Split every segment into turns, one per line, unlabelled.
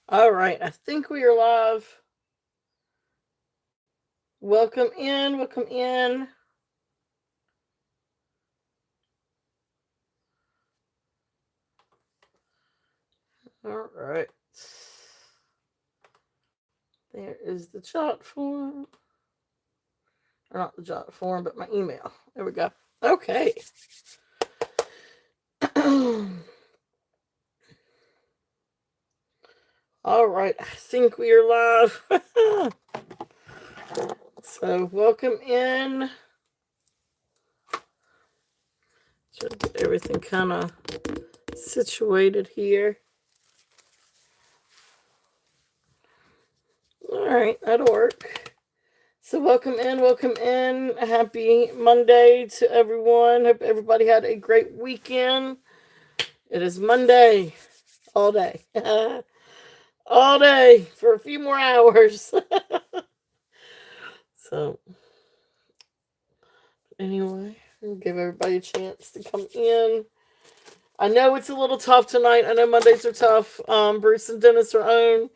All right, I think we are live. Welcome in, welcome in. All right. There is the jot form. Or not the jot form, but my email. There we go. Okay. All right, I think we are live. So, welcome in. Try to get everything kind of situated here. All right, that'll work. So, welcome in, welcome in. Happy Monday to everyone. Hope everybody had a great weekend. It is Monday all day. All day for a few more hours. So, anyway, we'll give everybody a chance to come in. I know it's a little tough tonight. I know Mondays are tough. Bruce and Dennis are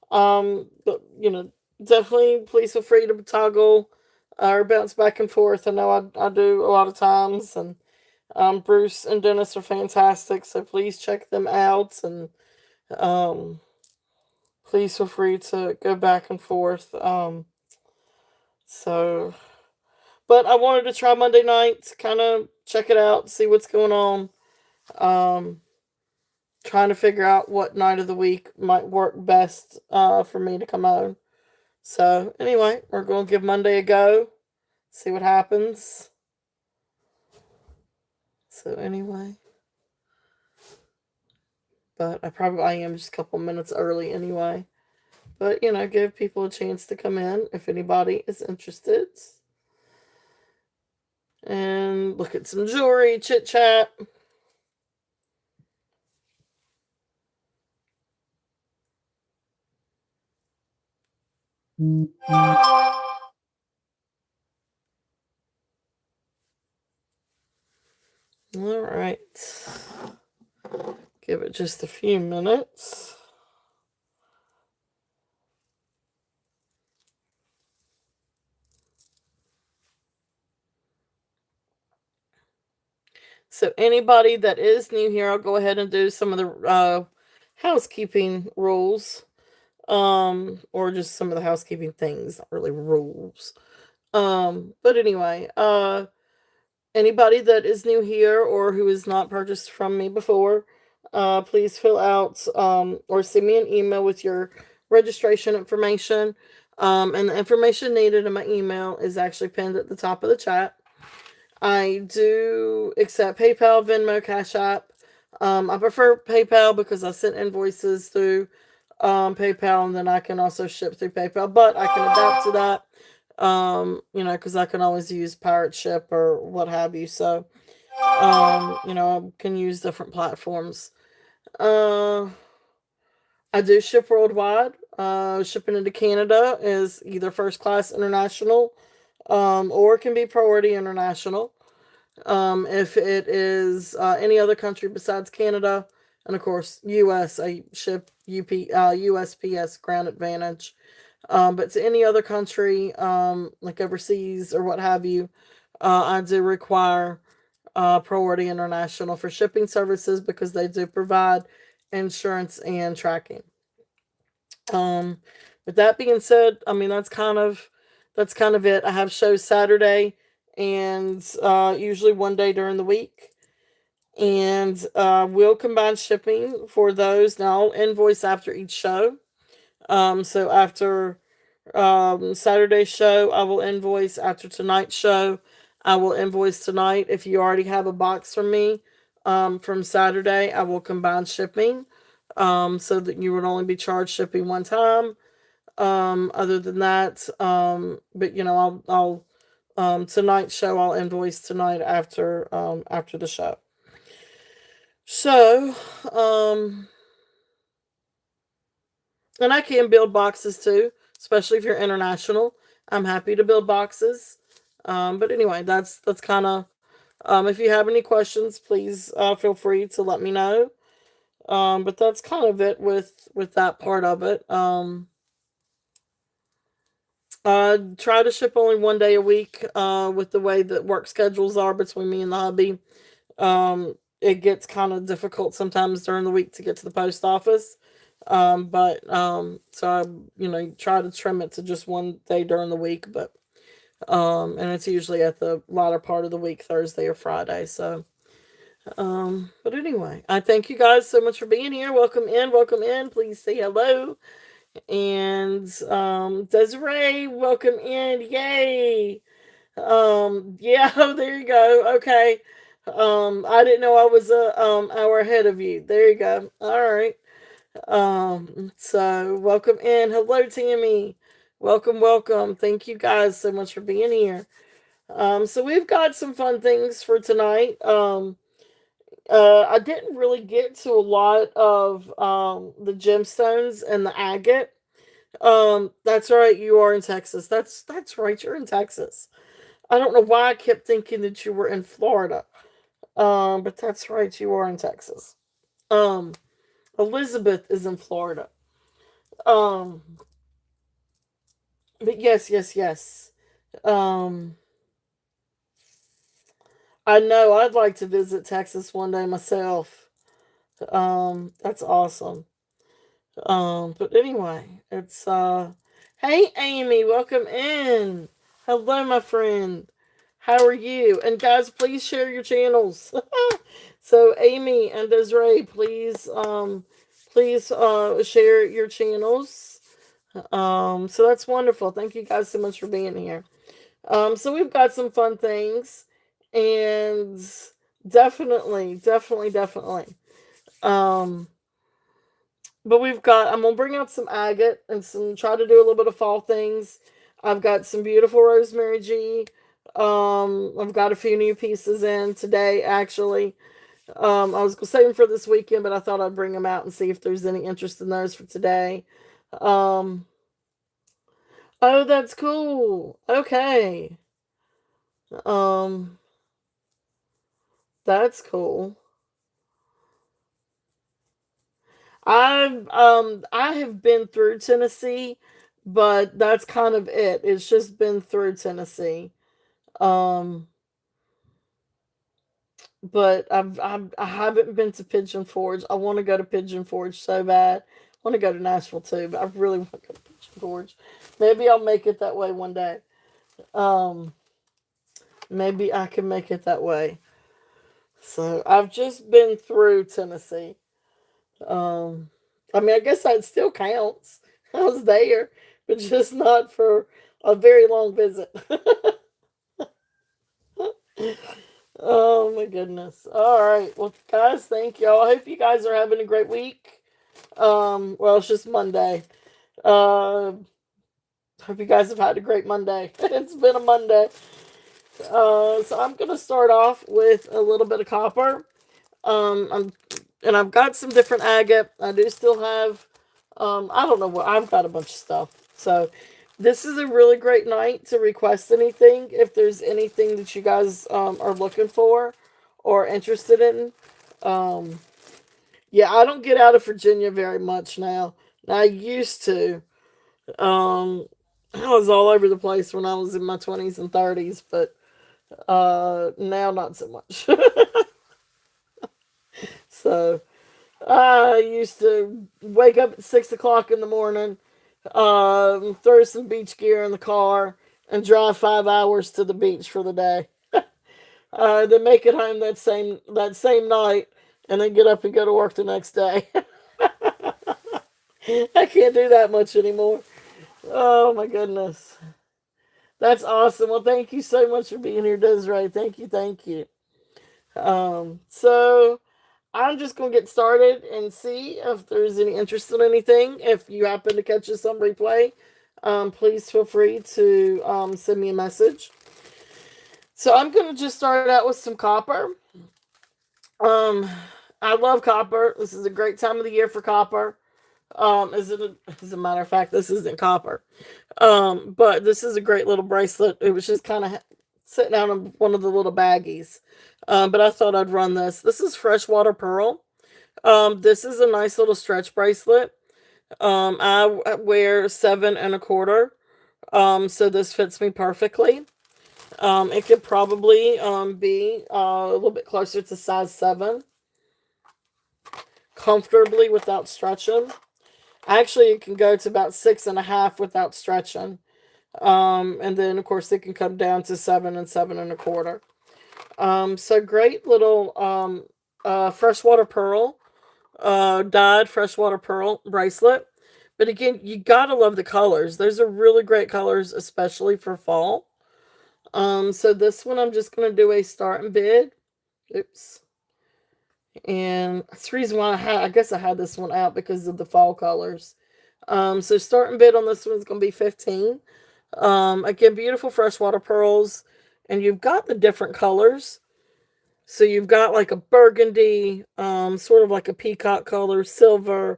on. But definitely please feel free to toggle or bounce back and forth. I know I do a lot of times, and Bruce and Dennis are fantastic. So please check them out, and um, please feel free to go back and forth. So, but I wanted to try Monday night, kind of check it out, see what's going on. Um, Trying to figure out what night of the week might work best for me to come on. So, anyway, we're going to give Monday a go, see what happens. So, anyway, but I am just a couple minutes early anyway. But, give people a chance to come in if anybody is interested. And look at some jewelry, chit chat. All right. Give it just a few minutes. So, anybody that is new here, I'll go ahead and do some of the housekeeping rules, or just some of the housekeeping things, not really rules. But anyway, anybody that is new here or who has not purchased from me before, please fill out or send me an email with your registration information. And the information needed in my email is actually pinned at the top of the chat. I do accept PayPal, Venmo, Cash App. I prefer PayPal because I send invoices through PayPal, and then I can also ship through PayPal, but I can adapt to that. Because I can always use Pirate Ship or what have you. So, I can use different platforms. Uh, I do ship worldwide. Shipping into Canada is either first class international, or it can be priority international. If it is any other country besides Canada, and of course US, I ship USPS Ground Advantage. But to any other country, like overseas or what have you, I do require Priority International for shipping services because they do provide insurance and tracking. Um, with that being said, I mean that's kind of it. I have shows Saturday and usually one day during the week, and we'll combine shipping for those. Now I'll invoice after each show. So after Saturday's show, I will invoice. After tonight's show, I will invoice tonight. If you already have a box from me from Saturday, I will combine shipping, so that you would only be charged shipping one time. Other than that, but I'll tonight's show I'll invoice tonight after the show. So, and I can build boxes too, especially if you're international. I'm happy to build boxes. But anyway, that's kind of. If you have any questions, please feel free to let me know. But that's kind of it with that part of it. Try to ship only 1 day a week. With the way that work schedules are between me and the hubby, it gets kind of difficult sometimes during the week to get to the post office. But so I, try to trim it to just 1 day during the week. But and it's usually at the latter part of the week, Thursday or Friday. So, but anyway, I thank you guys so much for being here. Welcome in, welcome in. Please say hello. And Desiree, welcome in. Yay. Yeah, oh, there you go. Okay. I didn't know I was a hour ahead of you. There you go. All right. So welcome in. Hello, Tammy. Welcome, welcome. Thank you guys so much for being here. So we've got some fun things for tonight. I didn't really get to a lot of the gemstones and the agate. That's right, you are in Texas. That's right, you're in Texas. I don't know why I kept thinking that you were in Florida. But that's right, you are in Texas. Um, Elizabeth is in Florida. Um, but yes, yes, yes. Um, I know I'd like to visit Texas one day myself. That's awesome. But anyway, it's hey Amy, welcome in. Hello, my friend. How are you? And guys, please share your channels. So Amy and Desiree, please share your channels. So that's wonderful. Thank you guys so much for being here. So we've got some fun things, and definitely. Um, but I'm gonna bring out some agate and try to do a little bit of fall things. I've got some beautiful rosemary G. I've got a few new pieces in today, actually. I was gonna save them for this weekend, but I thought I'd bring them out and see if there's any interest in those for today. Um, oh, that's cool. Okay. Um, that's cool. I have been through Tennessee, but that's kind of it. It's just been through Tennessee. Um, but I haven't been to Pigeon Forge. I want to go to Pigeon Forge so bad. I want to go to Nashville too, but I really want to go to Pigeon Forge. Maybe I'll make it that way one day. Um, Maybe I can make it that way. So I've just been through Tennessee. Um, I mean, I guess that still counts. I was there, but just not for a very long visit. Oh my goodness. All right. Well, guys, thank y'all. I hope you guys are having a great week. Well, it's just Monday. Uh, Hope you guys have had a great Monday. It's been a Monday. So I'm gonna start off with a little bit of copper. I'm and I've got some different agate. I do still have I don't know what I've got a bunch of stuff. So this is a really great night to request anything if there's anything that you guys are looking for or interested in. Um yeah, I don't get out of Virginia very much now. I used to. Um I was all over the place when I was in my 20s and 30s, but now not so much. So I used to wake up at 6 o'clock in the morning, throw some beach gear in the car, and drive 5 hours to the beach for the day. Then make it home that same night, and then get up and go to work the next day. I can't do that much anymore. Oh my goodness, that's awesome. Well, thank you so much for being here, Desiree. Thank you, thank you. So I'm just gonna get started and see if there's any interest in anything. If you happen to catch this on replay, please feel free to send me a message. So I'm gonna just start out with some copper. Um, I love copper. This is a great time of the year for copper. As a matter of fact, this isn't copper. But this is a great little bracelet. It was just kind of sitting out in one of the little baggies. But I thought I'd run this. This is freshwater pearl. This is a nice little stretch bracelet. I wear 7 1/4. So this fits me perfectly. It could probably be a little bit closer to size 7 comfortably without stretching. Actually, it can go to about 6 1/2 without stretching. And then of course it can come down to 7 and 7 1/4. So great little freshwater pearl, dyed freshwater pearl bracelet. But again, you gotta love the colors. Those are really great colors, especially for fall. So this one I'm just gonna do a start and bid. Oops. And that's the reason why I guess I had this one out because of the fall colors. So start and bid on this one is gonna be 15. Again, beautiful freshwater pearls, and you've got the different colors. So you've got like a burgundy, sort of like a peacock color, silver,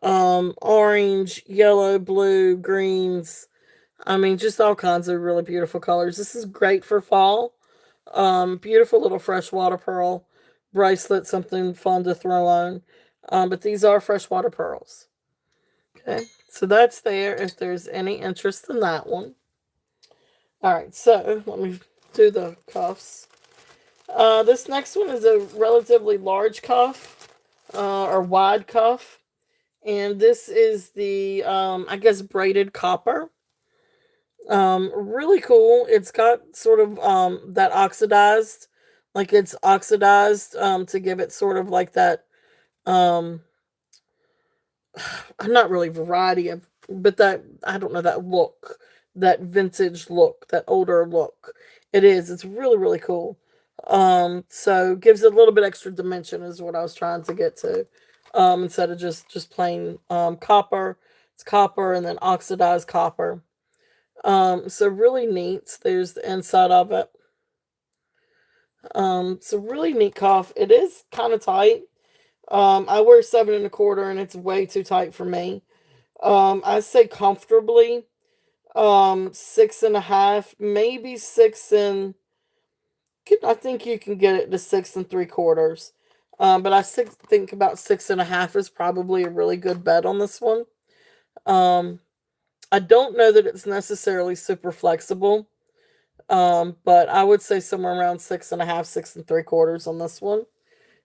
orange, yellow, blue, greens. I mean, just all kinds of really beautiful colors. This is great for fall. Beautiful little freshwater pearl bracelet, something fun to throw on. But these are freshwater pearls. Okay, so that's there if there's any interest in that one. All right, so let me do the cuffs. This next one is a relatively large cuff, or wide cuff. And this is the, I guess, braided copper. Really cool. It's got sort of that oxidized, like it's oxidized to give it sort of like that um I'm not really variety of, but that I don't know, that look, that vintage look, that older look. It is. It's really really cool. So gives it a little bit extra dimension is what I was trying to get to. Instead of just plain copper. It's copper and then oxidized copper. So really neat. There's the inside of it. So really neat cuff. It is kind of tight. I wear 7 1/4 and it's way too tight for me. I say comfortably 6 1/2, maybe I think you can get it to 6 3/4. But think about 6 1/2 is probably a really good bet on this one. Um, I don't know that it's necessarily super flexible. But I would say somewhere around 6 1/2, 6 3/4 on this one.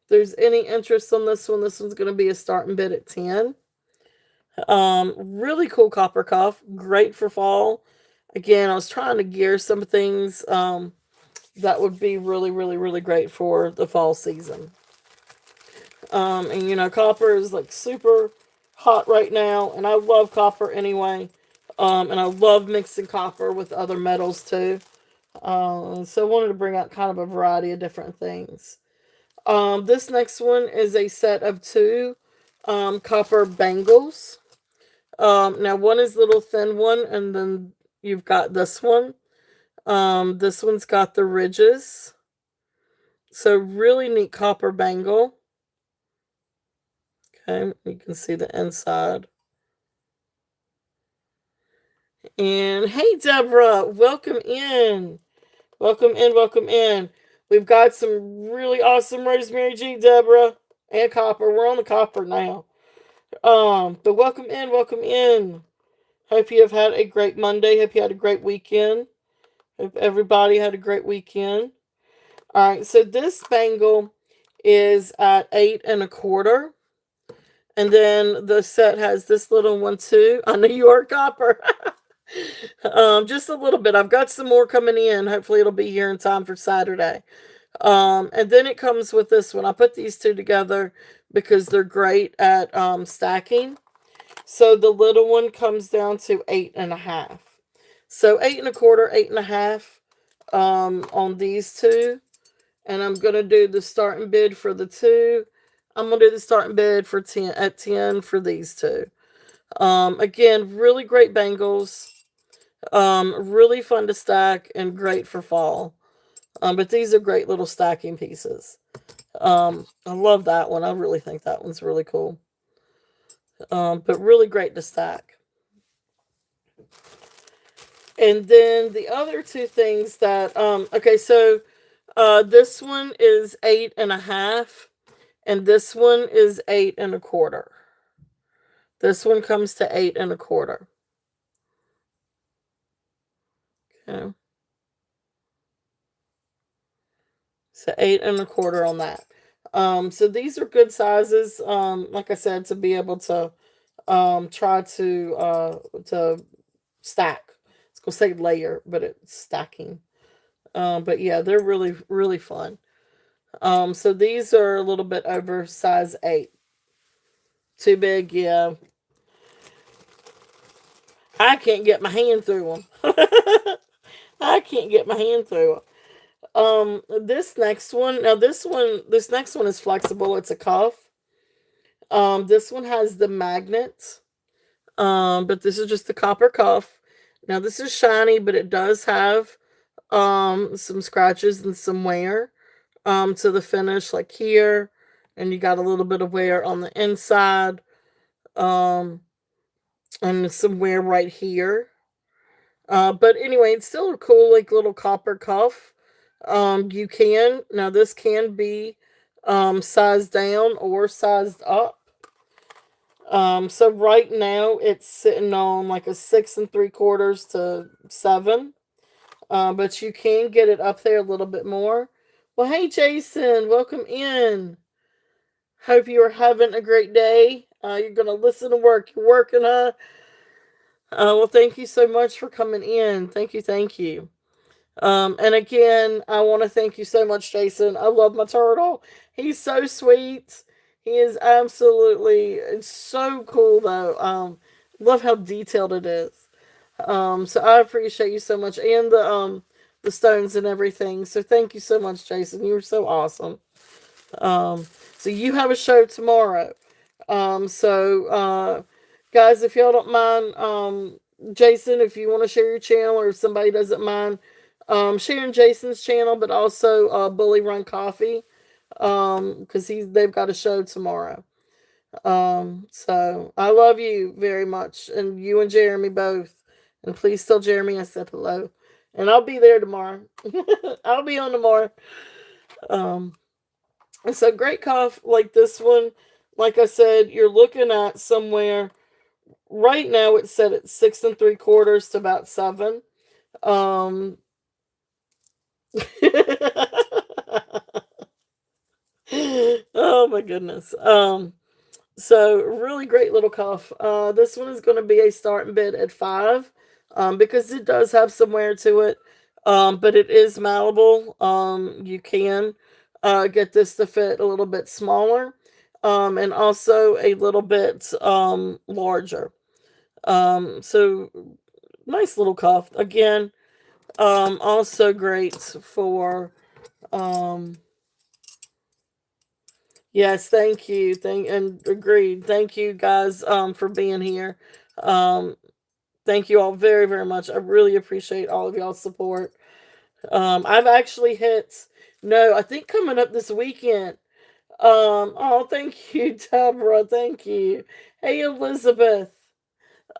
If there's any interest on this one's going to be a starting bid at 10. Really cool copper cuff, great for fall. Again, I was trying to gear some things that would be really, really, really great for the fall season. And you know, copper is like super hot right now, and I love copper anyway. And I love mixing copper with other metals too. So I wanted to bring out kind of a variety of different things. This next one is a set of 2 copper bangles. Now one is a little thin one, and then you've got this one. This one's got the ridges. So really neat copper bangle. Okay, you can see the inside. And hey, Deborah, welcome in. Welcome in, welcome in. We've got some really awesome rosemary G, Deborah, and copper. We're on the copper now. But welcome in, welcome in. Hope you have had a great Monday. Hope you had a great weekend. Hope everybody had a great weekend. All right, so this bangle is at 8 1/4. And then the set has this little one too. I know you are copper. Just a little bit. I've got some more coming in. Hopefully it'll be here in time for Saturday. And then it comes with this one. I put these two together because they're great at stacking. So the little one comes down to 8 1/2. So 8 1/4, 8 1/2 on these two. And I'm gonna do the starting bid for the two. I'm gonna do the starting bid for 10 for these two. Again, really great bangles. Really fun to stack and great for fall. But these are great little stacking pieces. I love that one. I really think that one's really cool. But really great to stack. And then the other two things that, okay, so this one is 8 1/2. And this one is 8 1/4. This one comes to 8 1/4. Okay. So 8 1/4 on that. So these are good sizes. Like I said, to be able to try to stack. It's gonna say layer, but it's stacking. But yeah, they're really really fun. So these are a little bit over size 8. Too big, yeah. I can't get my hand through them. I can't get my hand through them. This next one, now this next one is flexible. It's a cuff. This one has the magnet. But this is just the copper cuff. Now this is shiny, but it does have some scratches and some wear to the finish, like here, and you got a little bit of wear on the inside, um, and some wear right here. But anyway, it's still a cool like little copper cuff. You can now this can be sized down or sized up. So right now it's sitting on like a 6 3/4 to 7. But you can get it up there a little bit more. Well, hey Jason, welcome in. Hope you are having a great day. You're gonna listen to work. You're working, huh? Well, thank you so much for coming in. Thank you, thank you. And again, I want to thank you so much, Jason. I love my turtle. He's so sweet. He is absolutely. It's so cool though. Love how detailed it is. So I appreciate you so much, and the stones and everything. So thank you so much, Jason. You were so awesome. Um, so you have a show tomorrow. Guys, if y'all don't mind, Jason, if you want to share your channel, or if somebody doesn't mind, sharing Jason's channel, but also Bully Run Coffee, because they've got a show tomorrow. So I love you very much, and you and Jeremy both. And please tell Jeremy I said hello. And I'll be there tomorrow. I'll be on tomorrow. Um, and so great cough like this one. Like I said, you're looking at somewhere right now. It's set at 6 3/4 to about 7. Um, oh my goodness. So really great little cuff. This one is going to be a starting bid at 5, because it does have some wear to it, but it is malleable. You can get this to fit a little bit smaller, and also a little bit larger. So nice little cuff. Again, also great for um, yes, thank you. And agreed. Thank you guys for being here. Um thank you all very very much. I really appreciate all of y'all's support. I've actually hit no, I think coming up this weekend. Oh, thank you, Deborah. Thank you. Hey, Elizabeth.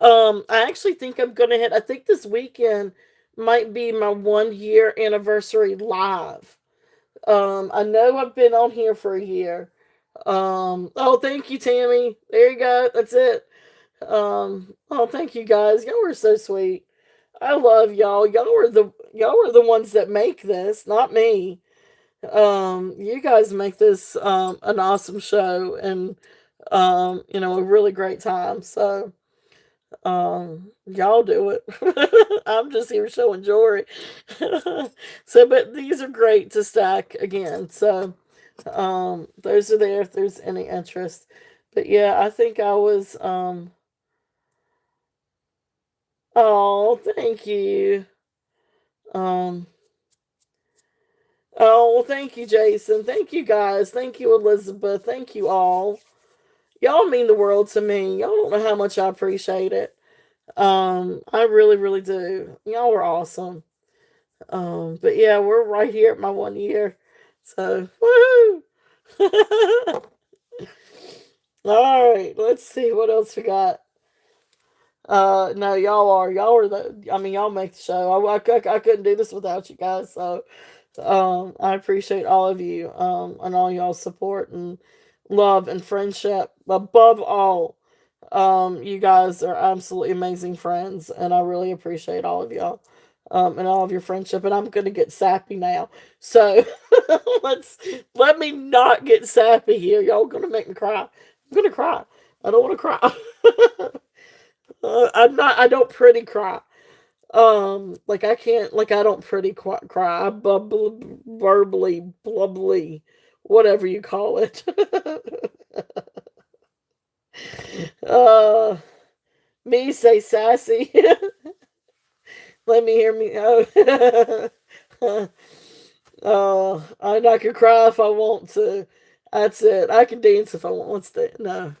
I actually think I'm going to hit I think this weekend might be my 1 year anniversary live. I know I've been on here for a year. Oh, thank you, Tammy. There you go. That's it. Oh, thank you guys. Y'all were so sweet. I love y'all. Y'all are the ones that make this, not me. You guys make this an awesome show, and a really great time. So y'all do it. I'm just here showing jewelry. So but these are great to stack again. So those are there if there's any interest. But yeah, I think I was oh, thank you. Um oh, well, thank you, Jason. Thank you guys. Thank you, Elizabeth. Thank you all. Y'all mean the world to me. Y'all don't know how much I appreciate it. I really, really do. Y'all were awesome. But yeah, we're right here at my 1 year. So woohoo! All right, let's see what else we got. No, y'all are y'all make the show. I couldn't do this without you guys. So, I appreciate all of you, and all y'all's support, and love, and friendship. Above all, you guys are absolutely amazing friends, and I really appreciate all of y'all. And all of your friendship, and I'm gonna get sappy now. So let me not get sappy here. Y'all gonna make me cry. I'm gonna cry. I don't want to cry. I'm not. I don't pretty cry. Like I can't. Like I don't pretty cry. I burbly, blubbly, whatever you call it. uh, me say sassy. Let me hear me. I can cry if I want to. That's it. I can dance if I want to. No,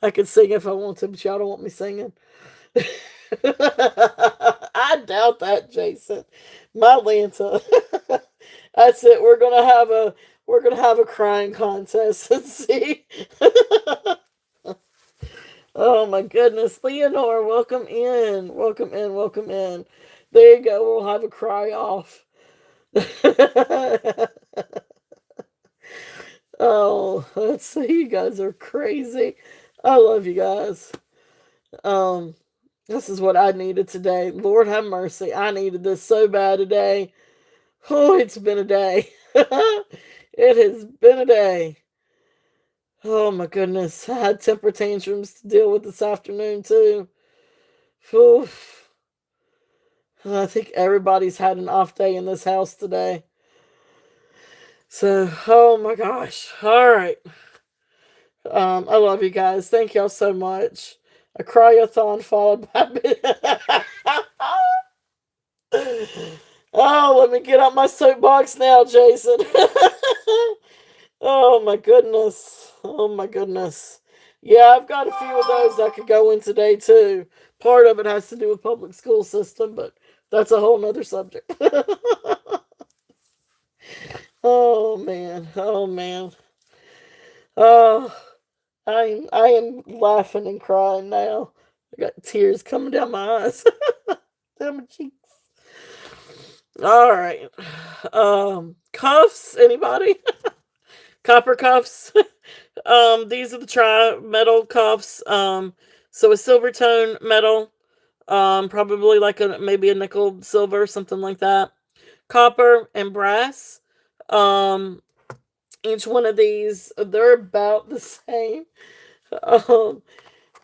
I can sing if I want to, but y'all don't want me singing. I doubt that, Jason. My Lanta. That's it. We're gonna have a crying contest and see. Oh my goodness, Leonore, welcome in, welcome in, welcome in. There you go. We'll have a cry off. Oh, let's see. You guys are crazy. I love you guys. Um, this is what I needed today. Lord have mercy. I needed this so bad today. Oh, it's been a day. It has been a day. Oh my goodness. I had temper tantrums to deal with this afternoon too. Oof. I think everybody's had an off day in this house today. So, oh my gosh. All right. I love you guys. Thank y'all so much. A cryothon followed by. Oh, let me get on my soapbox now, Jason. Oh my goodness. Oh my goodness. Yeah, I've got a few of those I could go in today too. Part of it has to do with public school system, but that's a whole nother subject. Oh man. Oh man. Oh, I am laughing and crying now. I got tears coming down my eyes. Down my cheeks. All right. Cuffs. Anybody? Copper cuffs. These are the tri-metal cuffs. So a silver tone metal. Probably like maybe a nickel silver, something like that. Copper and brass. Um, each one of these, they're about the same. Um,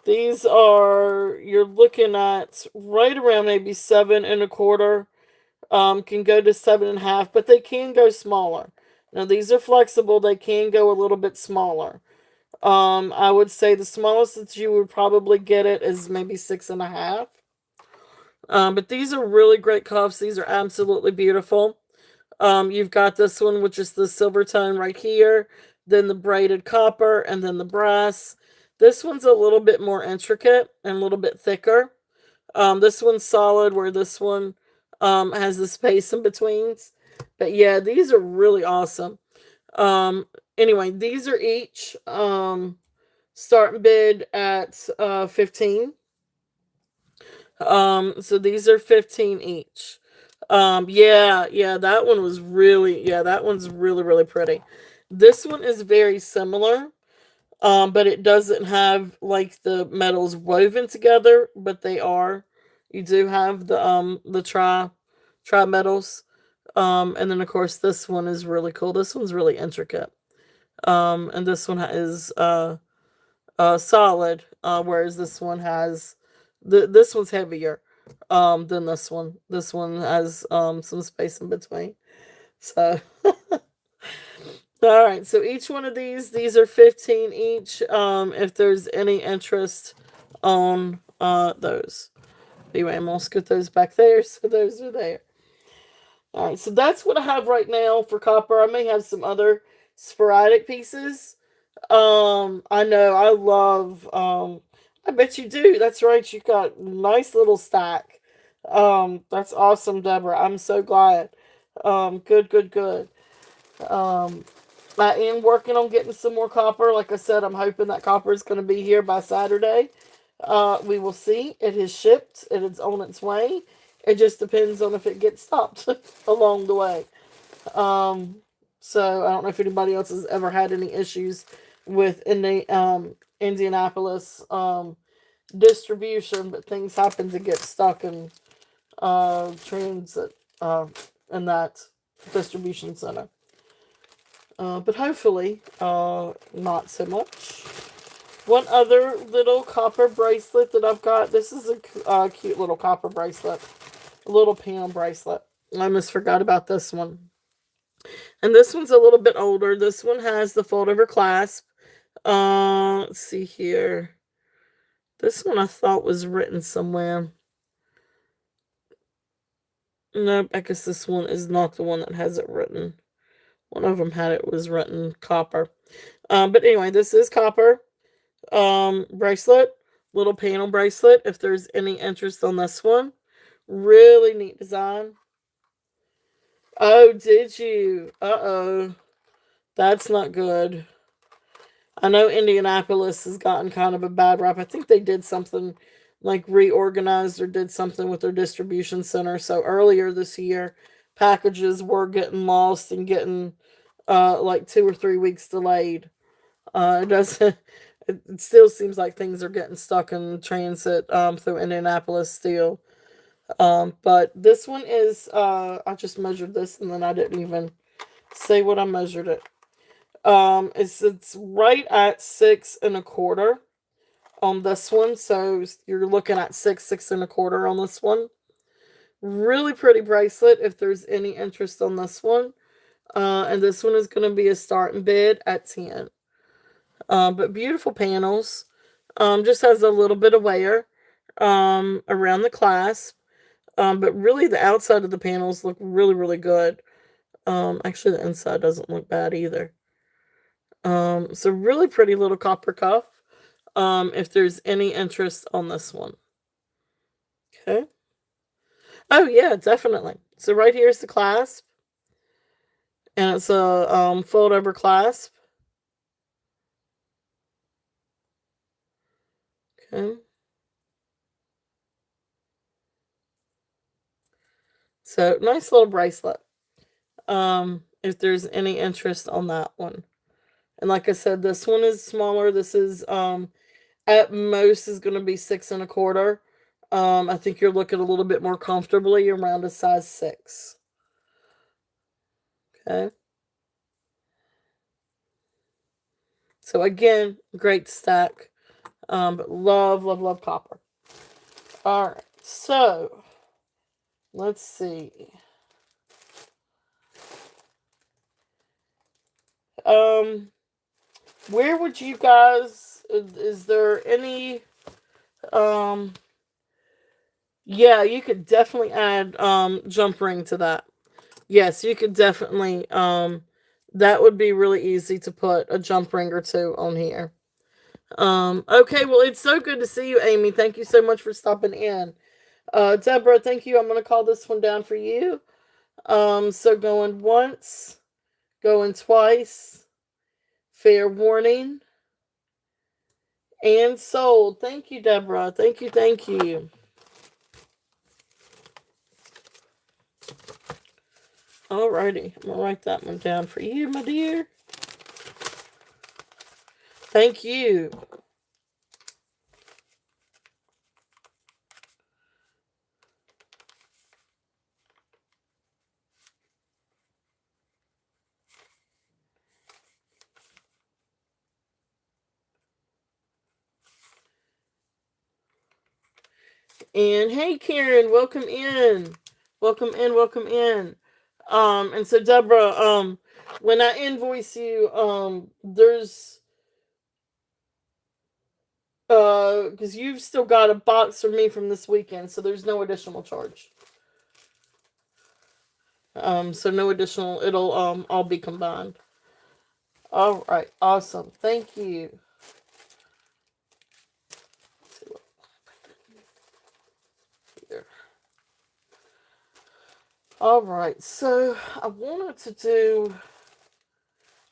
these are, you're looking at right around maybe 7 1/4. Can go to 7 1/2, but they can go smaller. Now these are flexible, they can go a little bit smaller. I would say the smallest that you would probably get it is maybe 6 1/2. But these are really great cuffs. These are absolutely beautiful. You've got this one, which is the silver tone right here, then the braided copper, and then the brass. This one's a little bit more intricate and a little bit thicker. This one's solid, where this one has the space in betweens. But yeah, these are really awesome. Um, anyway, these are each starting bid at 15. So these are 15 each. Yeah, that one was really, yeah, that one's really, really pretty. This one is very similar, but it doesn't have like the metals woven together, but they are. You do have the tri metals. And then of course this one is really cool. This one's really intricate. And this one is solid, whereas this one has this one's heavier than this one. This one has some space in between. So all right, so each one of these are 15 each. If there's any interest on those. Anyway, I'm gonna scoot those back there, so those are there. All right, so that's what I have right now for copper. I may have some other sporadic pieces. I know I love. I bet you do. That's right. You got nice little stack. That's awesome, Deborah. I'm so glad. Good, good, good. Um, I am working on getting some more copper. Like I said, I'm hoping that copper is going to be here by Saturday. We will see. It is shipped. It is on its way. It just depends on if it gets stopped along the way. Um, so I don't know if anybody else has ever had any issues with Indianapolis distribution, but things happen to get stuck in transit in that distribution center. But hopefully, not so much. One other little copper bracelet that I've got. This is a cute little copper bracelet. A little panel bracelet. I almost forgot about this one. And this one's a little bit older. This one has the fold over clasp. Let's see here. This one I thought was written somewhere. Nope, I guess this one is not the one that has it written. One of them had it was written copper. But anyway, this is copper bracelet, little panel bracelet. If there's any interest on this one, really neat design. Oh, did you? Uh-oh. That's not good. I know Indianapolis has gotten kind of a bad rap. I think they did something like reorganized or did something with their distribution center. So earlier this year, packages were getting lost and getting like 2 or 3 weeks delayed. It doesn't. It still seems like things are getting stuck in transit through Indianapolis still. But this one is. I just measured this and then I didn't even say what I measured it. It's right at 6 1/4 on this one, so you're looking at 6 1/4 on this one. Really pretty bracelet if there's any interest on this one. And this one is going to be a starting bid at 10. But beautiful panels. Just has a little bit of wear around the clasp. But really the outside of the panels look really, really good. Actually the inside doesn't look bad either. So really pretty little copper cuff. If there's any interest on this one. Okay. Oh yeah, definitely. So right here is the clasp. And it's a fold over clasp. Okay. So nice little bracelet. If there's any interest on that one. And like I said, this one is smaller. This is at most is going to be 6 1/4. I think you're looking a little bit more comfortably around a size 6. Okay. So again, great stack. But love, love, love copper. All right. So let's see. Where would you guys? Is there any? Yeah, you could definitely add jump ring to that. Yes, you could definitely that would be really easy to put a jump ring or two on here. Okay, well it's so good to see you, Amy. Thank you so much for stopping in. Deborah, thank you. I'm gonna call this one down for you. So going once, going twice, fair warning, and sold. Thank you, Deborah. Thank you, thank you. Alrighty, I'm gonna write that one down for you, my dear. Thank you. And hey, Karen, welcome in. Welcome in, welcome in. And so Deborah, when I invoice you, there's because you've still got a box from me from this weekend, so there's no additional charge. So no additional, it'll all be combined. All right, awesome. Thank you. Here. All right, so I wanted to do.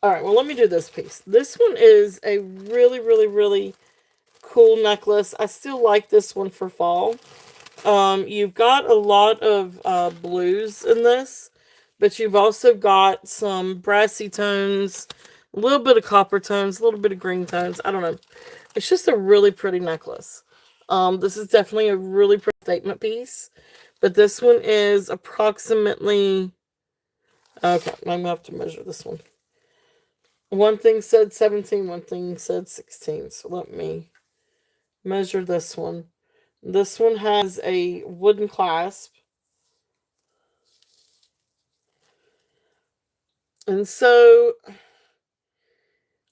All right, well, let me do this piece. This one is a really, really, really cool necklace. I still like this one for fall. You've got a lot of blues in this, but you've also got some brassy tones, A little bit of copper tones, a little bit of green tones. I don't know. It's just a really pretty necklace. This is definitely a really pretty statement piece. But this one is approximately... Okay, I'm going to have to measure this one. One thing said 17, one thing said 16. So let me measure this one. This one has a wooden clasp. And so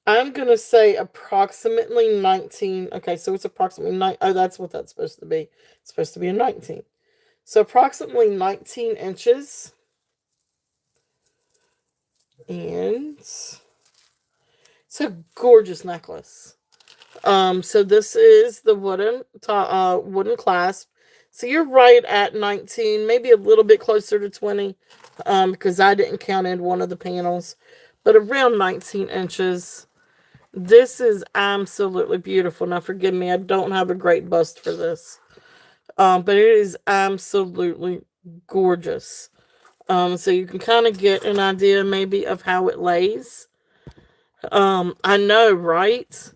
I'm going to say approximately 19. Okay, so it's approximately 9. Oh, that's what that's supposed to be. It's supposed to be a 19. So approximately 19 inches. And it's a gorgeous necklace. So this is the wooden clasp. So you're right at 19, maybe a little bit closer to 20, because I didn't count in one of the panels, but around 19 inches. This is absolutely beautiful. Now, forgive me, I don't have a great bust for this, but it is absolutely gorgeous. So you can kind of get an idea maybe of how it lays. I know, right?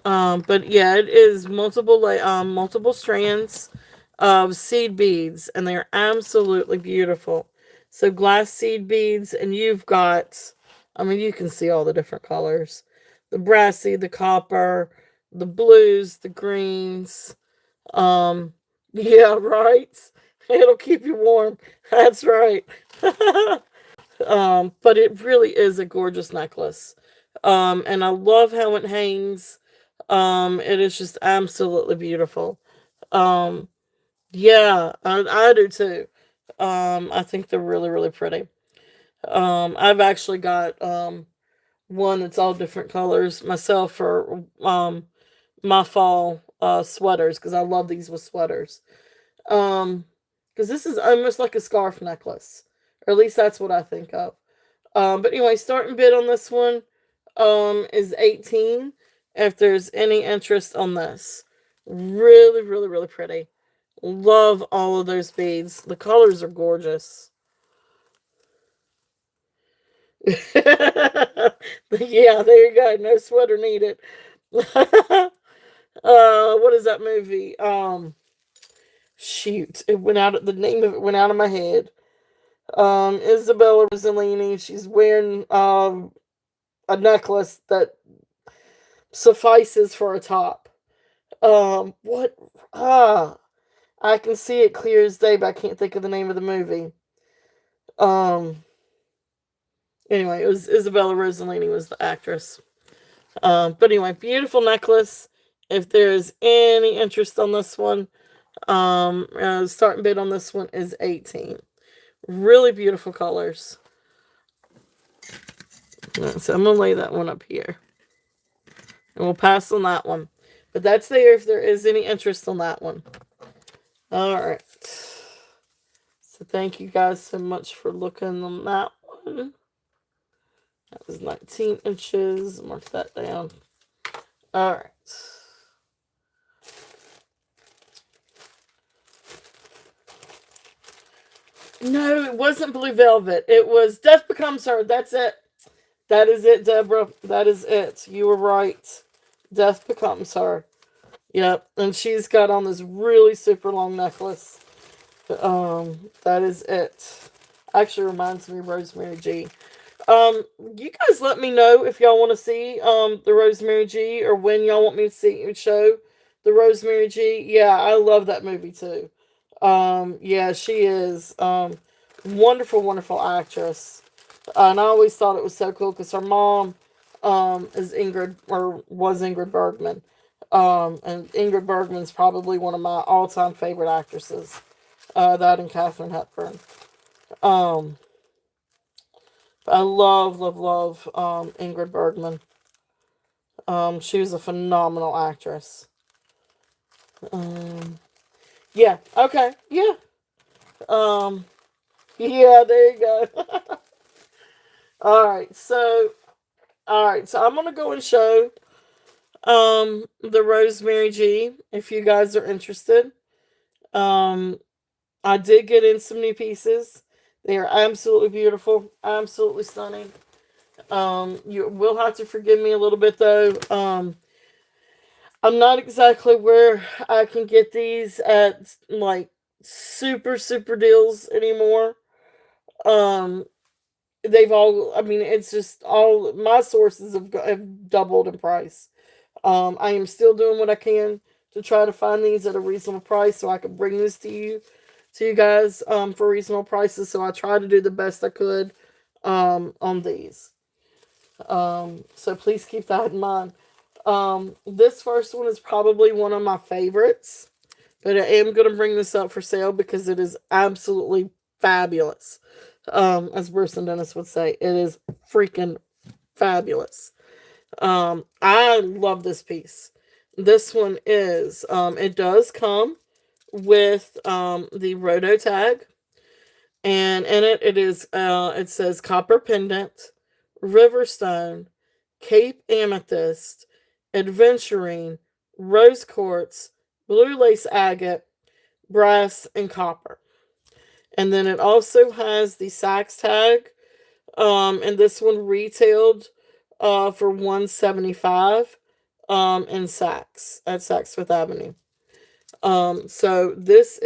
But yeah, it is multiple strands of seed beads, and they're absolutely beautiful. So glass seed beads, and you've got, I mean, you can see all the different colors. The brassy, the copper, the blues, the greens. Yeah, right. It'll keep you warm. That's right. But it really is a gorgeous necklace. And I love how it hangs. It is just absolutely beautiful. Um, yeah, I do too. I think they're really, really pretty. I've actually got one that's all different colors myself for my fall sweaters, because I love these with sweaters. Um, because this is almost like a scarf necklace, or at least that's what I think of. But anyway, starting bid on this one is 18. If there's any interest on this, really, really, really pretty. Love all of those beads. The colors are gorgeous. Yeah, there you go. No sweater needed. What is that movie? Shoot, it went out. The name of it went out of my head. Isabella Rossellini. She's wearing a necklace that suffices for a top. What? I can see it clear as day, but I can't think of the name of the movie. Um, anyway, it was Isabella Rossellini was the actress. But anyway, beautiful necklace. If there's any interest on this one, starting bid on this one is 18. Really beautiful colors. So I'm gonna lay that one up here, and we'll pass on that one. But that's there if there is any interest on that one. All right. So thank you guys so much for looking on that one. That was 19 inches. Mark that down. All right. No, it wasn't Blue Velvet. It was Death Becomes Her. That's it. That is it, Deborah. That is it. You were right. Death Becomes Her. Yep. And she's got on this really super long necklace. That is it. Actually reminds me of Rosemary G. You guys let me know if y'all want to see the Rosemary G, or when y'all want me to show the Rosemary G. Yeah, I love that movie too. Yeah, she is wonderful, wonderful actress. And I always thought it was so cool because her mom is Ingrid, or was Ingrid Bergman. And Ingrid Bergman's probably one of my all-time favorite actresses. That and Katharine Hepburn. I love, love, love Ingrid Bergman. She was a phenomenal actress. Yeah, okay, yeah. Um, yeah, there you go. Alright, so I'm gonna go and show the Rosemary G, if you guys are interested. I did get in some new pieces. They are absolutely beautiful, absolutely stunning. You will have to forgive me a little bit though. I'm not exactly where I can get these at like super deals anymore. Um, they've all. I mean, it's just all my sources have doubled in price. I am still doing what I can to try to find these at a reasonable price so I can bring this to you guys for reasonable prices. So I try to do the best I could on these. So please keep that in mind. This first one is probably one of my favorites, but I am going to bring this up for sale because it is absolutely fabulous. As Bruce and Dennis would say, it is freaking fabulous. I love this piece. This one is, it does come with the roto tag, and in it it says copper pendant, riverstone, cape amethyst, adventurine, rose quartz, blue lace agate, brass, and copper. And then it also has the Saks tag, and this one retailed for $175 in Saks at Saks Fifth Avenue. So this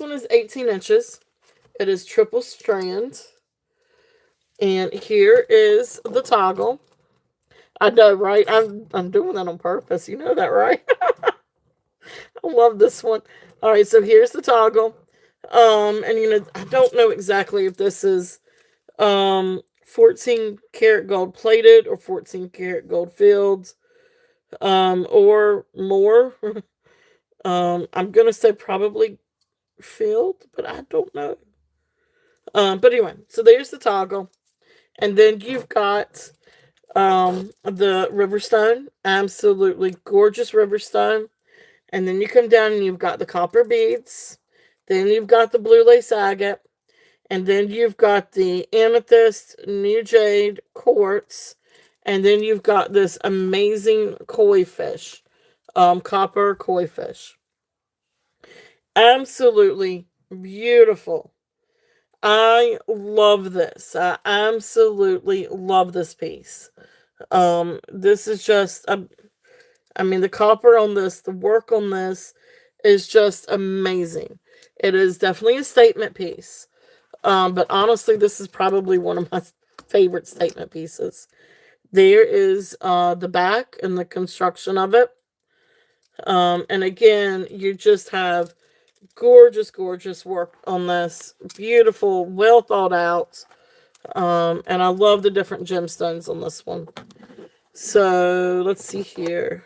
one is 18 inches. It is triple strand. And here is the toggle. I know, right? I'm doing that on purpose. You know that, right? I love this one. All right, so here's the toggle. And I don't know exactly if this is 14 karat gold plated or 14 karat gold filled, or more. I'm gonna say probably filled, but I don't know. But anyway, so there's the toggle, and then you've got the Riverstone, absolutely gorgeous Riverstone, and then you come down and you've got the copper beads, then you've got the blue lace agate, and then you've got the amethyst, new jade, quartz, and then you've got this amazing koi fish, copper koi fish. Absolutely beautiful. I love this. I absolutely love this piece. This is just, I mean, the copper on this, the work on this is just amazing. It is definitely a statement piece. But honestly, this is probably one of my favorite statement pieces. There is the back and the construction of it. And again, you just have gorgeous work on this. Beautiful, well thought out. And I love the different gemstones on this one. So let's see here.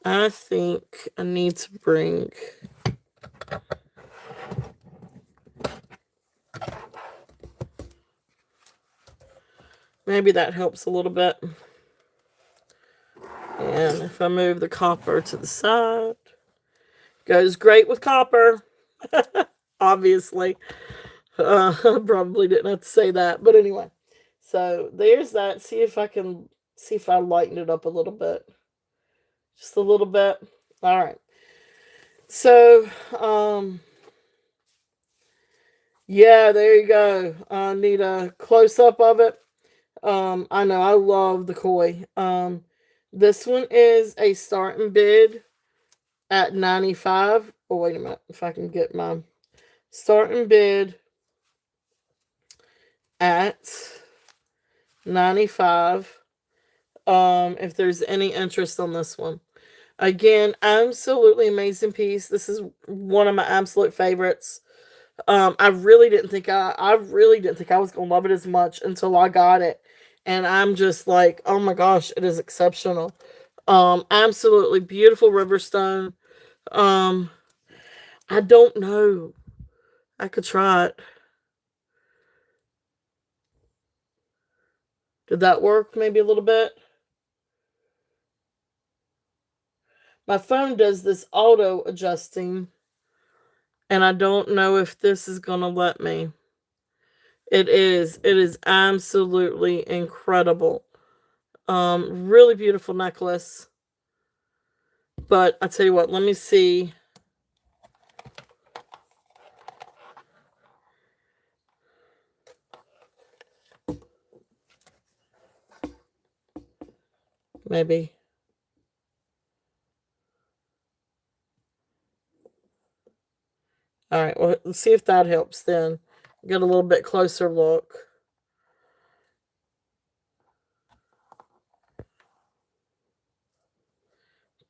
I think I need to bring maybe that helps a little bit. And if I move the copper to the side, goes great with copper. Obviously. Probably didn't have to say that, but anyway. So there's that. See if I lighten it up a little bit. Just a little bit. All right. So, yeah, there you go. I need a close up of it. I know I love the koi. This one is a starting bid at 95. Oh, wait a minute. If I can get my starting bid at 95. If there's any interest on this one. Again, absolutely amazing piece. This is one of my absolute favorites. I really didn't think I really didn't think I was gonna love it as much until I got it. And I'm just like, oh my gosh, it is exceptional. Absolutely beautiful Riverstone. Um, I don't know. I could try it. Did that work maybe a little bit? My phone does this auto adjusting, and I don't know if this is gonna let me. It is. It is absolutely incredible. Really beautiful necklace. But I tell you what, let me see. maybe. All right, well, let's see if that helps then. Get a little bit closer look.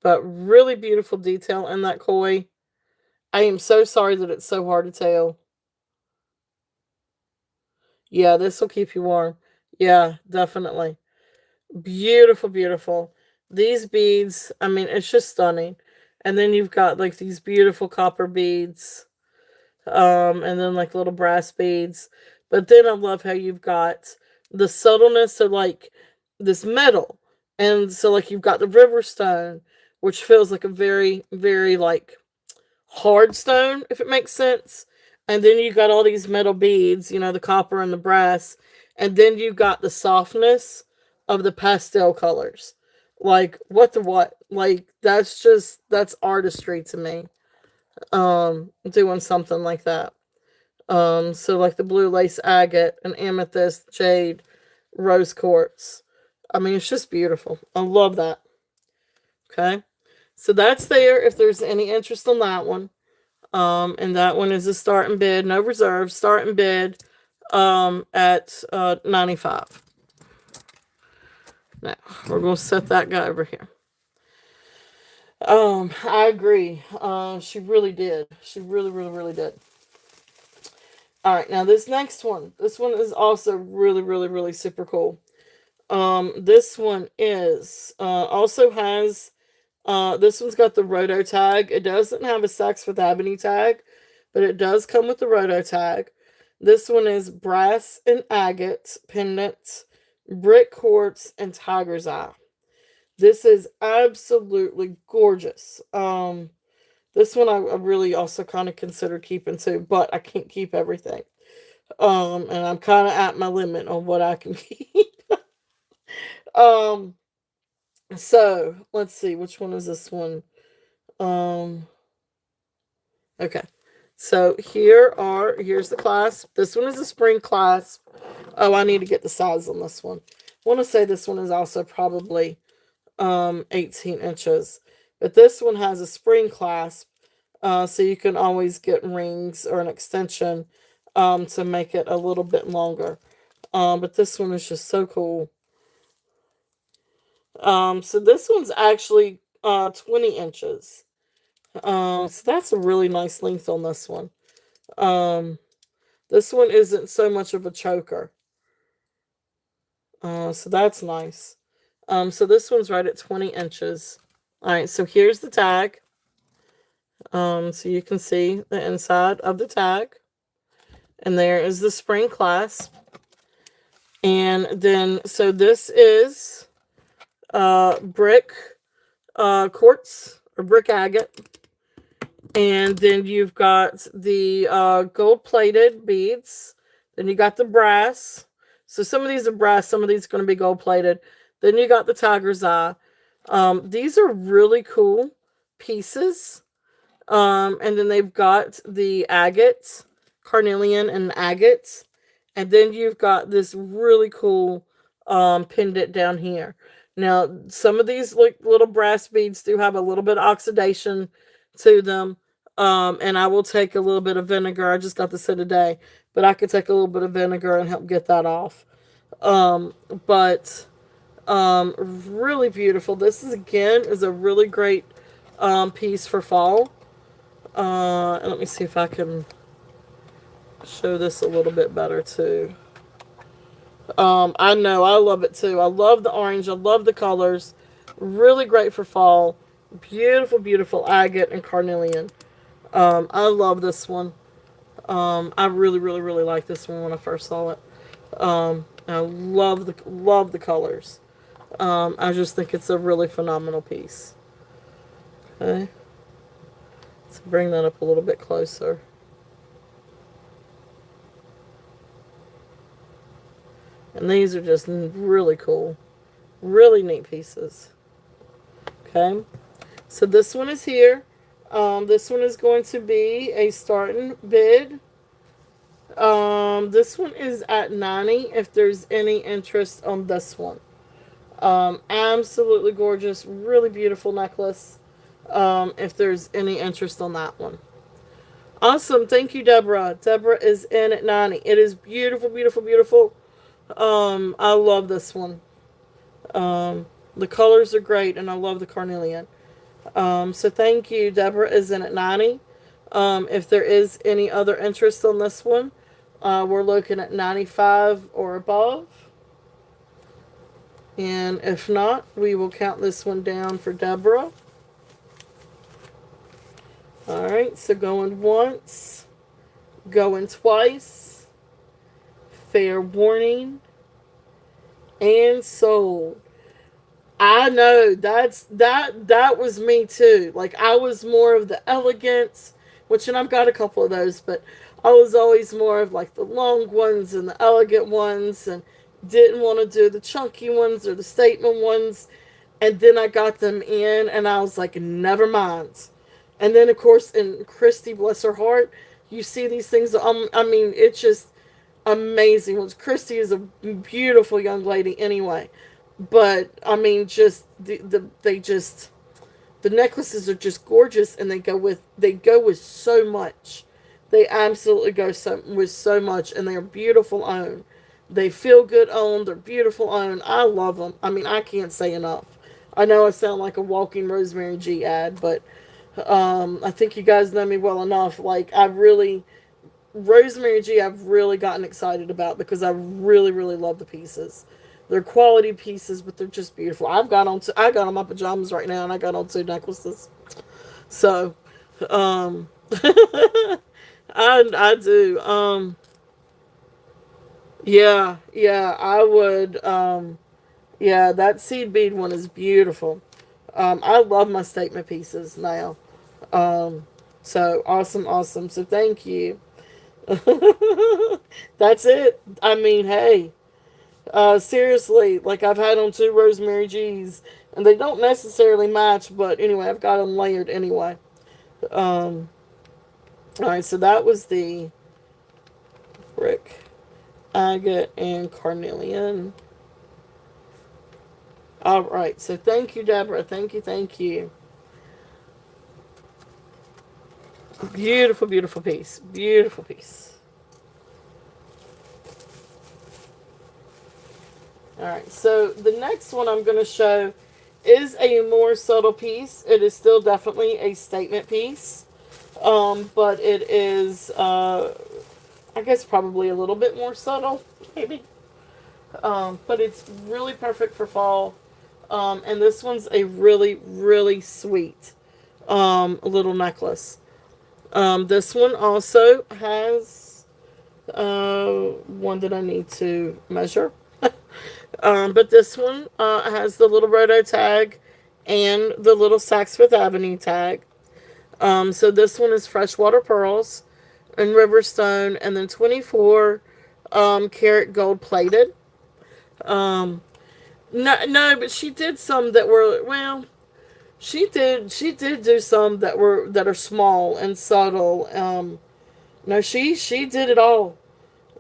But really beautiful detail in that koi. I am so sorry that it's so hard to tell. Yeah, this will keep you warm. Yeah, definitely. Beautiful, beautiful. These beads, I mean, it's just stunning. And then you've got like these beautiful copper beads, and then like little brass beads. But then I love how you've got the subtleness of like this metal. And so like you've got the river stone, which feels like a very, very like hard stone, if it makes sense. And then you got all these metal beads, the copper and the brass. And then you got the softness of the pastel colors. Like, what the what? Like, that's artistry to me. Doing something like that. So like the blue lace agate and amethyst, jade, rose quartz. I mean, it's just beautiful. I love that. Okay. So that's there if there's any interest in that one. And that one is a start and bid, no reserve, start and bid at 95. Now we're gonna set that guy over here. I agree. She really did. She really, really, really did. All right, now this next one. This one is also really, really, really super cool. This one is also has this one's got the roto tag. It doesn't have a Sex with Ebony tag, but it does come with the roto tag. This one is brass and agate pendant, brick quartz, and tiger's eye. This is absolutely gorgeous. This one I really also kind of consider keeping too, but I can't keep everything. And I'm kind of at my limit on what I can keep. um, so let's see, which one is this one? Um, okay. So here's the clasp. This one is a spring clasp. Oh, I need to get the size on this one. I want to say this one is also probably 18 inches. But this one has a spring clasp, so you can always get rings or an extension to make it a little bit longer. But this one is just so cool. So this one's actually 20 inches. So that's a really nice length on this one. This one isn't so much of a choker. So that's nice. So this one's right at 20 inches. All right, so here's the tag. So you can see the inside of the tag. And there is the spring clasp. And then, so this is brick quartz or brick agate. And then you've got the gold-plated beads. Then you got the brass. So some of these are brass, some of these are going to be gold-plated. Then you got the tiger's eye. These are really cool pieces. And then they've got the agate, carnelian and agate. And then you've got this really cool pendant down here. Now, some of these little brass beads do have a little bit of oxidation to them. And I will take a little bit of vinegar. I just got this in today. But I could take a little bit of vinegar and help get that off. But really beautiful. This is, again, is a really great piece for fall. And let me see if I can show this a little bit better too. I know, I love it too. I love the orange. I love the colors. Really great for fall. Beautiful, beautiful agate and carnelian. I love this one. I really, really, really like this one when I first saw it. I love the colors. I just think it's a really phenomenal piece. Okay. Let's bring that up a little bit closer. And these are just really cool. Really neat pieces. Okay. So this one is here. This one is going to be a starting bid. This one is at 90 if there's any interest on this one. Absolutely gorgeous, really beautiful necklace. If there's any interest on that one. Awesome. Thank you, Deborah. Deborah is in at 90. It is beautiful, beautiful, beautiful. I love this one. Um, the colors are great, and I love the carnelian. So thank you. Deborah is in at 90. If there is any other interest on this one, we're looking at 95 or above. And if not, we will count this one down for Deborah. Alright, so going once, going twice, fair warning, and sold. I know that was me too. Like I was more of the elegance, which and I've got a couple of those, but I was always more of like the long ones and the elegant ones and didn't want to do the chunky ones or the statement ones. And then I got them in and I was like, never mind. And then of course in Christy, bless her heart, you see these things. I mean, it's just amazing. Well, Christy is a beautiful young lady anyway. But I mean, just they just the necklaces are just gorgeous, and they go with so much. They absolutely go with so much, and they're beautiful on. They feel good on. They're beautiful on. I love them. I mean, I can't say enough. I know I sound like a walking Rosemary G ad, but I think you guys know me well enough. Like I really Rosemary G, I've really gotten excited about because I really, really love the pieces. They're quality pieces, but they're just beautiful. I got on my pajamas right now, and I got on two necklaces. So, um, I do. Yeah, I would. Yeah, that seed bead one is beautiful. I love my statement pieces now. Um, so awesome, awesome. So thank you. That's it. I mean, hey, seriously, like I've had on two Rosemary G's, and they don't necessarily match, but anyway, I've got them layered anyway. Um, all right, so that was the brick, agate, and carnelian. All right, so thank you, Deborah. Thank you, thank you. Beautiful, beautiful piece. Beautiful piece. All right, so the next one I'm going to show is a more subtle piece. It is still definitely a statement piece, but it is, I guess, probably a little bit more subtle, maybe. But it's really perfect for fall. And this one's a really, really sweet little necklace. This one also has one that I need to measure. But this one has the little Roto tag and the little Saks Fifth Avenue tag. So this one is freshwater pearls and riverstone, and then 24 karat gold plated. Um, no, but she did some that were well. She did do some that are small and subtle. No, she did it all.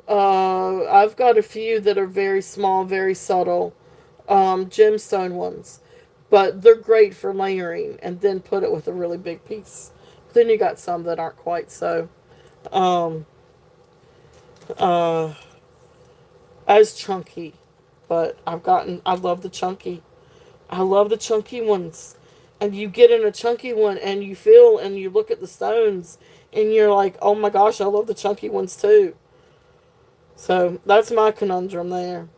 I've got a few that are very small, very subtle, gemstone ones, but they're great for layering and then put it with a really big piece. Then you got some that aren't quite so um, uh, as chunky, but I love the chunky. I love the chunky ones. And you get in a chunky one and you feel and you look at the stones and you're like, oh my gosh, I love the chunky ones too. So that's my conundrum there.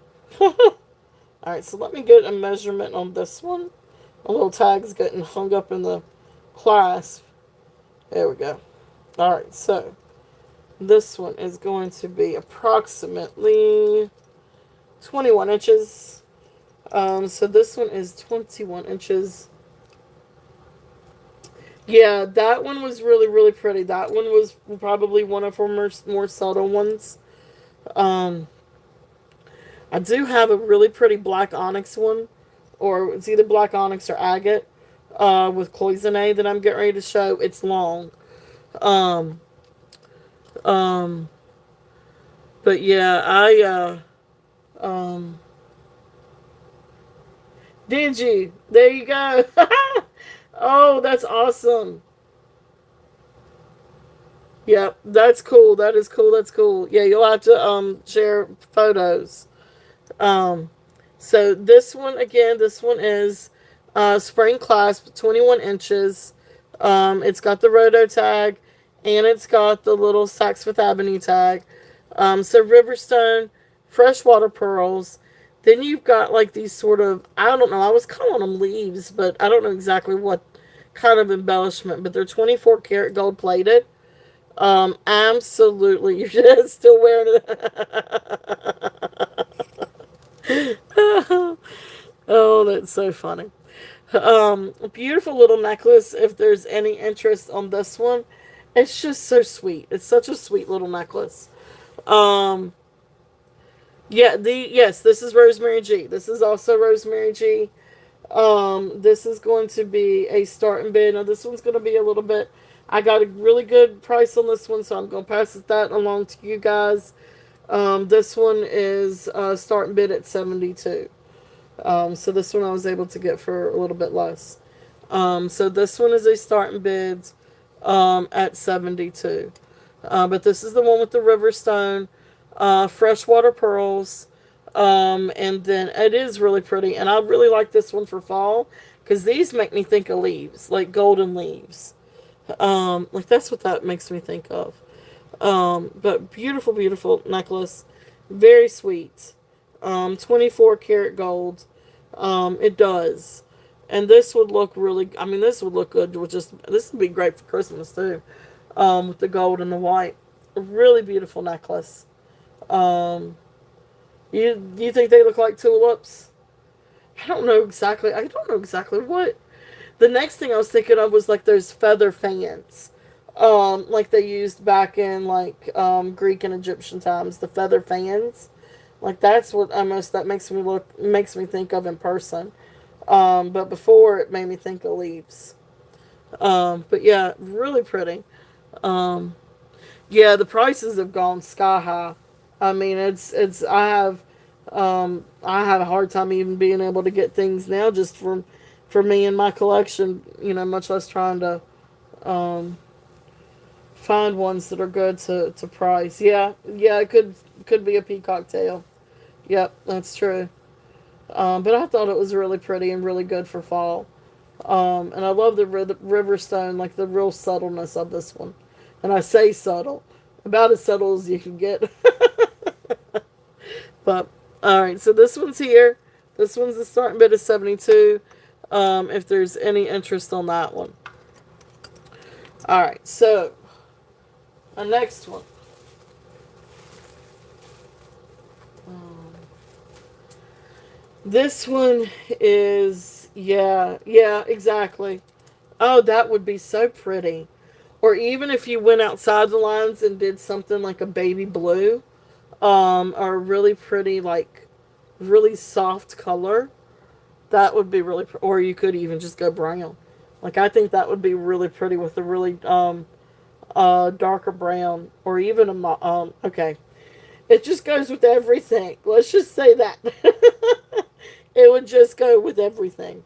Alright, so let me get a measurement on this one. A little tag's getting hung up in the clasp. There we go. Alright, so this one is going to be approximately 21 inches. So this one is 21 inches. Yeah, that one was really, really pretty. That one was probably one of her more subtle ones. Um, I do have a really pretty black onyx one, or it's either black onyx or agate, with cloisonne that I'm getting ready to show. It's long. Um, um, but yeah, um, Did you? There you go. Oh, that's awesome. Yep, that's cool. That is cool. That's cool. Yeah, you'll have to share photos. Um, so this one again, this one is spring clasp, 21 inches. It's got the roto tag, and it's got the little Saks Fifth Avenue tag. So Riverstone, freshwater pearls. Then you've got like these sort of, I don't know, I was calling them leaves, but I don't know exactly what kind of embellishment, but they're 24 karat gold plated. Absolutely, you're just still wearing it. Oh, that's so funny. Beautiful little necklace. If there's any interest on this one, it's just so sweet. It's such a sweet little necklace. Um, yeah, yes, this is Rosemary G. This is also Rosemary G. This is going to be a starting bid. Now this one's going to be a little bit. I got a really good price on this one, so I'm going to pass that along to you guys. This one is starting bid at 72. So this one I was able to get for a little bit less. So this one is a starting bid at 72. But this is the one with the Riverstone, freshwater pearls, and then it is really pretty. And I really like this one for fall because these make me think of leaves, like golden leaves. Like that's what that makes me think of. But beautiful, beautiful necklace, very sweet. 24 karat gold. It does. And this would look really, I mean, this would look good with just, this would be great for Christmas too. With the gold and the white. A really beautiful necklace. Um, you think they look like tulips? I don't know exactly what. The next thing I was thinking of was like those feather fans. Like they used back in like Greek and Egyptian times, the feather fans. Like that's what almost that makes me think of in person. But before it made me think of leaves. But yeah, really pretty. Um, yeah, the prices have gone sky high. I mean, it's I have a hard time even being able to get things now just for me and my collection. You know, much less trying to um, find ones that are good to price. Yeah, yeah, it could be a peacock tail. Yep, that's true. But I thought it was really pretty and really good for fall. And I love the Riverstone, like the real subtleness of this one. And I say subtle, about as subtle as you can get. But all right, so this one's here. This one's the starting bid of 72. If there's any interest on that one. All right, so the next one. Um, this one is yeah, exactly. Oh, that would be so pretty. Or even if you went outside the lines and did something like a baby blue, or a really pretty, like really soft color, that would be really. Or you could even just go brown. Like I think that would be really pretty with a really darker brown, or even okay. It just goes with everything. Let's just say that. It would just go with everything.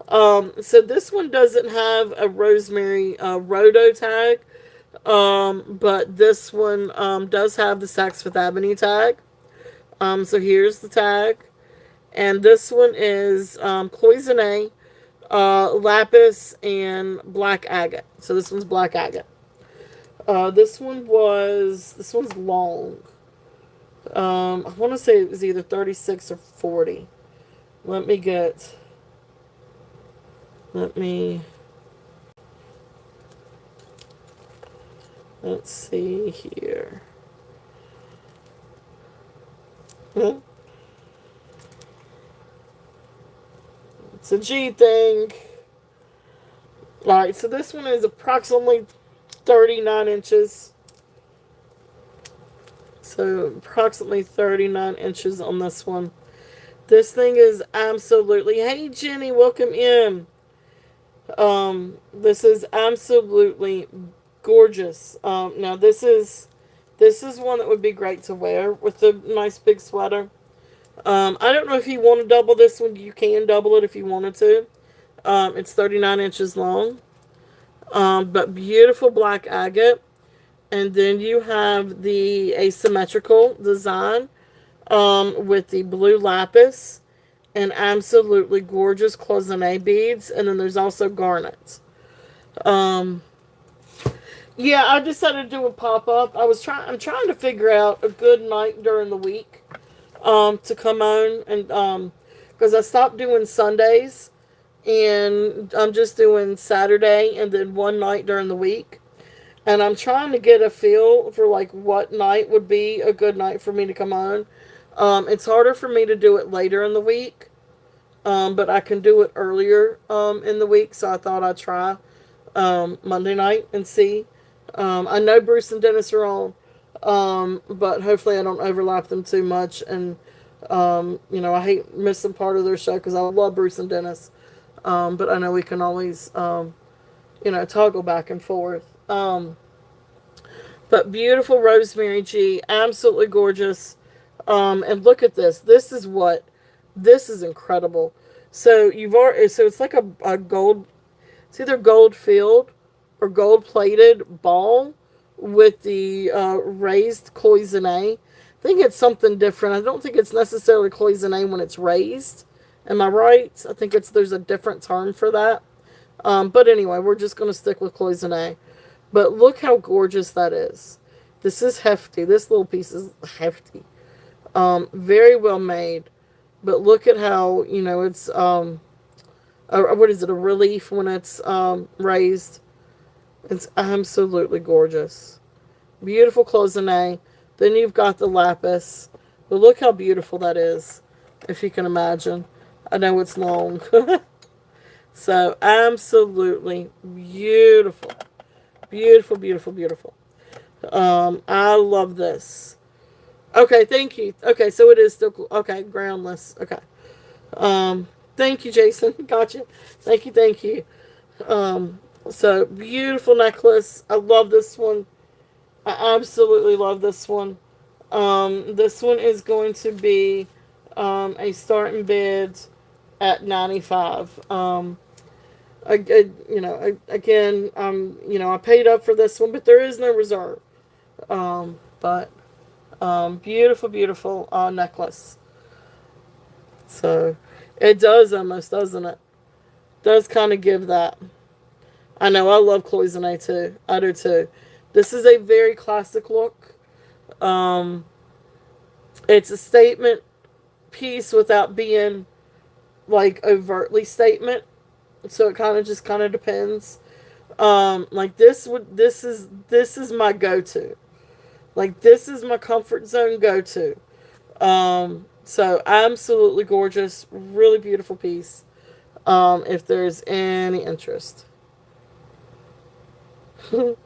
So this one doesn't have a rosemary roto tag, but this one does have the Saks Fifth Avenue tag. So here's the tag, and this one is cloisonne, lapis, and black agate. So this one's black agate. This one's long. I want to say it was either 36 or 40. Let me get. Let me. Let's see here. It's a G thing. Alright, so this one is approximately 39 inches. So approximately 39 inches on this one. This thing is absolutely. Hey Jenny, welcome in. This is absolutely gorgeous. Now this is one that would be great to wear with a nice big sweater. I don't know if you want to double this one. You can double it if you wanted to. It's 39 inches long. But beautiful black agate. And then you have the asymmetrical design with the blue lapis and absolutely gorgeous cloisonne beads. And then there's also garnets. Um, yeah, I decided to do a pop up. I'm trying to figure out a good night during the week to come on and because I stopped doing Sundays and I'm just doing Saturday and then one night during the week. And I'm trying to get a feel for like what night would be a good night for me to come on. It's harder for me to do it later in the week, but I can do it earlier in the week. So I thought I'd try Monday night and see. I know Bruce and Dennis are on, but hopefully I don't overlap them too much. And I hate missing part of their show because I love Bruce and Dennis, but I know we can always toggle back and forth. But beautiful Rosemary G, absolutely gorgeous. And look at this. This is incredible. So it's like a gold, it's either gold filled or gold plated ball with the raised cloisonne. I think it's something different. I don't think it's necessarily cloisonne when it's raised. Am I right? I think there's a different term for that. But anyway, we're just going to stick with cloisonne. But look how gorgeous that is. This is hefty. This little piece is hefty. Very well made. But look at how, it's, what is it, a relief when it's raised. It's absolutely gorgeous. Beautiful cloisonne. Then you've got the lapis. But look how beautiful that is, if you can imagine. I know it's long. So, absolutely beautiful. Beautiful, beautiful, beautiful. I love this. Okay, thank you. Okay, so it is still, okay, groundless. Okay. Thank you, Jason. Gotcha. Thank you, thank you. So, beautiful necklace. I love this one. I absolutely love this one. This one is going to be a starting bid at 95. Again, I paid up for this one, but there is no reserve. But beautiful, beautiful necklace. So it does almost, doesn't it? Does kind of give that. I know I love cloisonne too. I do too. This is a very classic look. It's a statement piece without being like overtly statement. So it kind of depends. Like this is my go-to. Like this is my comfort zone go-to. So absolutely gorgeous, really beautiful piece. If there's any interest. So,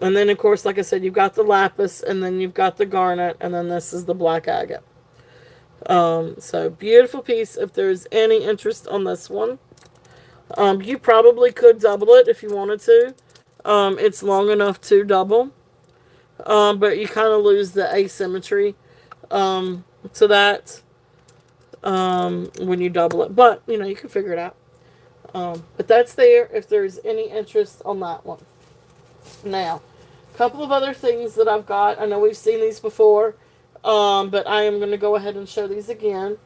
and then of course, like I said, you've got the lapis, and then you've got the garnet, and then this is the black agate. So beautiful piece. If there's any interest on this one, you probably could double it if you wanted to. It's long enough to double, but you kind of lose the asymmetry to that when you double it. But you can figure it out. But that's there if there's any interest on that one. Now, a couple of other things that I've got. I know we've seen these before, but I am going to go ahead and show these again.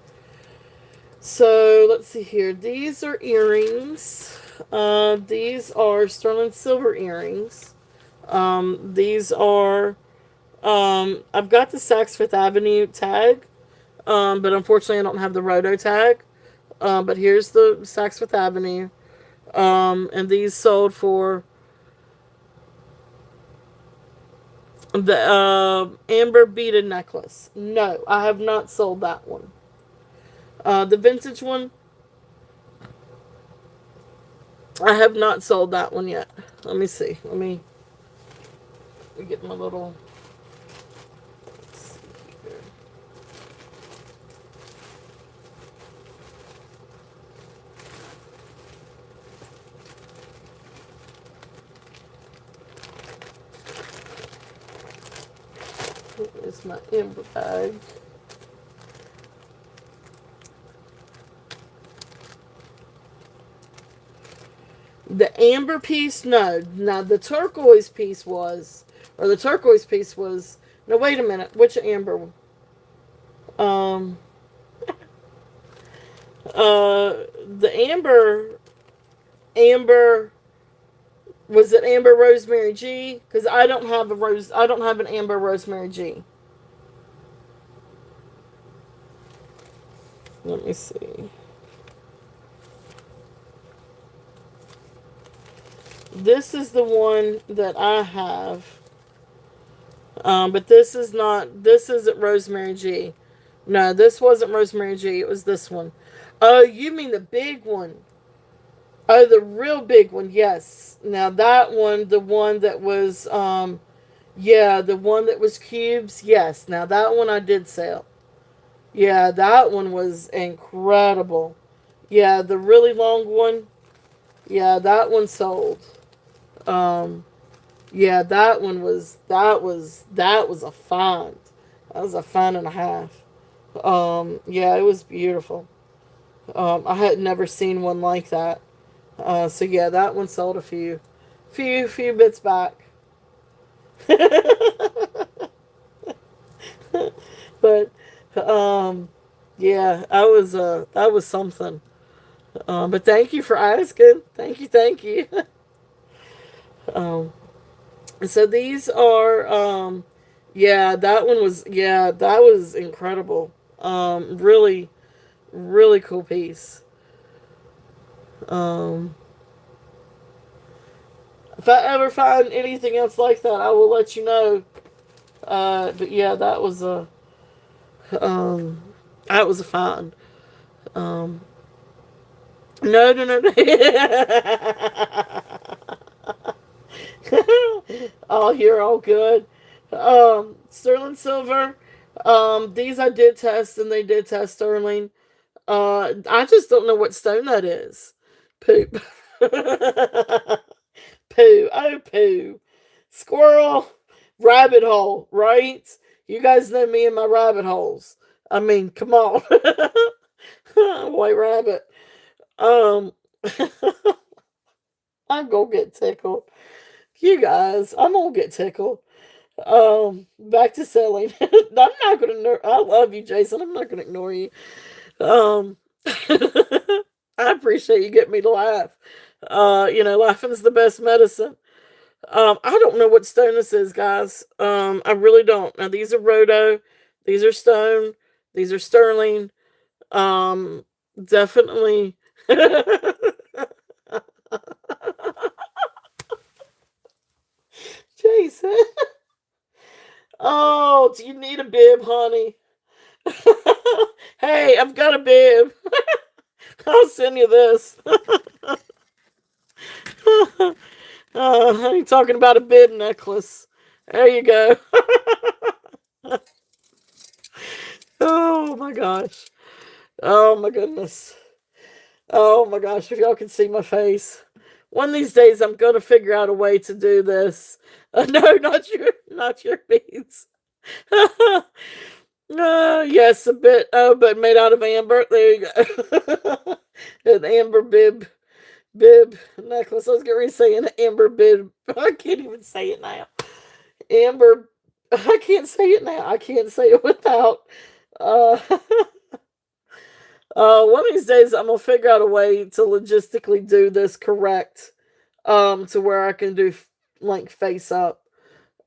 So, let's see here. These are earrings. These are sterling silver earrings. These are, I've got the Saks Fifth Avenue tag, but unfortunately I don't have the Roto tag. But here's the Saks Fifth Avenue. And these sold for the amber beaded necklace. No, I have not sold that one. The vintage one, I have not sold that one yet. Let me see. Let me get my little... Let's see here. What is my amber bag. The amber piece, no. Now the turquoise piece was, or the turquoise piece was. No, wait a minute. Which amber? Um, the amber. Was it amber rosemary G? Because I don't have a rose. I don't have an amber rosemary G. Let me see. This is the one that I have. But this is not. This isn't rosemary G. No, this wasn't rosemary G. It was this one. Oh, you mean the big one? Oh, the real big one. Yes. Now that one, the one that was, yeah, the one that was cubes. Yes. Now that one I did sell. Yeah, that one was incredible. Yeah, the really long one. Yeah, that one sold. Um, yeah, that was a find. That was a find and a half. Yeah, it was beautiful. I had never seen one like that. So yeah, that one sold a few bits back. But yeah, that was something. But thank you for asking. Thank you. um, so these are yeah, that was incredible. Really, really cool piece. Um, if I ever find anything else like that, I will let you know. But yeah, um, that was a find. Um, no, no, no, no. Oh, you're all good. Sterling silver. These I did test, and they did test sterling. I just don't know what stone that is. Poop. Poo. Oh, poo. Squirrel. Rabbit hole, right? You guys know me and my rabbit holes. I mean, come on. White rabbit. Um, I'm gonna get tickled. You guys, I'm gonna get tickled. Back to selling. I'm not gonna. I love you, Jason. I'm not gonna ignore you. Um, I appreciate you getting me to laugh. Laughing's the best medicine. I don't know what stone this is, guys. I really don't. Now these are rhodo, these are stone, these are sterling. Um, Definitely. Jason. Oh, do you need a bib, honey? Hey, I've got a bib. I'll send you this. You talking about a bib necklace? There you go. Oh my gosh. Oh my goodness. Oh my gosh, if y'all can see my face. One of these days I'm gonna figure out a way to do this. No, not your beads. Yes, a bit. Oh, but made out of amber. There you go. An amber bib necklace. I was going to say an amber bib. I can't even say it now. Amber. I can't say it now. I can't say it without. Uh, one of these days I'm gonna figure out a way to logistically do this correct. To where I can do like face up.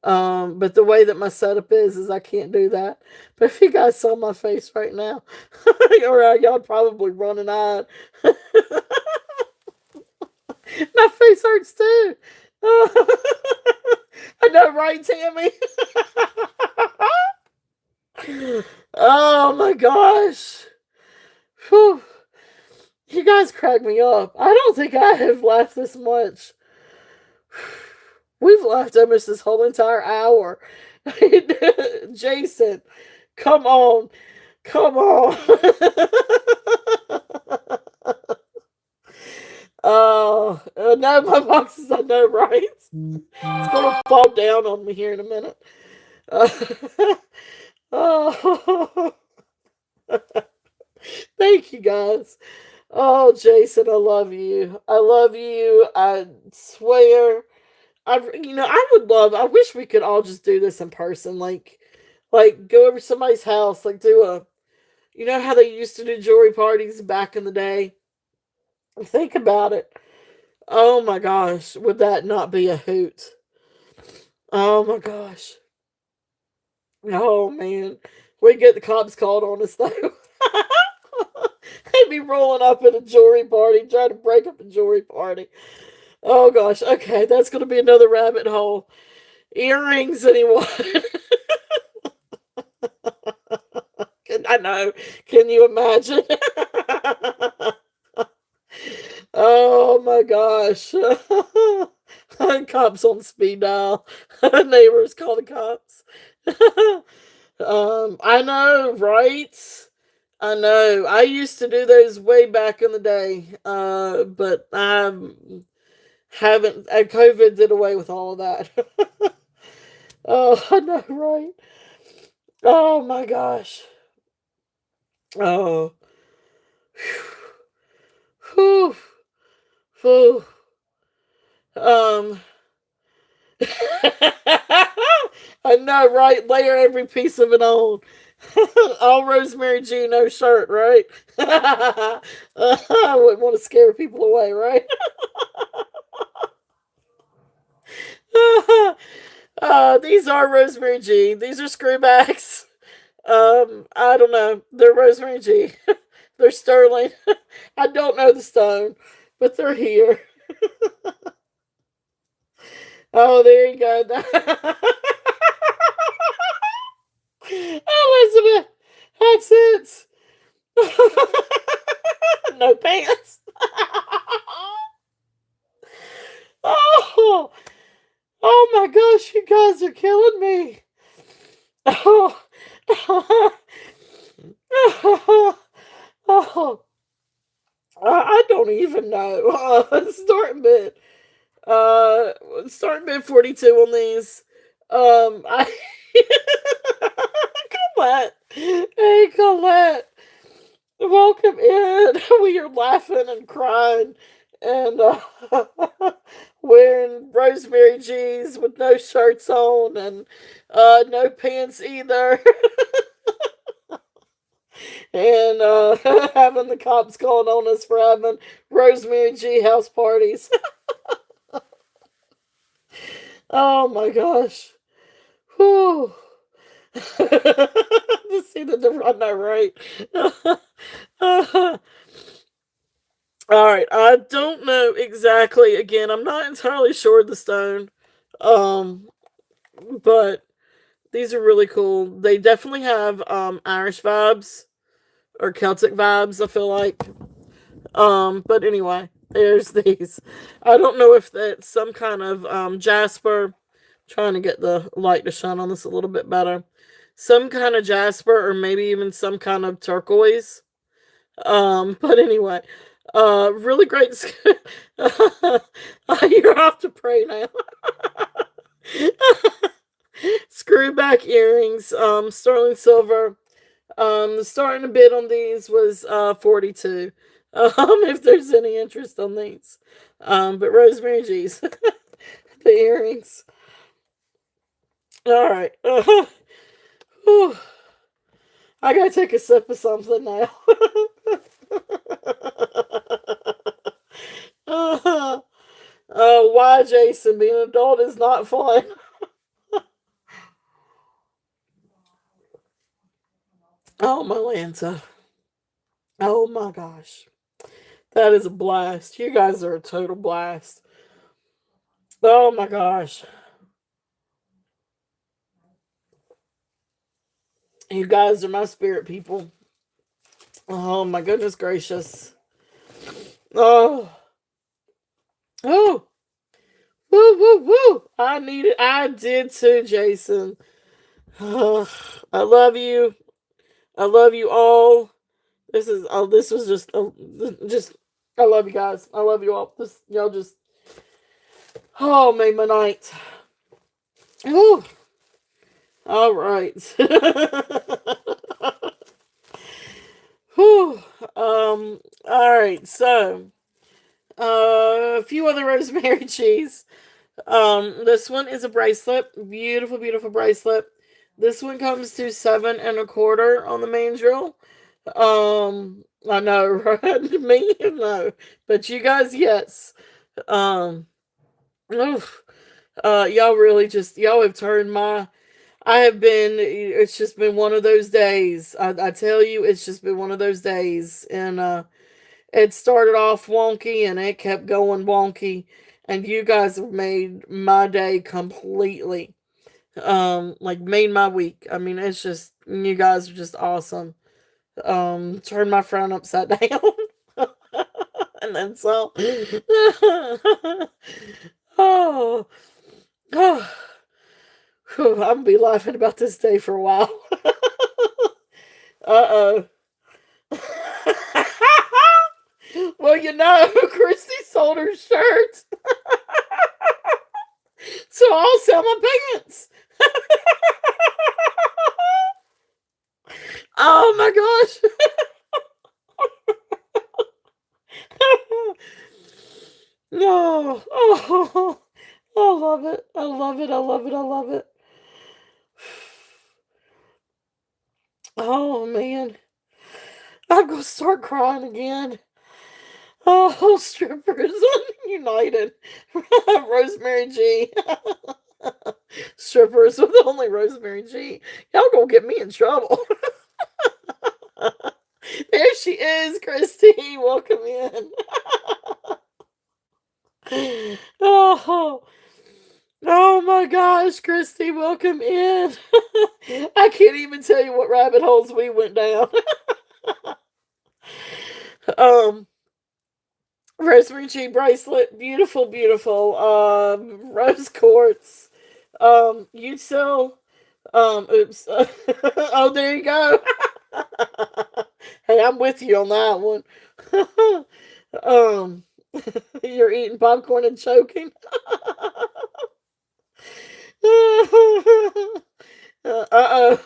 But the way that my setup is I can't do that. But if you guys saw my face right now, y'all probably run an eye. My face hurts too. I know, right, Tammy? Oh my gosh. Whew. You guys crack me up. I don't think I have laughed this much. We've laughed almost this whole entire hour. Jason, come on. Come on. Oh, no, my boxes, I know, right? It's going to fall down on me here in a minute. Uh, oh, thank you guys. Oh, Jason, I love you. I love you. I swear. I wish we could all just do this in person. Like go over to somebody's house, like do how they used to do jewelry parties back in the day? Think about it. Oh my gosh, would that not be a hoot? Oh my gosh. Oh man. We get the cops called on us though. They'd be rolling up in a jewelry party, trying to break up a jewelry party. Oh gosh, okay, that's gonna be another rabbit hole. Earrings, anyone? I know. Can you imagine? Oh my gosh. Cops on speed dial. Neighbors call the cops. I know, right? I know. I used to do those way back in the day. But I haven't. COVID did away with all of that. Oh, I know, right? Oh my gosh. Oh. Whew. Whew. Um. I know, right? Layer every piece of it on. All Rosemary G, no shirt, right? I wouldn't want to scare people away, right? These are Rosemary G. These are screwbacks. I don't know. They're Rosemary G. They're sterling. I don't know the stone, but they're here. Oh, there you go. Elizabeth, that's it. No pants. Oh, oh my gosh, you guys are killing me. Oh, oh, I don't even know. Starting bid 42 on these. I Colette, hey Colette, welcome in. We are laughing and crying and wearing Rosemary G's with no shirts on and no pants either. And having the cops calling on us for having Rosemary G house parties. Oh my gosh. Whew. To see the difference, I know, right? All right, I don't know exactly. Again, I'm not entirely sure of the stone, um, but these are really cool. They definitely have Irish vibes or Celtic vibes. I feel like, but anyway, there's these. I don't know if that's some kind of jasper. Trying to get the light to shine on this a little bit better. Some kind of jasper, or maybe even some kind of turquoise. But anyway, really great. You're off to pray now. Screwback earrings, sterling silver. The starting bid on these was 42. If there's any interest on these. But Rosemary G's. The earrings. All right. I gotta take a sip of something now. Why, Jason? Being an adult is not fun. Oh, my Lanta. Oh, my gosh. That is a blast. You guys are a total blast. Oh, my gosh. You guys are my spirit people. Oh, my goodness gracious. Oh. Oh. Woo, woo, woo. I did too, Jason. I love you. I love you all. This was just, I love you guys. I love you all. Y'all just, made my night. Ooh. All right. Whew. All right. So, a few other rosemary cheese. This one is a bracelet. Beautiful, beautiful bracelet. This one comes to 7.25 on the main drill. I know, right? Me, no, but you guys, yes. Um, oof. Y'all really just y'all have turned my. I have been. It's just been one of those days. I tell you, it's just been one of those days, and it started off wonky, and it kept going wonky, and you guys have made my day completely. Like made my week. I mean, it's just you guys are just awesome. Turned my frown upside down. And then so. Oh, oh, I'm gonna be laughing about this day for a while. Uh oh. Well, Christy sold her shirt, so I'll sell my pants. Oh my gosh. No. Oh, I love it. I love it. I love it. I love it. Oh man. I'm gonna start crying again. Oh, strippers united. Rosemary G. Strippers with only Rosemary G. Y'all gonna get me in trouble. There she is, Christy. Welcome in. Oh, oh my gosh, Christy, welcome in. I can't even tell you what rabbit holes we went down. um, Rosemary G bracelet, beautiful, beautiful. Rose quartz. You sell. Oops. Oh, there you go. Hey, I'm with you on that one. um, you're eating popcorn and choking. Uh oh.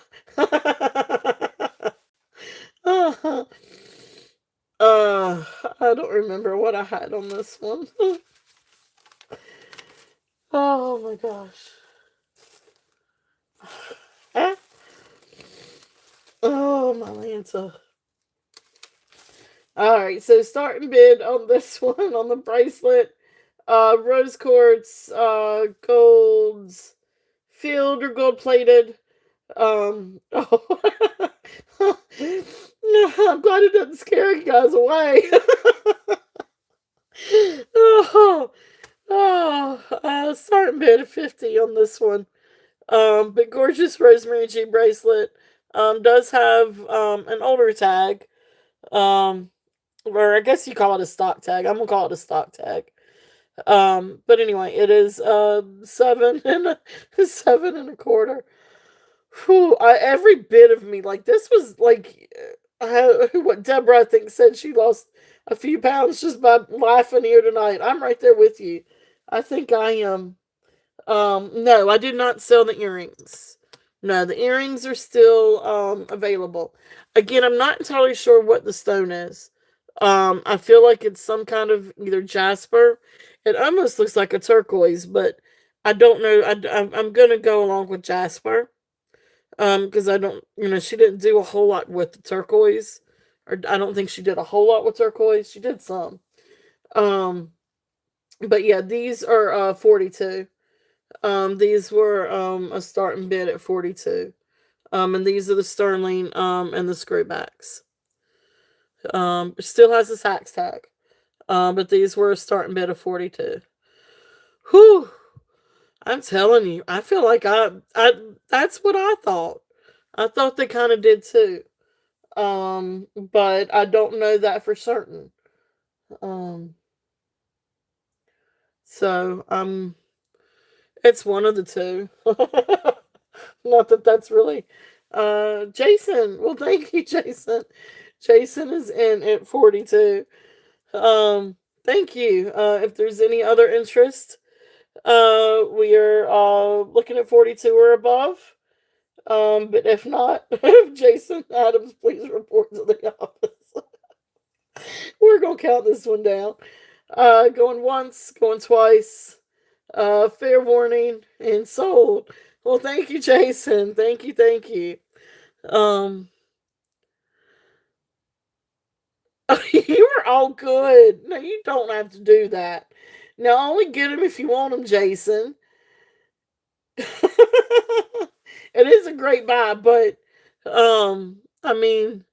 I don't remember what I had on this one. Oh my gosh. Ah. Oh my Lanta. Alright, so starting bid on this one on the bracelet. Rose quartz, golds, filled or gold plated. Oh. I'm glad it doesn't scare you guys away. Oh, starting bid of 50 on this one. But gorgeous Rosemary G bracelet. Does have an older tag. Um, or I guess you call it a stock tag. I'm gonna call it a stock tag. But anyway, it is 7.25. Whew, every bit of me, like this was like what Deborah I think said she lost a few pounds just by laughing here tonight. I'm right there with you. I think I am. No, I did not sell the earrings. No, the earrings are still available. Again, I'm not entirely sure what the stone is. I feel like it's some kind of either jasper. It almost looks like a turquoise, but I don't know. I'm gonna go along with jasper. Because I don't, she didn't do a whole lot with the turquoise, or I don't think she did a whole lot with turquoise. She did some. Um, but yeah, these are 42. These were a starting bid at 42. And these are the sterling and the screwbacks. It still has a tax tag. But these were a starting bid of 42. Whew. I'm telling you, I feel like I that's what I thought. I thought they kind of did too. But I don't know that for certain. Um, so it's one of the two. Not that that's really, Jason. Well, thank you, Jason. Jason is in at 42. Thank you. If there's any other interest, we are looking at 42 or above. But if not, Jason Adams, please report to the office. We're gonna count this one down. Going once, going twice. Fair warning and sold. Well, thank you, Jason. Thank you, thank you. Um, you are all good. No, you don't have to do that. Now, only get them if you want them, Jason. It is a great buy, but I mean,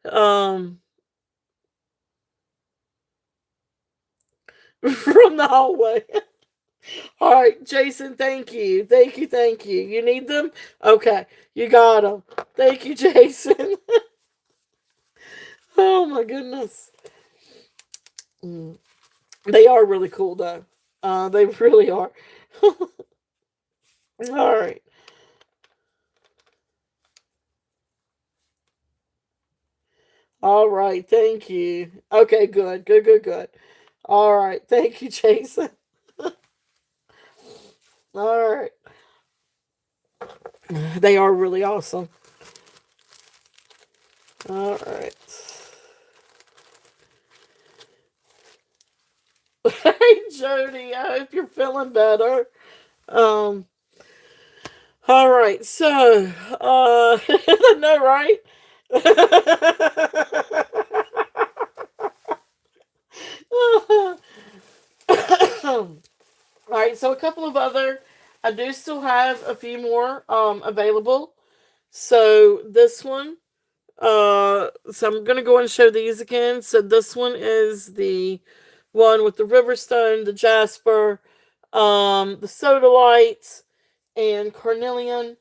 um, from the hallway. All right, Jason, thank you. Thank you, thank you. You need them? Okay, you got them. Thank you, Jason. Oh my goodness. Mm. They are really cool though. They really are. All right. All right. Thank you. Okay, good. Good, good, good. All right. Thank you, Jason. All right. They are really awesome. All right. Hey, Jody. I hope you're feeling better. Um, all right. So, no, right? All right, so a couple of other, I do still have a few more available. So this one, so I'm gonna go and show these again. So this one is the one with the Riverstone, the Jasper, the Sodalite, and Carnelian.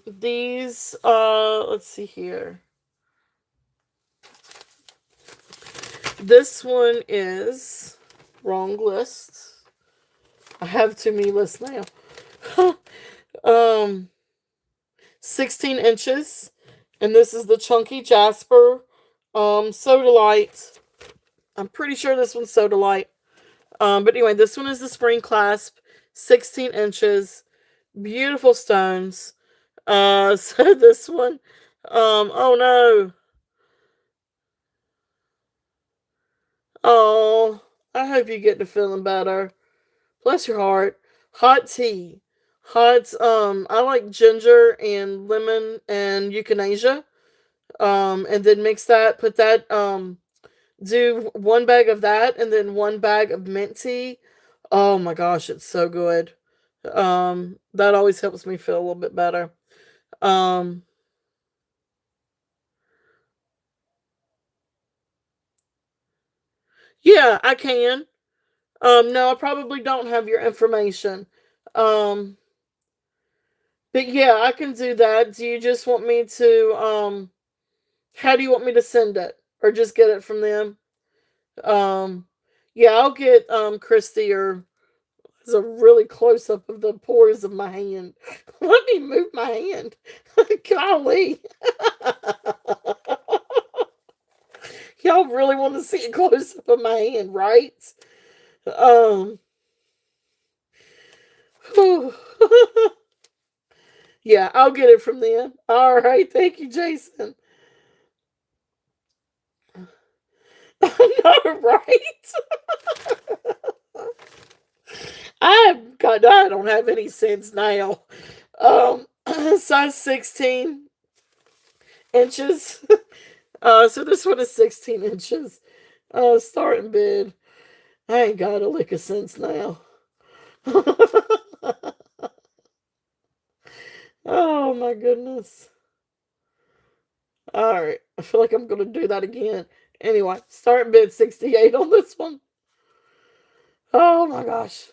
These, let's see here. This one is wrong list. I have too many lists now. um, 16 inches, and this is the chunky Jasper, Sodalite. I'm pretty sure this one's Sodalite. But anyway, this one is the spring clasp, 16 inches, beautiful stones. So this one, oh no, oh, I hope you get to feeling better. Bless your heart. Hot tea. Hot, I like ginger and lemon and euthanasia. And then mix that, put that, do one bag of that and then one bag of mint tea. Oh my gosh, it's so good. That always helps me feel a little bit better. Um, yeah, I can. No, I probably don't have your information. Um, but yeah, I can do that. Do you just want me to, how do you want me to send it? Or just get it from them? Um, yeah, I'll get, Christy or it's a really close up of the pores of my hand. Let me move my hand. Golly. Y'all really want to see a close up of my hand, right? Um, yeah, I'll get it from them. All right. Thank you, Jason. I know, right? I don't have any sense now. Um, size 16 inches. So this one is 16 inches. Starting bid. I ain't got a lick of sense now. Oh my goodness. Alright. I feel like I'm gonna do that again. Anyway, start bid 68 on this one. Oh my gosh.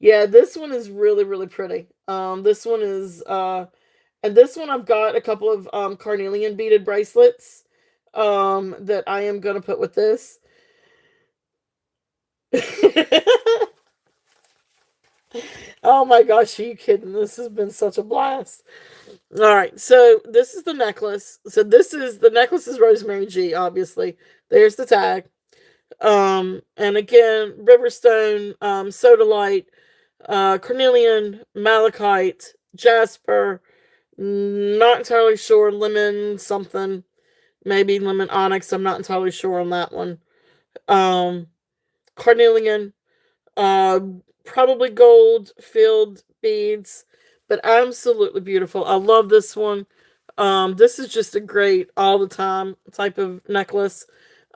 Yeah, this one is really, really pretty. This one is and this one I've got a couple of carnelian beaded bracelets that I am gonna put with this. Oh my gosh, are you kidding? This has been such a blast. All right, so this is the necklace. So this is the necklace is Rosemary G, obviously. There's the tag. And again, Riverstone, Sodalite, Carnelian, Malachite, Jasper, Not entirely sure. Lemon something. Maybe lemon onyx. I'm not entirely sure on that one. Um, Carnelian. Uh, Probably gold filled beads, but absolutely beautiful. I love this one. This is just a great all the time type of necklace.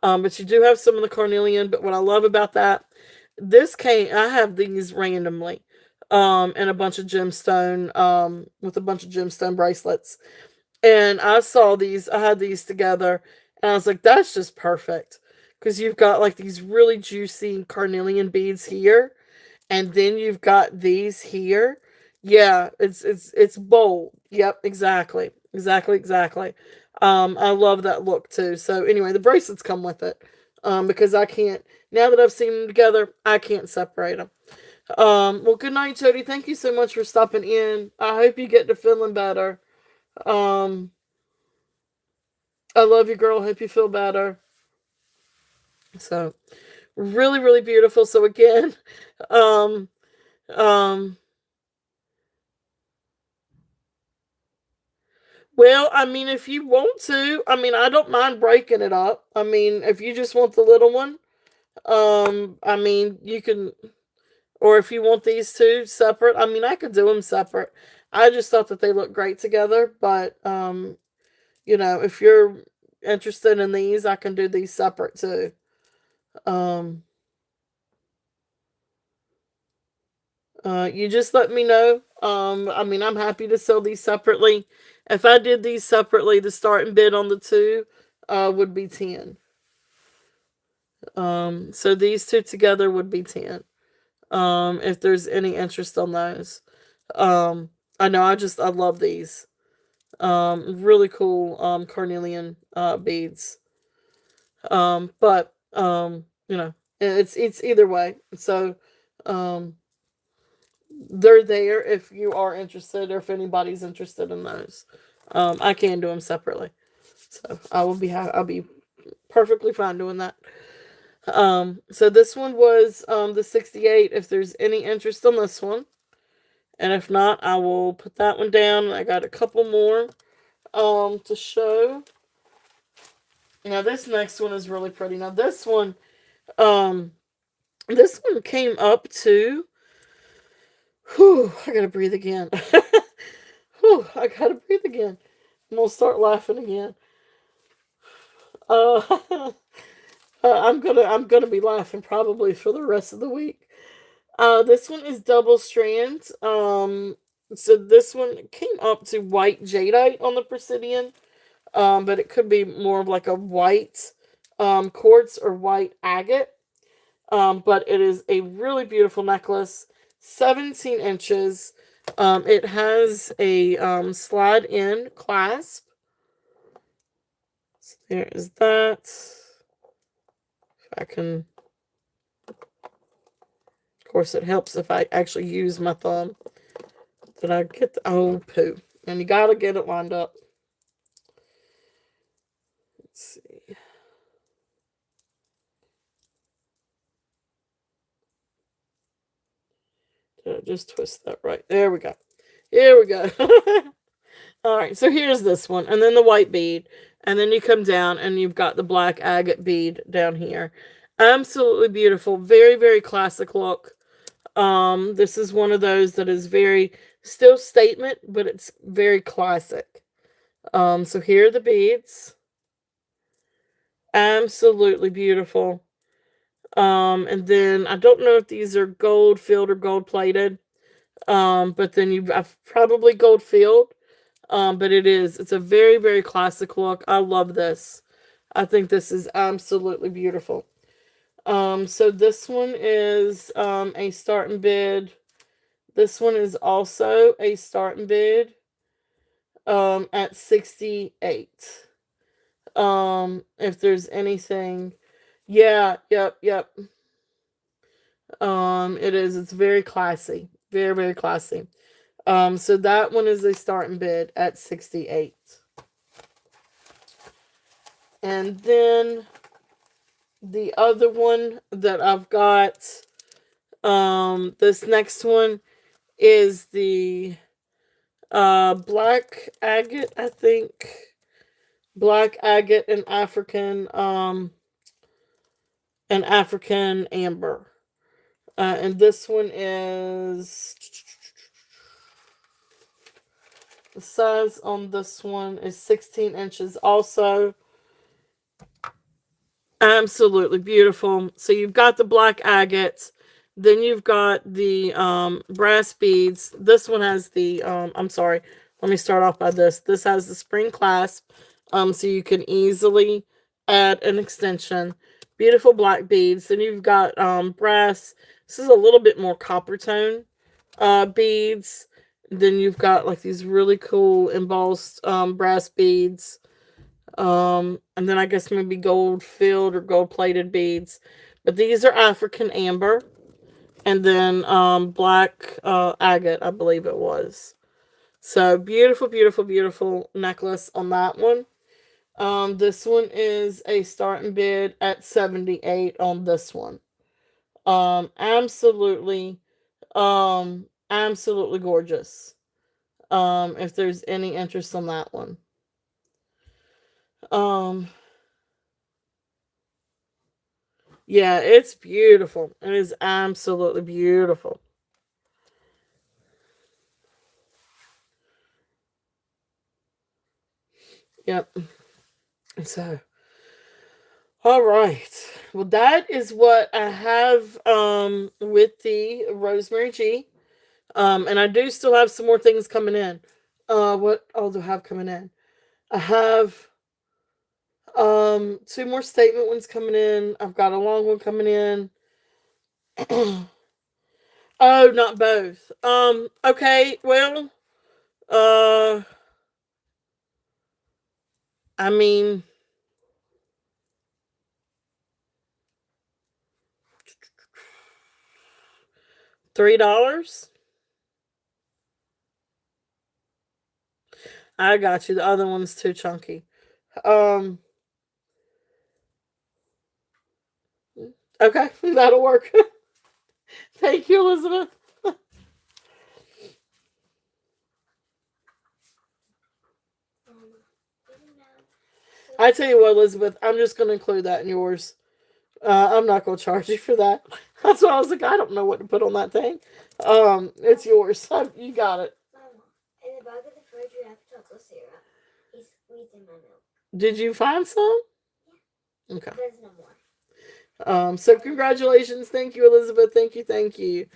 But you do have some of the carnelian. But what I love about that, I have these randomly, and a bunch of gemstone, with a bunch of gemstone bracelets. And I saw these, I had these together, and I was like, that's just perfect. Because you've got like these really juicy carnelian beads here, and then you've got these here. Yeah, it's bold. Yep, exactly. Exactly, exactly. I love that look too. So anyway, the bracelets come with it. Because I can't, now that I've seen them together, I can't separate them. Well, good night, Jody. Thank you so much for stopping in. I hope you get to feeling better. Um, I love you, girl. Hope you feel better. So, really, really beautiful. So again, um, um, well, I mean, if you want to, I mean, I don't mind breaking it up. I mean, if you just want the little one, I mean, you can, or if you want these two separate, I mean, I could do them separate. I just thought that they look great together, but, if you're interested in these, I can do these separate too. Um, you just let me know. I mean, I'm happy to sell these separately. If I did these separately, the starting bid on the two would be 10. So these two together would be 10. If there's any interest on those. Um, I know I love these. Really cool carnelian beads. But it's either way. So um they're there if you are interested or if anybody's interested in those. I can do them separately. So I'll be perfectly fine doing that. So this one was the 68 if there's any interest on this one. And if not, I will put that one down. I got a couple more to show. Now this next one is really pretty. Now um this one came up to, whew, I gotta breathe again. Whew, I gotta breathe again. I'm gonna start laughing again. Uh, I'm gonna be laughing probably for the rest of the week. This one is double strand. So this one came up to white jadeite on the Presidian. But it could be more of like a white quartz or white agate. But it is a really beautiful necklace, 17 inches. It has a slide in clasp. So there is that. If I can, of course, it helps if I actually use my thumb. That I get the, oh, poo. And you gotta get it lined up. Let's see. Did I just twist that right? There we go. Here we go. All right, so here's this one, and then the white bead, and then you come down and you've got the black agate bead down here. Absolutely beautiful, very, very classic look. This is one of those that is very, still statement, but it's very classic. So here are the beads. Absolutely beautiful. And then I don't know if these are gold filled or gold plated. But then I've probably gold filled. But it's a very, very classic look. I love this. I think this is absolutely beautiful. So this one is a starting bid. This one is also a starting bid at 68. If there's anything. Yeah, yep. It is. It's very classy. Very, very classy. So that one is a starting bid at 68. And then the other one that I've got, this next one is the Black agate, I think. Black agate and African amber. And this one is, the size on this one is 16 inches also. Absolutely beautiful. So you've got the black agates, then you've got the brass beads. This one has the I'm sorry, let me start off by this. This has the spring clasp, so you can easily add an extension. Beautiful black beads. Then you've got brass. This is a little bit more copper tone beads. Then you've got like these really cool embossed brass beads. And then I guess maybe gold filled or gold plated beads. But these are African amber. And then black agate, I believe it was. So beautiful, beautiful, beautiful necklace on that one. This one is a starting bid at 78 on this one. Absolutely, absolutely gorgeous. If there's any interest on that one. Um, Yeah, it's beautiful. It is absolutely beautiful. Yep. So, all right. Well, that is what I have with the Rosemary G. And I do still have some more things coming in. What all do I have coming in? I have two more statement ones coming in. I've got a long one coming in. Oh, not both. Okay, well, uh I mean, $3. I got you. The other one's too chunky. Um, okay, that'll work. Thank you, Elizabeth. I tell you what, Elizabeth, I'm just going to include that in yours. I'm not going to charge you for that. That's why I was like, I don't know what to put on that thing. It's yours. You got it. In the back of the fridge, you have chocolate syrup. He's squeezing my milk. Did you find some? Yeah. Okay. There's no more. So congratulations. Thank you, Elizabeth. Thank you. Thank you.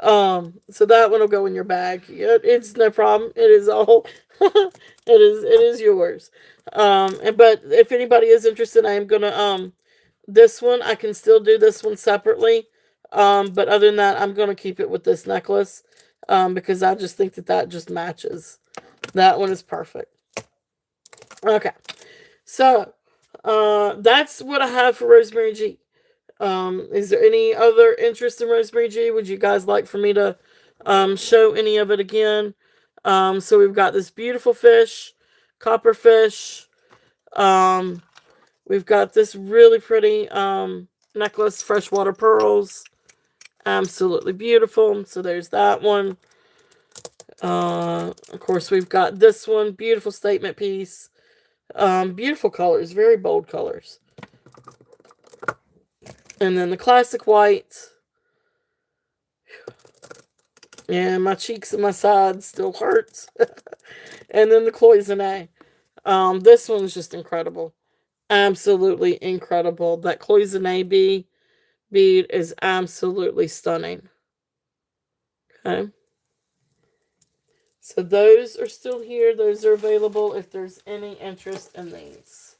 So that one will go in your bag. It's no problem. It is all, it is yours. But if anybody is interested, I am gonna, this one, I can still do this one separately. But other than that, I'm gonna keep it with this necklace, because I just think that just matches. That one is perfect. Okay. So, that's what I have for Rosemary G. Is there any other interest in Rosemary G? Would you guys like for me to show any of it again? So we've got this beautiful fish, copper fish. We've got this really pretty necklace, freshwater pearls. Absolutely beautiful. So there's that one. Of course, we've got this one, beautiful statement piece. Beautiful colors, very bold colors. And then the classic white. And my cheeks and my sides still hurts. And then the cloisonne. This one's just incredible. Absolutely incredible. That cloisonne bead is absolutely stunning. Okay. So those are still here. Those are available if there's any interest in these.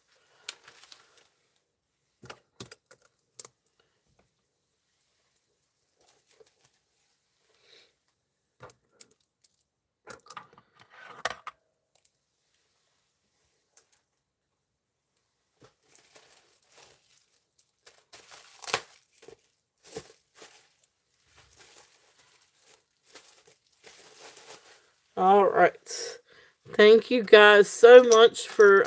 All right. Thank you guys so much for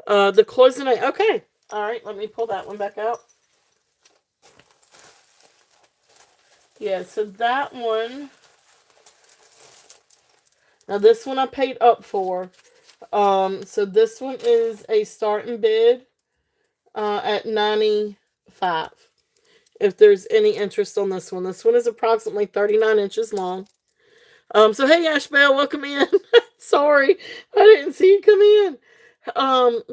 the cloisonne. Okay. All right, let me pull that one back out. Yeah, so that one Now this one I paid up for. So this one is a starting bid at 95. If there's any interest on this one is approximately 39 inches long. So hey Ashbel, welcome in. Sorry, I didn't see you come in.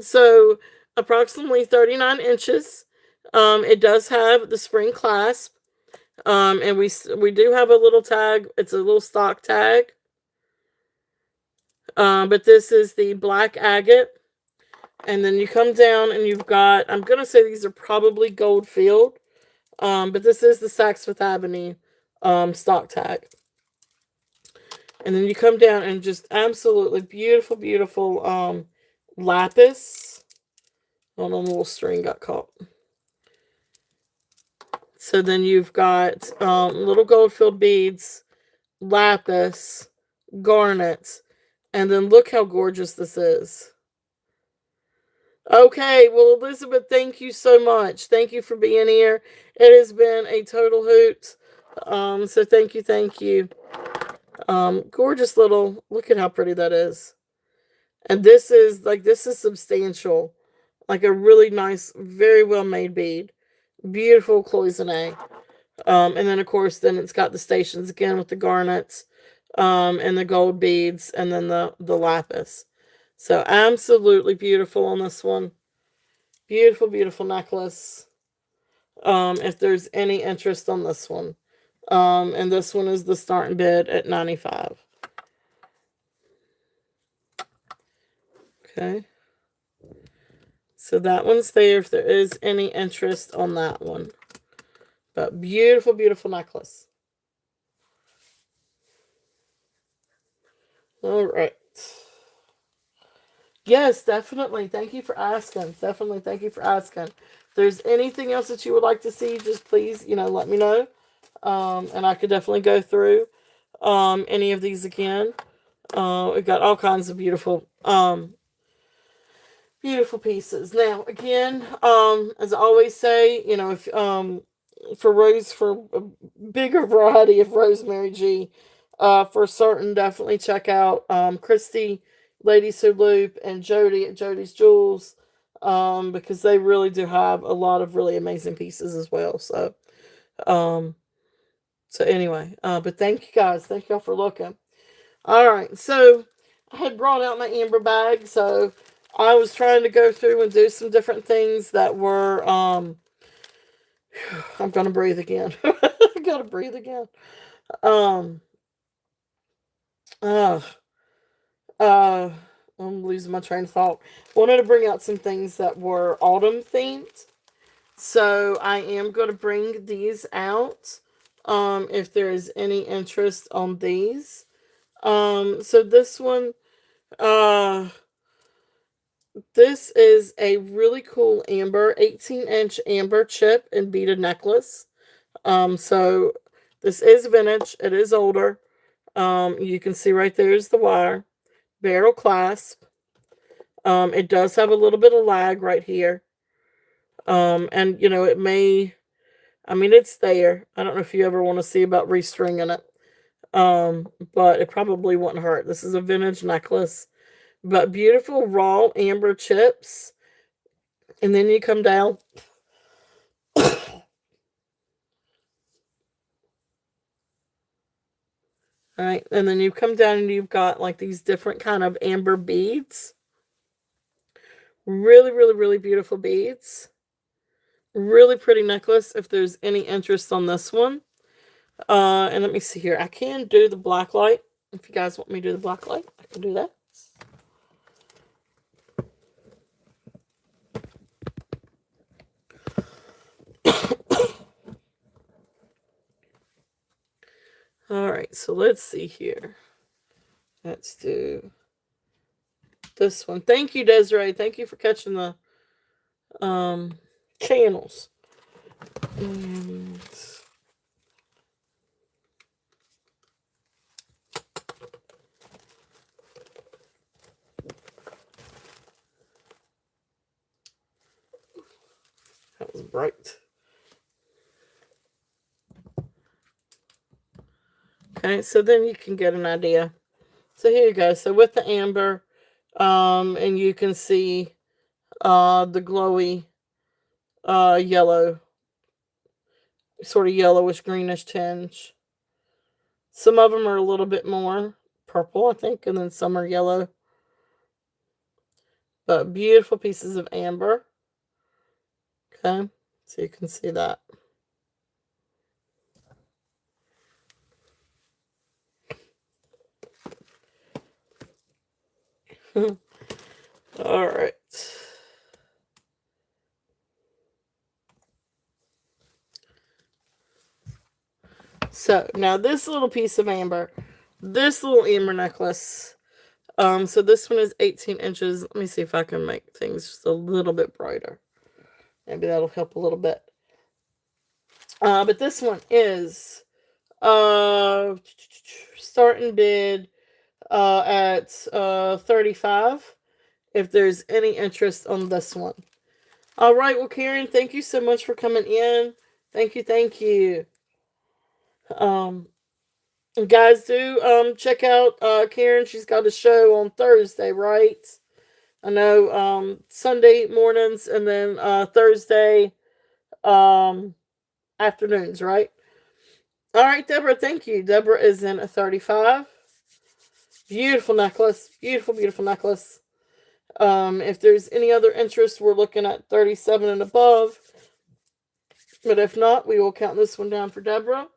So approximately 39 inches. It does have the spring clasp. And we do have a little tag. It's a little stock tag. But this is the black agate. And then you come down and you've got, I'm going to say these are probably gold field. But this is the Saks Fifth Avenue stock tag. And then you come down and just absolutely beautiful, beautiful lapis. Hold on, the little string got caught. So then you've got little gold filled beads, lapis, garnet, and then look how gorgeous this is. Okay, well, Elizabeth, thank you so much. Thank you for being here. It has been a total hoot. So thank you, thank you. Gorgeous little, look at how pretty that is. And this is substantial. Like a really nice, very well made bead. Beautiful cloisonne. And then of course, then it's got the stations again with the garnets, and the gold beads, and then the lapis. So absolutely beautiful on this one. Beautiful, beautiful necklace. If there's any interest on this one. And this one is the starting bid at 95. Okay. So that one's there if there is any interest on that one. But beautiful, beautiful necklace. All right. Yes, definitely. Thank you for asking. Definitely, thank you for asking. If there's anything else that you would like to see, just please, let me know. And I could definitely go through any of these again. We've got all kinds of beautiful beautiful pieces. Now, again, as I always say, if for a bigger variety of Rosemary G, for certain, definitely check out Christy, Lady Loop, and Jody at Jody's Jewels, because they really do have a lot of really amazing pieces as well. So, anyway, but thank you guys. Thank y'all for looking. All right, so I had brought out my amber bag, so I was trying to go through and do some different things that were, I'm gonna breathe again. I gotta breathe again. Um, uh, I'm losing my train of thought. Wanted to bring out some things that were autumn themed. So I am going to bring these out. If there is any interest on these. So this one, this is a really cool amber, 18-inch amber chip and beaded necklace. So this is vintage. It is older. You can see right there is the wire. Barrel clasp. It does have a little bit of lag right here. And it may, it's there. I don't know if you ever want to see about restringing it. But it probably wouldn't hurt. This is a vintage necklace. But beautiful raw amber chips. And then you come down. Alright, and then you come down and you've got like these different kind of amber beads. Really, really, really beautiful beads. Really pretty necklace if there's any interest on this one. And let me see here. I can do the black light. If you guys want me to do the black light, I can do that. Alright, so let's see here. Let's do this one. Thank you, Desiree. Thank you for catching the channels. And that was bright. Okay, so then you can get an idea So here you go. So with the amber, and you can see the glowy yellow, sort of yellowish greenish tinge. Some of them are a little bit more purple, I think, and then some are yellow. But beautiful pieces of amber. Okay, so you can see that. All right. So now this little piece of amber, this little amber necklace. So this one is 18 inches. Let me see if I can make things just a little bit brighter. Maybe that'll help a little bit. But this one is starting bid at 35. If there's any interest on this one. All right, well, Karen, thank you so much for coming in. Thank you. Guys, do check out Karen. She's got a show on Thursday, right? I know Sunday mornings and then Thursday afternoons, right? All right, Deborah, thank you. Deborah is in a 35. Beautiful necklace. Beautiful necklace. If there's any other interest, we're looking at 37 and above. But if not, we will count this one down for Deborah.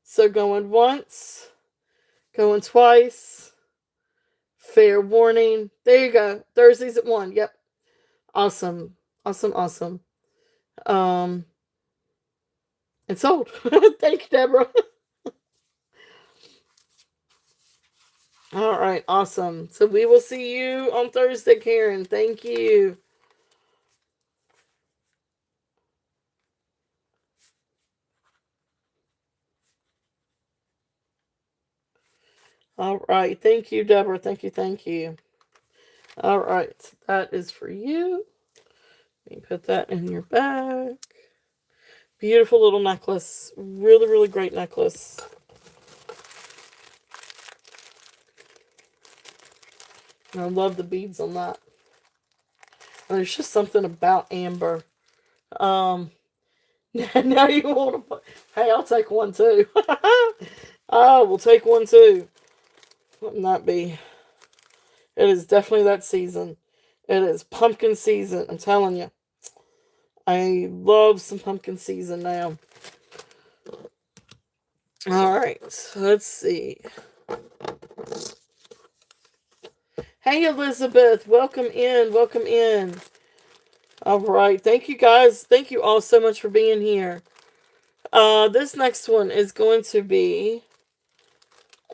So going once, going twice. Fair warning. There you go. Thursdays at 1. Yep. Awesome. It's sold. Thank you, Deborah. All right. Awesome. So we will see you on Thursday, Karen. Thank you. All right. Thank you, Deborah. Thank you. All right. That is for you. Let me put that in your bag. Beautiful little necklace. Really great necklace. And I love the beads on that. And there's just something about amber. Now you want to put... Hey, I'll take one too. Oh, we'll take one too. Wouldn't that be? It is definitely that season. It is pumpkin season. I'm telling you. I love some pumpkin season now. All right. Let's see. Hey, Elizabeth. Welcome in. All right. Thank you, guys. Thank you all so much for being here. This next one is going to be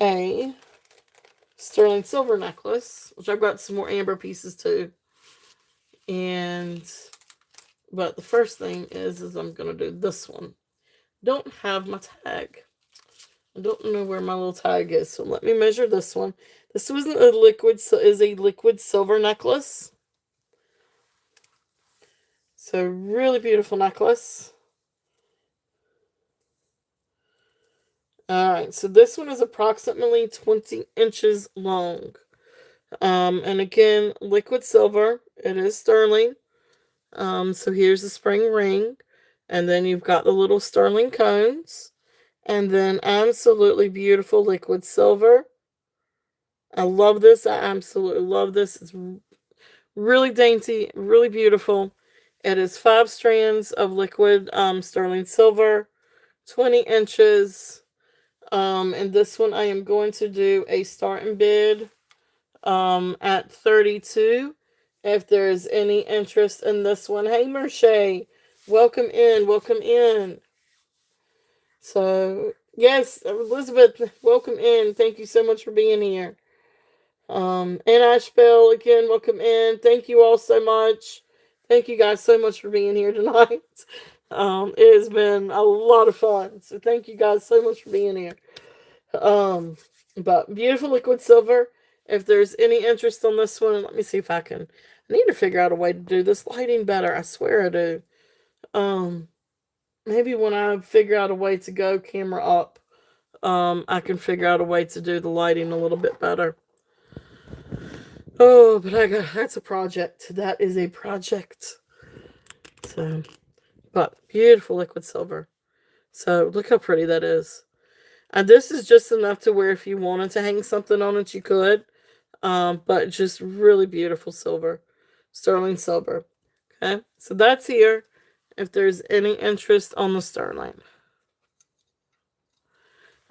a sterling silver necklace, which I've got some more amber pieces too. But the first thing is I'm going to do this one. Don't have my tag. I don't know where my little tag is, so let me measure this one. This is a liquid silver necklace. So really beautiful necklace. All right, so this one is approximately 20 inches long. And again, liquid silver. It is sterling. So here's the spring ring. And then you've got the little sterling cones. And then absolutely beautiful liquid silver. I love this. I absolutely love this. It's really dainty, really beautiful. It is 5 strands of liquid sterling silver, 20 inches. And this one I am going to do a starting bid at 32. If there's any interest in this one. Hey, Merche, welcome in. So, yes, Elizabeth, welcome in. Thank you so much for being here. And Ashbel, again, welcome in. Thank you all so much. Thank you guys so much for being here tonight. It has been a lot of fun. So thank you guys so much for being here. But beautiful liquid silver. If there's any interest on this one, let me see if I need to figure out a way to do this lighting better. I swear I do. Maybe when I figure out a way to go camera up, I can figure out a way to do the lighting a little bit better. Oh, but that's a project. That is a project. So, but beautiful liquid silver. So look how pretty that is. And this is just enough to where if you wanted to hang something on it, you could. But just really beautiful silver. Sterling silver. Okay, so that's here. If there's any interest on the sterling.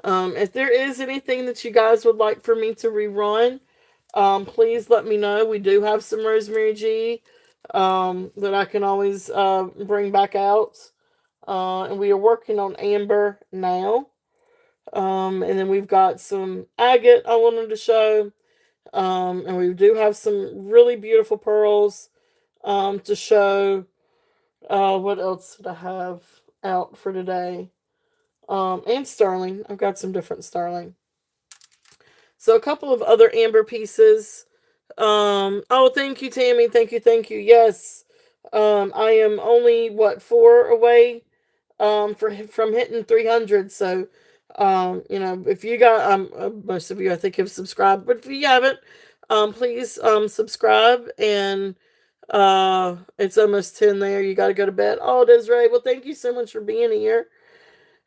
If there is anything that you guys would like for me to rerun, please let me know. We do have some Rosemary G that I can always bring back out. And we are working on Amber now. And then we've got some agate I wanted to show. And we do have some really beautiful pearls to show. What else did I have out for today? And sterling. I've got some different sterling. So a couple of other amber pieces. Oh, thank you, Tammy. Thank you, thank you. Yes. I am only, 4 away from hitting 300. So, if you got, most of you I think have subscribed, but if you haven't, please subscribe. And it's almost 10 there. You got to go to bed. Oh, Desiree, well, thank you so much for being here.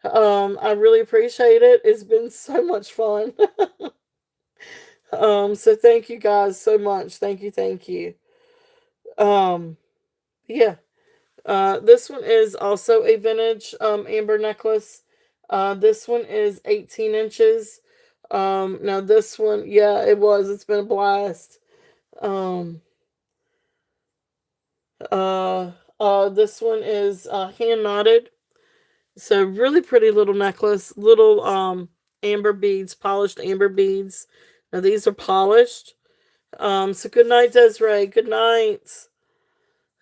I really appreciate it. It's been so much fun. So thank you guys so much. Thank you, thank you. Yeah. This one is also a vintage amber necklace. This one is 18 inches. Now this one, yeah, it's been a blast. This one is hand knotted. So really pretty little necklace, little amber beads, polished amber beads. Now these are polished. So good night, Desiree. Good night.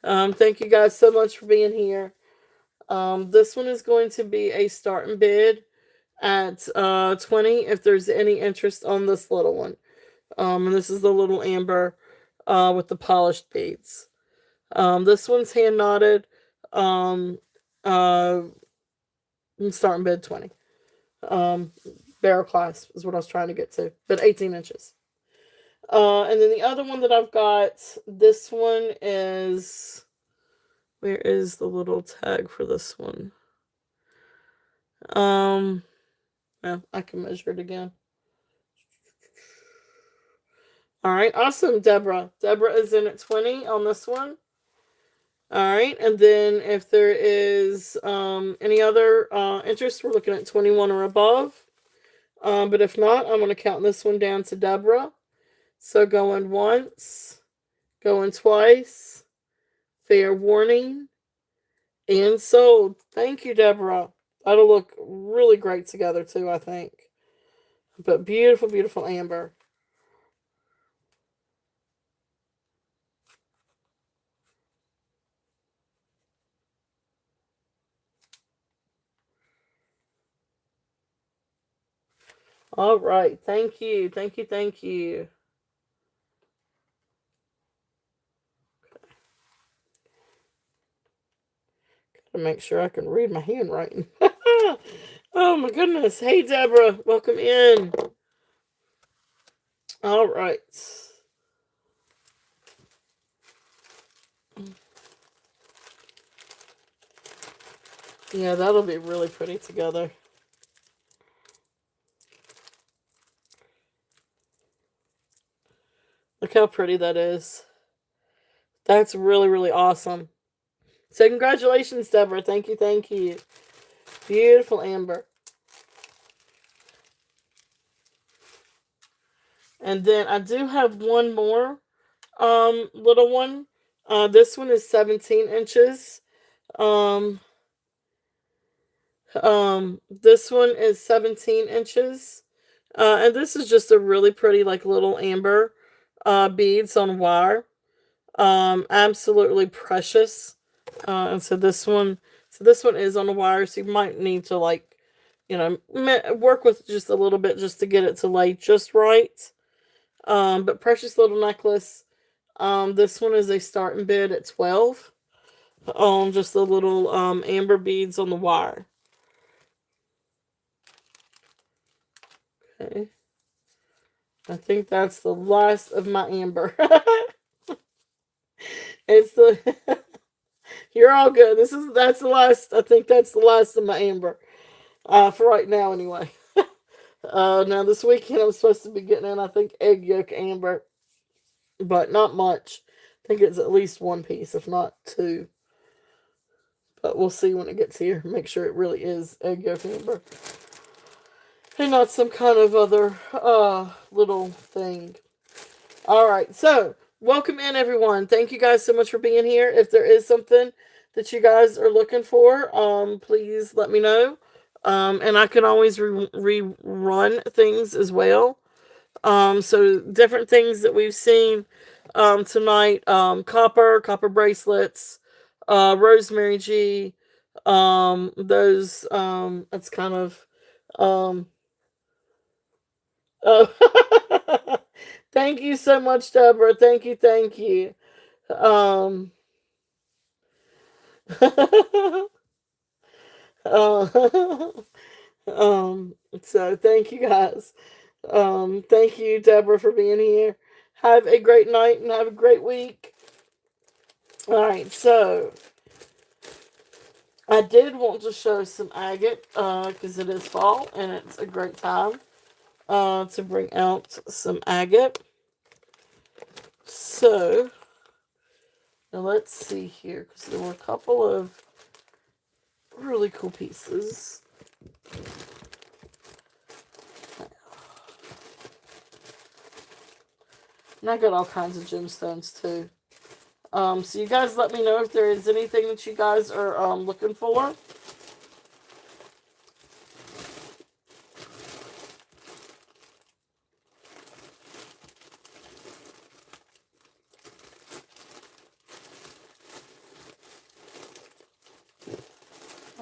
Thank you guys so much for being here. This one is going to be a starting bid at 20 if there's any interest on this little one. And this is the little amber with the polished beads. This one's hand knotted. Starting bid 20. Barrel clasp is what I was trying to get to, but 18 inches. And then the other one that I've got, this one is, where is the little tag for this one? Yeah, I can measure it again. All right, awesome, Deborah. Deborah is in at 20 on this one. All right, and then if there is any other interest, we're looking at 21 or above. But if not, I'm going to count this one down to Deborah. So going once, going twice, fair warning, and sold. Thank you, Deborah. That'll look really great together too, I think. But beautiful, beautiful amber. All right. Thank you. Thank you. Thank you. Gotta make sure I can read my handwriting. Oh my goodness. Hey, Deborah. Welcome in. All right. Yeah, that'll be really pretty together. Look how pretty that is. That's really, really awesome. So congratulations, Deborah. Thank you, thank you. Beautiful amber. And then I do have one more little one. This one is 17 inches. This one is 17 inches. And this is just a really pretty, like, little amber beads on wire. Absolutely precious. And so this one is on a wire, so you might need to, like, work with just a little bit just to get it to lay just right. But precious little necklace. This one is a starting bid at 12. Just the little amber beads on the wire. Okay. I think that's the last of my amber. It's the You're all good. That's the last. I think that's the last of my amber. For right now anyway. Now this weekend I'm supposed to be getting in, I think, egg yolk amber, but not much. I think it's at least one piece, if not two. But we'll see when it gets here. Make sure it really is egg yolk amber. And not some kind of other little thing. Alright, so welcome in everyone. Thank you guys so much for being here. If there is something that you guys are looking for, please let me know. And I can always rerun things as well. So different things that we've seen tonight. Copper bracelets, Rosemary G, those that's kind of oh thank you so much, Deborah. Thank you. Um uh, so thank you guys. Thank you, Deborah, for being here. Have a great night and have a great week. Alright, so I did want to show some agate, because it is fall and it's a great time to bring out some agate. So, now let's see here, because there were a couple of really cool pieces. And I got all kinds of gemstones too. So you guys let me know if there is anything that you guys are looking for.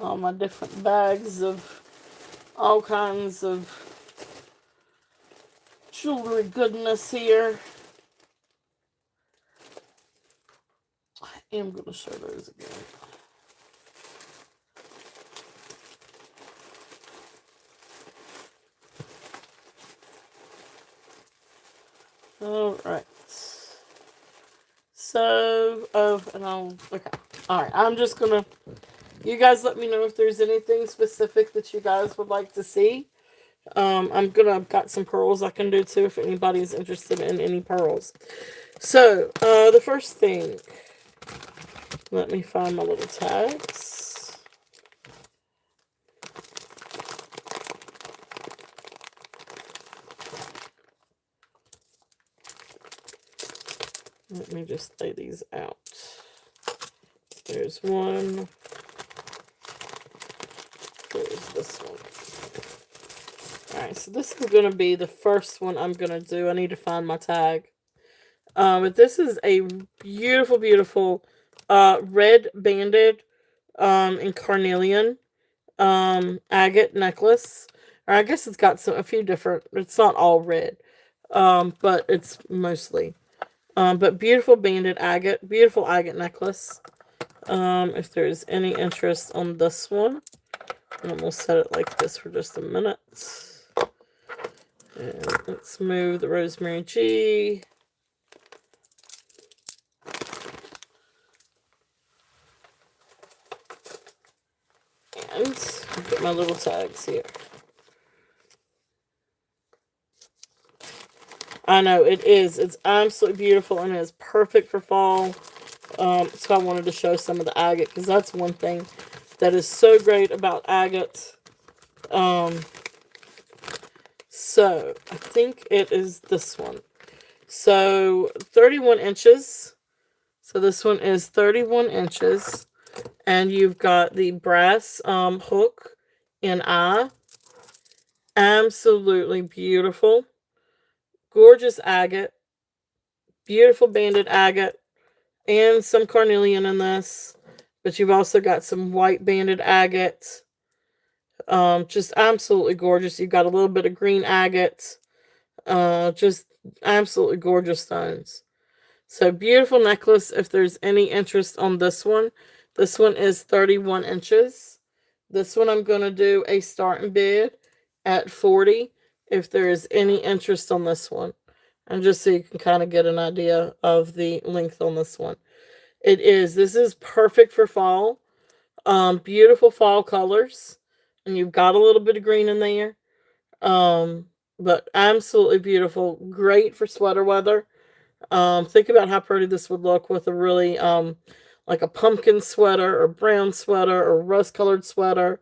All my different bags of all kinds of jewelry goodness here. I am going to show those again. Alright. So, okay. Alright, I'm just going to, you guys let me know if there's anything specific that you guys would like to see. I've got some pearls I can do too if anybody's interested in any pearls. So, the first thing, let me find my little tags. Let me just lay these out. There's one. There's this one. Alright, so this is going to be the first one I'm going to do. I need to find my tag. But this is a beautiful, beautiful red banded and carnelian agate necklace. Or I guess it's got a few different, it's not all red. But it's mostly. But beautiful banded agate, beautiful agate necklace. If there's any interest on this one, and we'll set it like this for just a minute. And let's move the Rosemary G. And get my little tags here. I know, it is. It's absolutely beautiful and it is perfect for fall. So I wanted to show some of the agate, because that's one thing that is so great about agate. So I think it is this one. So 31 inches. So this one is 31 inches. And you've got the brass hook and eye. Absolutely beautiful. Gorgeous agate. Beautiful banded agate. And some carnelian in this. But you've also got some white banded agate. Just absolutely gorgeous. You've got a little bit of green agate. Just absolutely gorgeous stones. So beautiful necklace. If there's any interest on this one is 31 inches. This one I'm going to do a starting bid at 40. if there is any interest on this one. And just so you can kind of get an idea of the length on this one. This is perfect for fall. Beautiful fall colors. And you've got a little bit of green in there. But absolutely beautiful. Great for sweater weather. Think about how pretty this would look with a really, like a pumpkin sweater or brown sweater or rust colored sweater.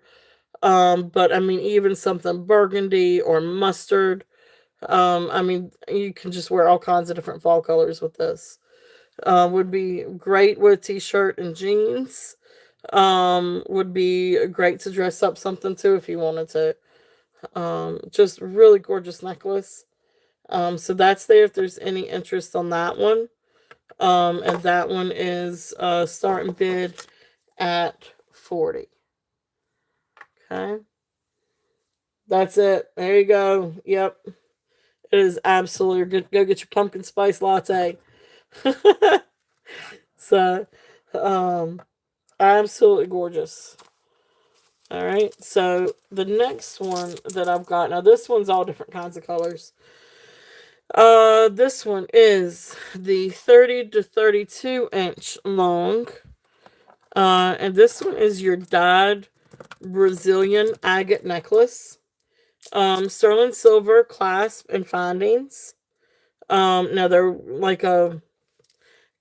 But I mean, even something burgundy or mustard. I mean, you can just wear all kinds of different fall colors with this. Would be great with t-shirt and jeans. Would be great to dress up something too if you wanted to. Just really gorgeous necklace. So that's there if there's any interest on that one. And that one is starting bid at 40. Okay. That's it. There you go. Yep. It is absolutely good. Go get your pumpkin spice latte. So, absolutely gorgeous. All right. So the next one that I've got, now this one's all different kinds of colors. This one is the 30 to 32 inch long. And this one is your dyed Brazilian agate necklace. Sterling silver clasp and findings. Now they're like I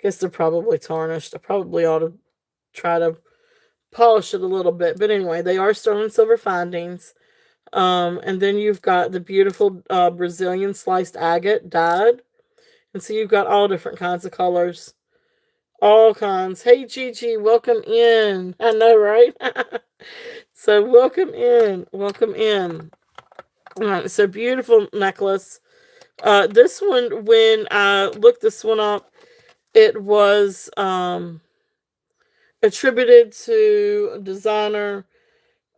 guess they're probably tarnished. I probably ought to try to polish it a little bit. But anyway, they are sterling silver findings. And then you've got the beautiful Brazilian sliced agate dyed. And so you've got all different kinds of colors. All kinds. Hey, Gigi, welcome in. I know, right? So welcome in. Welcome in. All right, so beautiful necklace. This one, when I looked this one up, it was attributed to a designer,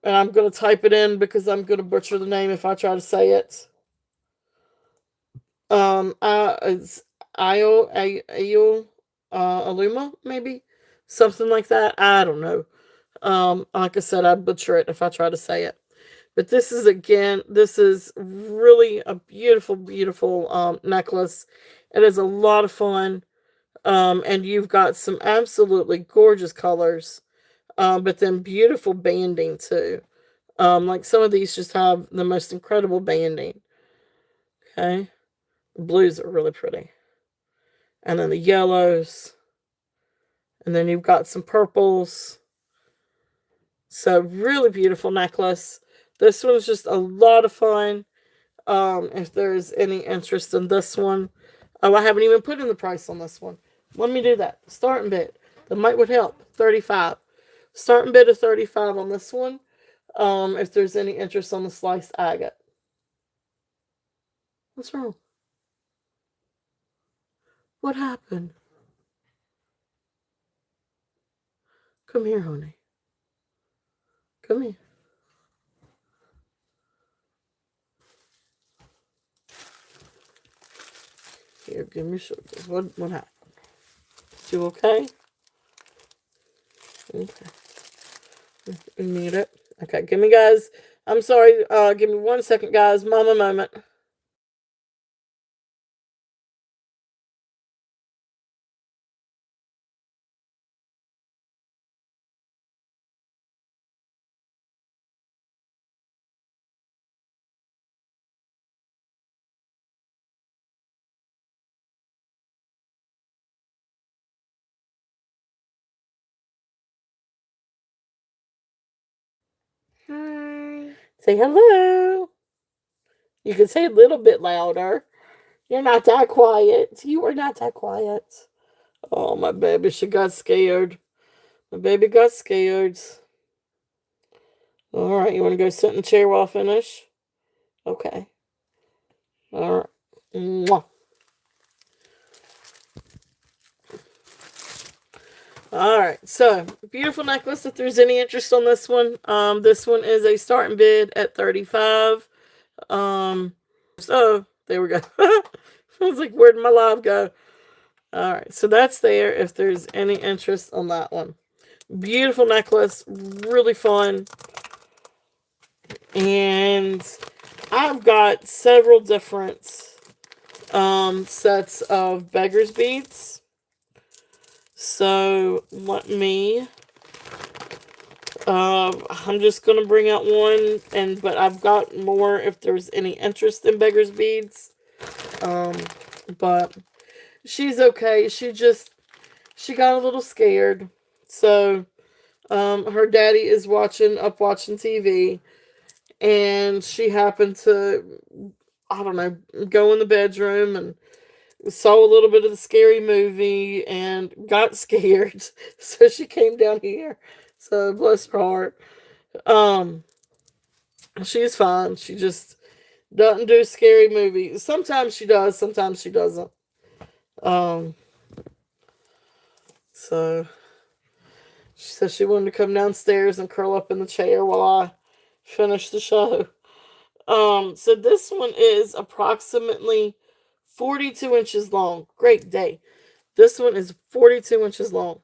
and I'm going to type it in because I'm going to butcher the name if I try to say it. It's Ayo Aluma, maybe? Something like that. I don't know. Like I said, I'd butcher it if I try to say it. But this is really a beautiful, beautiful necklace. It is a lot of fun. And you've got some absolutely gorgeous colors. But then beautiful banding too. Like some of these just have the most incredible banding. Okay. The blues are really pretty. And then the yellows. And then you've got some purples. So really beautiful necklace. This one's just a lot of fun. If there's any interest in this one. Oh, I haven't even put in the price on this one. Let me do that. Starting bid. That would help. 35. Starting bid of 35 on this one. If there's any interest on the sliced agate. What's wrong? What happened? Come here, honey. Come here. Here, give me shoulders. What happened? You okay? Okay. Mute it. Okay, give me, guys. I'm sorry. Give me 1 second, guys. Mama moment.
Hi.
Say hello. You can say a little bit louder. You're not that quiet. You are not that quiet. Oh, my baby, she got scared. My baby got scared. All right, you want to go sit in the chair while I finish? Okay. All right. Mwah. All right, so beautiful necklace. If there's any interest on this one is a starting bid at 35. So there we go. I was like, where'd my live go? All right, so that's there. If there's any interest on that one, beautiful necklace, really fun. And I've got several different sets of beggar's beads. So let me. I'm just gonna bring out one, but I've got more if there's any interest in beggar's beads. Um, but she's okay. She got a little scared. So her daddy is watching TV, and she happened to, I don't know, go in the bedroom and saw a little bit of the scary movie and got scared. So she came down here. So bless her heart. Um, she's fine. She just doesn't do scary movies. Sometimes she does, sometimes she doesn't. Um, so she said she wanted to come downstairs and curl up in the chair while I finish the show. So this one is approximately 42 inches long. Great day. This one is 42 inches long.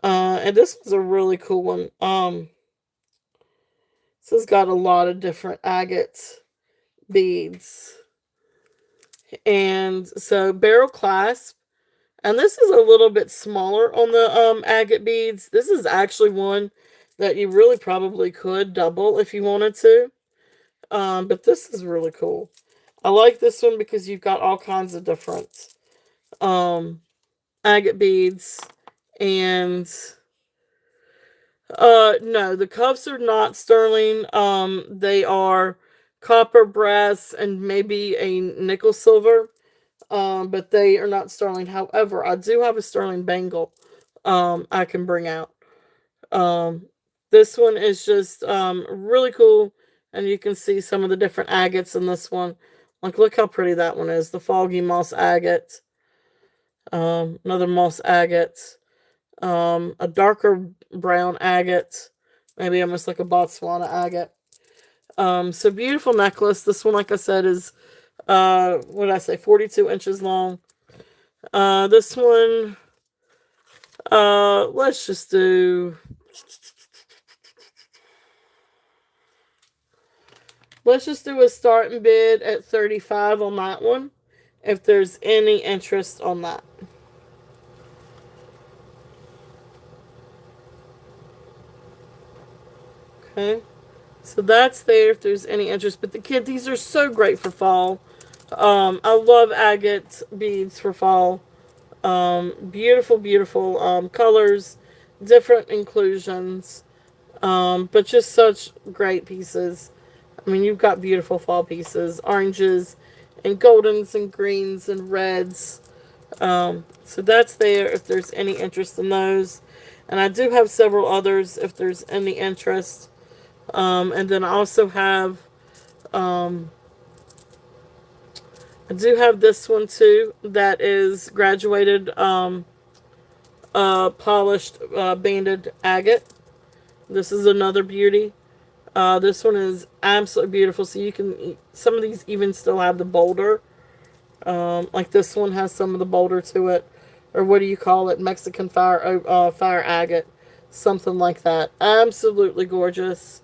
And this one's a really cool one. This has got a lot of different agate beads. And so barrel clasp. And this is a little bit smaller on the agate beads. This is actually one that you really probably could double if you wanted to. But this is really cool. I like this one because you've got all kinds of different agate beads. And no, the cuffs are not sterling. They are copper, brass, and maybe a nickel silver. But they are not sterling. However, I do have a sterling bangle I can bring out. Um, this one is just really cool, and you can see some of the different agates in this one. Like, look how pretty that one is. The foggy moss agate. Another moss agate. A darker brown agate. Maybe almost like a Botswana agate. So beautiful necklace. This one, like I said, is what did I say, 42 inches long. This one, let's just do, a starting bid at 35 on that one, if there's any interest on that. Okay, so that's there if there's any interest. But these are so great for fall. I love agate beads for fall. Beautiful, beautiful colors, different inclusions, but just such great pieces. I mean, you've got beautiful fall pieces, oranges and goldens and greens and reds. So that's there if there's any interest in those. And I do have several others if there's any interest. And then I also have, I do have this one too that is graduated, polished, banded agate. This is another beauty. This one is absolutely beautiful. So you can, some of these even still have the boulder. Like this one has some of the boulder to it. Or what do you call it? Mexican fire agate. Something like that. Absolutely gorgeous.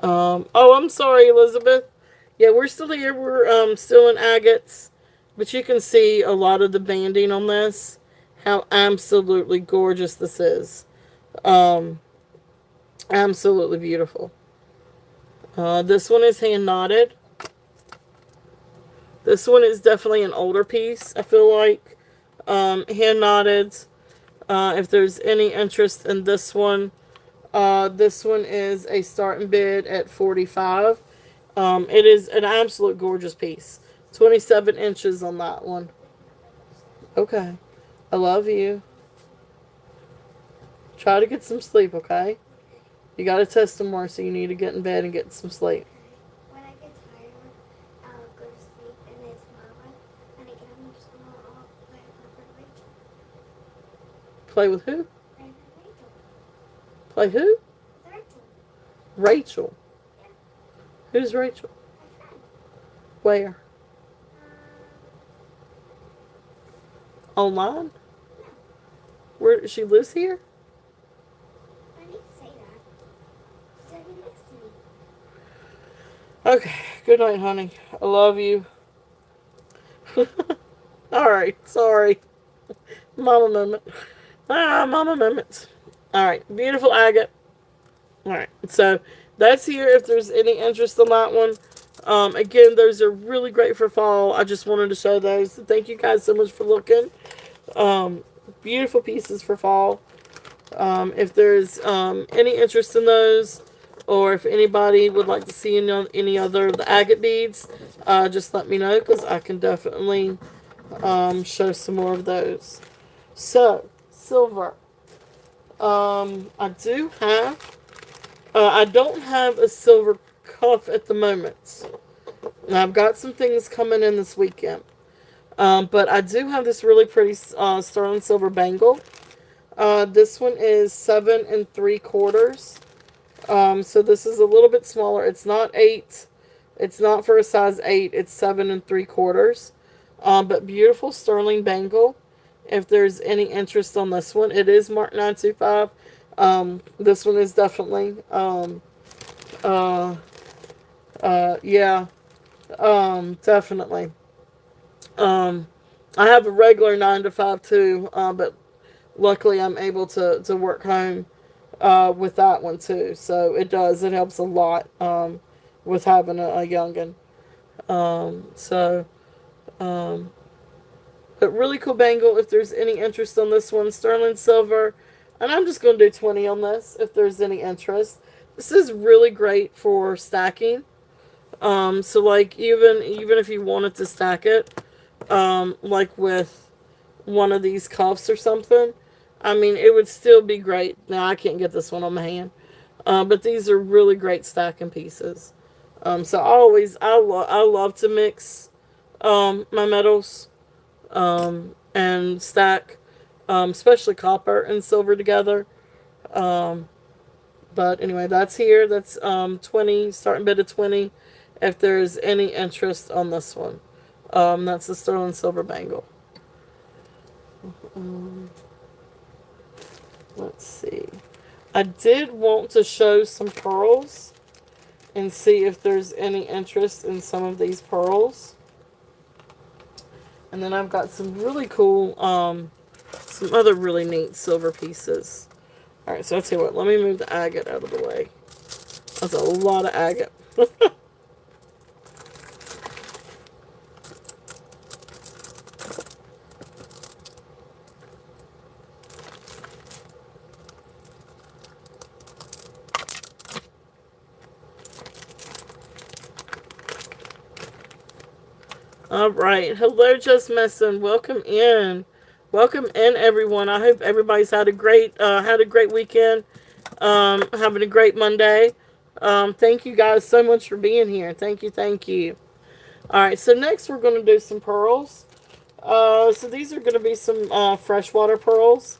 Oh, I'm sorry, Elizabeth. Yeah, we're still here. We're still in agates. But you can see a lot of the banding on this. How absolutely gorgeous this is. Um, Absolutely beautiful. This one is hand knotted. This one is definitely an older piece, I feel like. Hand knotted. If there's any interest in this one is a starting bid at 45. It is an absolute gorgeous piece. 27 inches on that one. Okay. I love you. Try to get some sleep, okay? You got to test some more, so you need to get in bed and get some sleep.
When I get tired, I'll go to sleep, and then tomorrow, when I get up in school, I'll play with Rachel.
Play with who?
Play with Rachel.
Play who?
With Rachel.
Rachel.
Yeah.
Who's Rachel?
My friend.
Where? Online?
No.
Where she lives here?
I need to say that. She's sitting next to me.
Okay, good night, honey. I love you. Alright, sorry. Mama moment. Mama moment. Alright, beautiful agate. Alright, so that's here if there's any interest in that one. Again, those are really great for fall. I just wanted to show those. Thank you guys so much for looking. Um, Beautiful pieces for fall. If there's any interest in those, or if anybody would like to see any other of the agate beads, just let me know because I can definitely show some more of those. So, silver. I do have. I don't have a silver cuff at the moment. Now, I've got some things coming in this weekend. But I do have this really pretty sterling silver bangle. This one is 7 3/4. So this is a little bit smaller. It's not 8. It's not for a size 8. It's 7 3/4. But beautiful sterling bangle. If there's any interest on this one, it is marked 925. This one is definitely, uh, yeah, definitely. Um, I have a regular 9 to 5 too, but luckily I'm able to work home with that one too. So it helps a lot with having a youngin. So, um, but really cool bangle if there's any interest on this one. Sterling silver. And I'm just going to do 20 on this if there's any interest. This is really great for stacking. So like even if you wanted to stack it, like with one of these cuffs or something, I mean, it would still be great. Now, I can't get this one on my hand. But these are really great stacking pieces. So I love to mix my metals and stack, especially copper and silver together. Um, but anyway, that's here. That's 20, starting bid of 20 if there's any interest on this one. That's the sterling silver bangle. Um, let's see. I did want to show some pearls and see if there's any interest in some of these pearls. And then I've got some really cool, some other really neat silver pieces. Alright, so I'll tell you what, let me move the agate out of the way. That's a lot of agate. Alright, hello Just Messing. Welcome in. Welcome in everyone. I hope everybody's had a great weekend. Having a great Monday. Thank you guys so much for being here. Thank you, thank you. Alright, so next we're going to do some pearls. So these are going to be some freshwater pearls.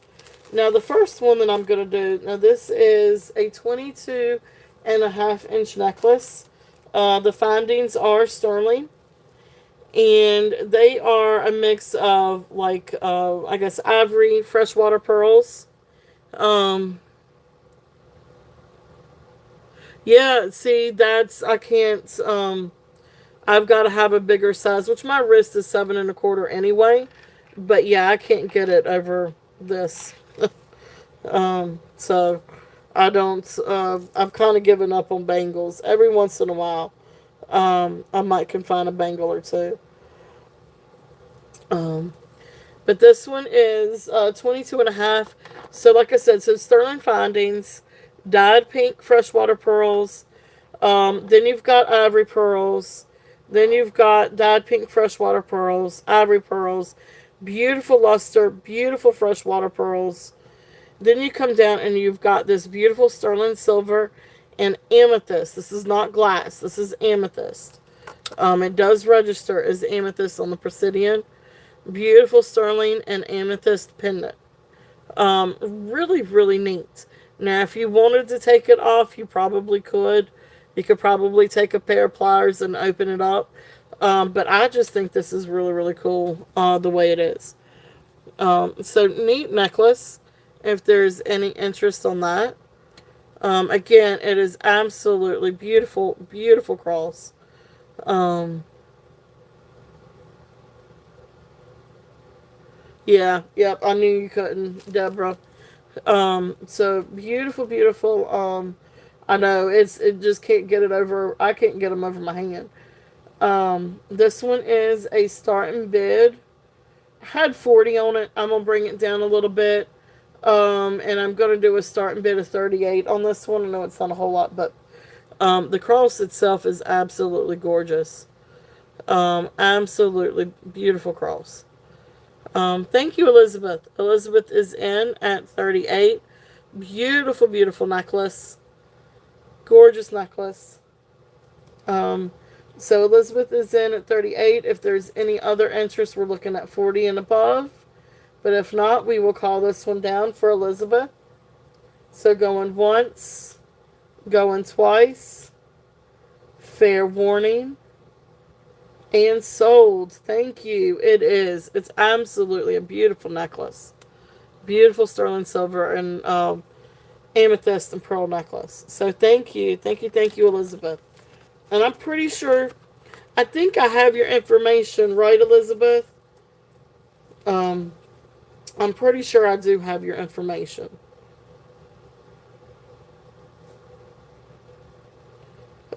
Now the first one that I'm going to do, now this is a 22.5 inch necklace. The findings are sterling. And they are a mix of, like, I guess, ivory, freshwater pearls. Um, yeah, see, I can't, I've got to have a bigger size, which my wrist is 7 1/4 anyway. But yeah, I can't get it over this. So I don't, I've kind of given up on bangles. Every once in a while, I might can find a bangle or two. Um, But this one is 22.5. So like I said, so sterling findings, dyed pink freshwater pearls. Then you've got ivory pearls. Then you've got dyed pink freshwater pearls, ivory pearls, beautiful luster, beautiful freshwater pearls. Then you come down and you've got this beautiful sterling silver and amethyst. This is not glass. This is amethyst. It does register as amethyst on the Presidian. Beautiful sterling and amethyst pendant. Really, really neat. Now, if you wanted to take it off, you probably could. You could probably take a pair of pliers and open it up. But I just think this is really, really cool the way it is. So, neat necklace, if there's any interest on that. Again, it is absolutely beautiful, beautiful cross. Um, yeah, yep, I knew you couldn't, Deborah. So beautiful, beautiful. I know it just can't get it over. I can't get them over my hand. This one is a starting bid. Had 40 on it. I'm gonna bring it down a little bit. And I'm gonna do a starting bid of 38 on this one. I know it's not a whole lot, but the cross itself is absolutely gorgeous. Absolutely beautiful cross. Thank you, Elizabeth. Elizabeth is in at 38. Beautiful, beautiful necklace. Gorgeous necklace. Um, so Elizabeth is in at 38. If there's any other interest, we're looking at 40 and above. But if not, we will call this one down for Elizabeth. So going once, going twice, fair warning, and sold. Thank you. It is. It's absolutely a beautiful necklace. Beautiful sterling silver and amethyst and pearl necklace. So thank you. Thank you. Thank you, Elizabeth. And I'm pretty sure, I think I have your information, right, Elizabeth? Um, I'm pretty sure I do have your information.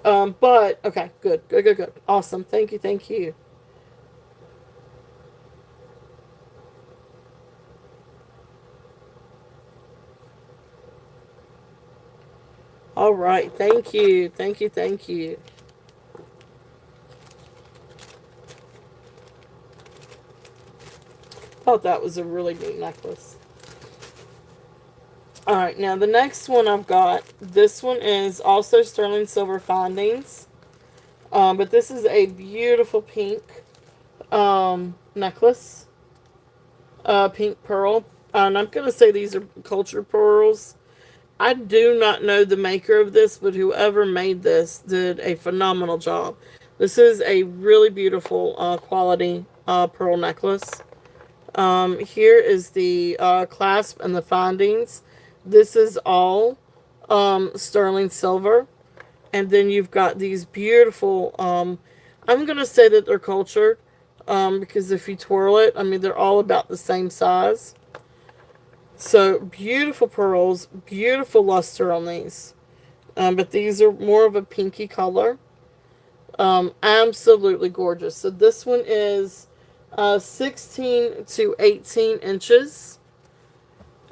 But okay, good, good, good, good, awesome. Thank you, thank you. All right, thank you, thank you, thank you. Thought that was a really neat necklace. All right, now the next one I've got. This one is also sterling silver findings, but this is a beautiful pink necklace, pink pearl. And I'm gonna say these are cultured pearls. I do not know the maker of this, but whoever made this did a phenomenal job. This is a really beautiful quality pearl necklace. Here is the clasp and the findings. This is all sterling silver. And then you've got these beautiful, I'm going to say that they're cultured because if you twirl it, I mean, they're all about the same size. So beautiful pearls, beautiful luster on these. But these are more of a pinky color. Absolutely gorgeous. So this one is 16 to 18 inches.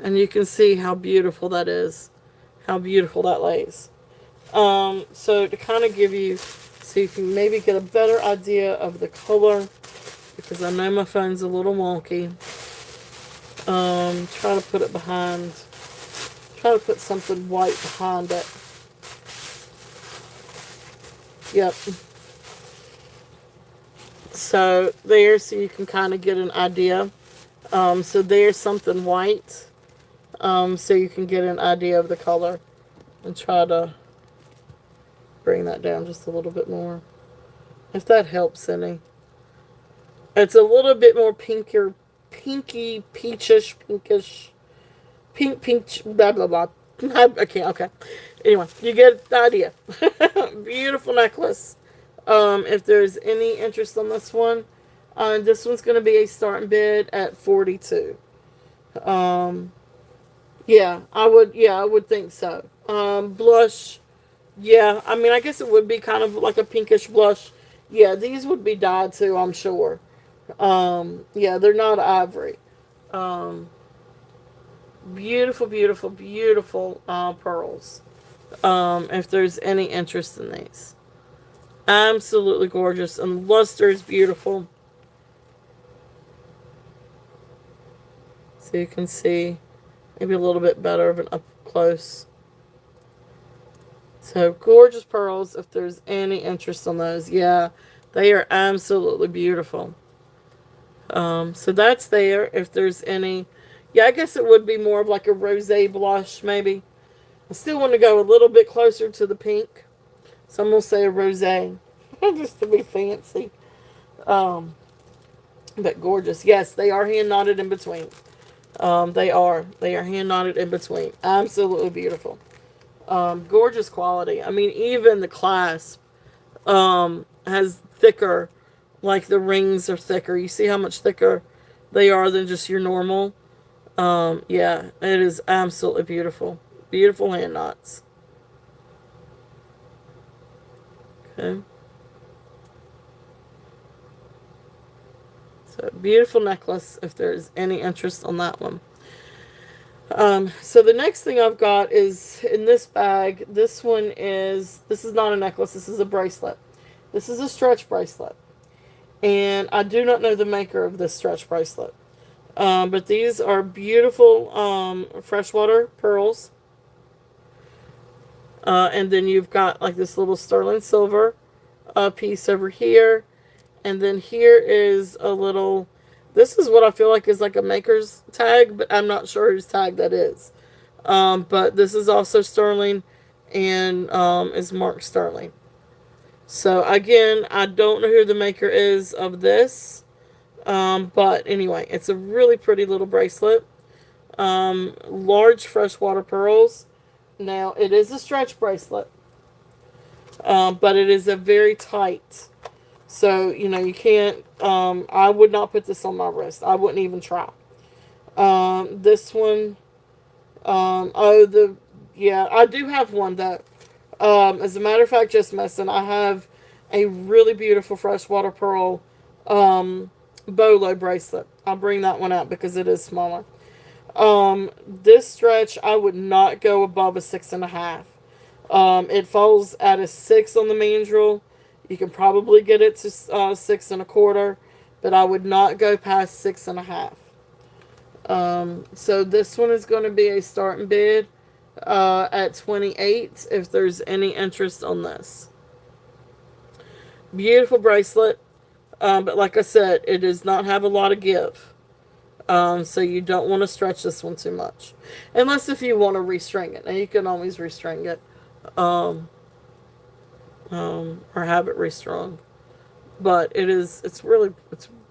And you can see how beautiful that is. How beautiful that lays. So to kind of give you, so you can maybe get a better idea of the color, because I know my phone's a little wonky. Try to put it behind, try to put something white behind it. Yep. So there, so you can kind of get an idea. So there's something white, so you can get an idea of the color, and try to bring that down just a little bit more, if that helps any. It's a little bit more pinker, pinky, peachish, pinkish, pink, blah, blah, blah. I can't, okay. Anyway, you get the idea. Beautiful necklace. If there's any interest on this one's going to be a starting bid at 42. Yeah, I would think so. Blush. Yeah, I mean, I guess it would be kind of like a pinkish blush. Yeah, these would be dyed too, I'm sure. Yeah, they're not ivory. Um, Beautiful, beautiful, beautiful pearls. If there's any interest in these. Absolutely gorgeous. And luster is beautiful. So you can see maybe a little bit better of an up close. So gorgeous pearls if there's any interest on those. Yeah, they are absolutely beautiful. So that's there if there's any. Yeah, I guess it would be more of like a rosé blush maybe. I still want to go a little bit closer to the pink. So I'm going to say a rosé. Just to be fancy. Um, but gorgeous. Yes, they are hand knotted in between. They are. They are hand knotted in between. Absolutely beautiful. Gorgeous quality. I mean, even the clasp has thicker, like the rings are thicker. You see how much thicker they are than just your normal. Yeah, it is absolutely beautiful. Beautiful hand knots. Okay. So beautiful necklace if there's any interest on that one. So the next thing I've got is in this bag. This is not a necklace, this is a bracelet. This is a stretch bracelet. And I do not know the maker of this stretch bracelet. But these are beautiful freshwater pearls. And then you've got like this little sterling silver piece over here. And then here is a little, this is what I feel like is like a maker's tag, but I'm not sure whose tag that is. But this is also sterling and is marked sterling. So again, I don't know who the maker is of this. But anyway, it's a really pretty little bracelet. Large freshwater pearls. Now, it is a stretch bracelet. But it is a very tight. So, you can't, I would not put this on my wrist. I wouldn't even try. This one, yeah, I do have one though. As a matter of fact, just messing, I have a really beautiful freshwater pearl, bolo bracelet. I'll bring that one out because it is smaller. This stretch, I would not go above a 6.5. It falls at a 6 on the mandrel. You can probably get it to 6.25, but I would not go past 6.5. So this one is going to be a starting bid at 28 if there's any interest on this. Beautiful bracelet, but like I said, it does not have a lot of give. So you don't want to stretch this one too much. Unless if you want to restring it. Now you can always restring it. Or have it restrung. But it's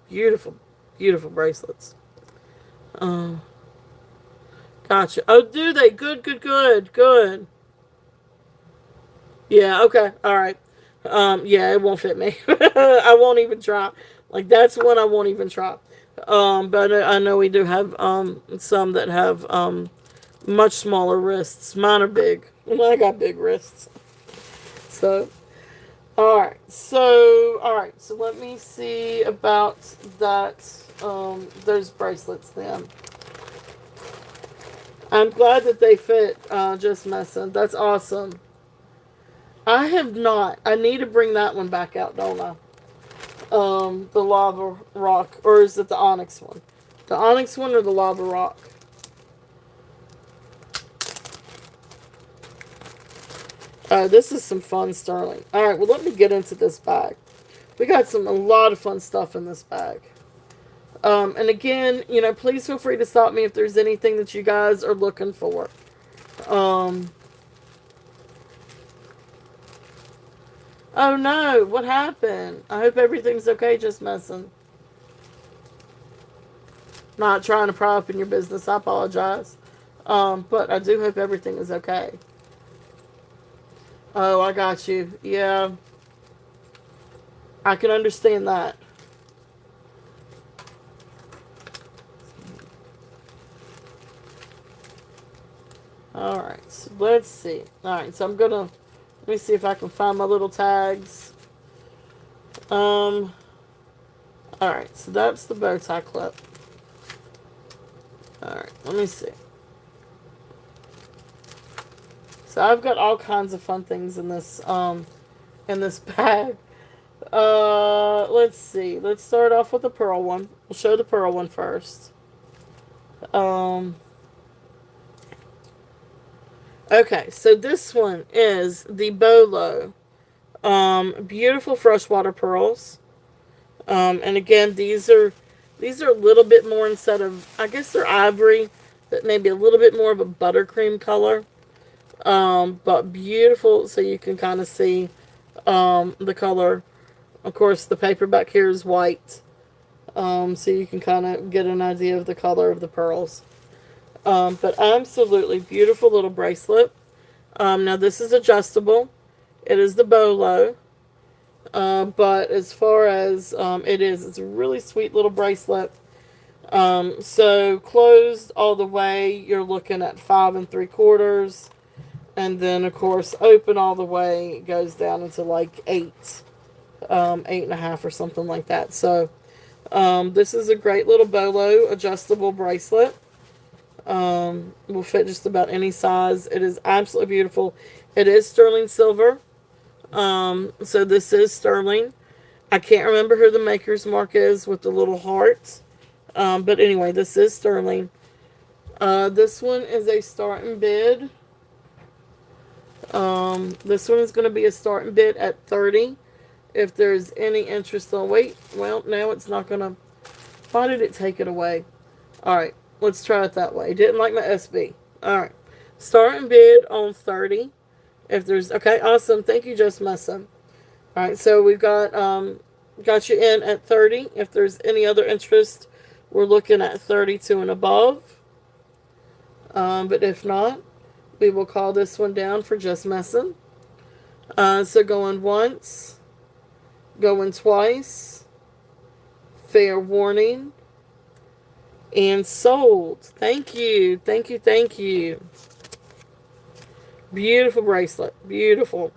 beautiful, beautiful bracelets. Gotcha. Oh, do they? Good, good, good, good. Yeah, okay, alright. Yeah, it won't fit me. I won't even try. Like, that's one I won't even try. But I know we do have, some that have, much smaller wrists. Mine are big. I got big wrists. So, alright, so let me see about that, those bracelets then. I'm glad that they fit, just messing. That's awesome. I have not. I need to bring that one back out, don't I? The lava rock, or is it the onyx one? The onyx one or the lava rock? This is some fun sterling. Alright, well let me get into this bag. We got a lot of fun stuff in this bag. And again, please feel free to stop me if there's anything that you guys are looking for. Oh no, what happened? I hope everything's okay, just messing. Not trying to pry up in your business, I apologize. But I do hope everything is okay. Oh, I got you. Yeah. I can understand that. Alright, so let's see. Alright, so let me see if I can find my little tags. Alright, so that's the bow tie clip. Alright, let me see. So I've got all kinds of fun things in this bag. Let's see. Let's start off with the pearl one. We'll show the pearl one first. Okay, so this one is the Bolo. Beautiful freshwater pearls. And again, these are a little bit more, instead of, I guess they're ivory, but maybe a little bit more of a buttercream color. But beautiful, so you can kind of see the color. Of course, the paper back here is white, so you can kind of get an idea of the color of the pearls. But absolutely beautiful little bracelet. Now this is adjustable. It is the Bolo. But as far as it's a really sweet little bracelet. So closed all the way, you're looking at 5 3/4, and then of course open all the way it goes down into like 8, 8.5 or something like that. So this is a great little bolo adjustable bracelet. Will fit just about any size. It is absolutely beautiful. It is sterling silver. So this is sterling. I can't remember who the maker's mark is with the little heart. But anyway, this is sterling. This one is a starting bid. This one is going to be a starting bid at 30. If there's any interest on, wait, well, now it's not going to, why did it take it away? All right, let's try it that way. Didn't like my SB. All right, starting bid on 30. If there's, okay, awesome. Thank you, Just Messin. All right, so we've got you in at 30. If there's any other interest, we're looking at 32 and above. But if not, we will call this one down for Just Messin. So going once, going twice, fair warning, and sold. Thank you, thank you, thank you. Beautiful bracelet, beautiful.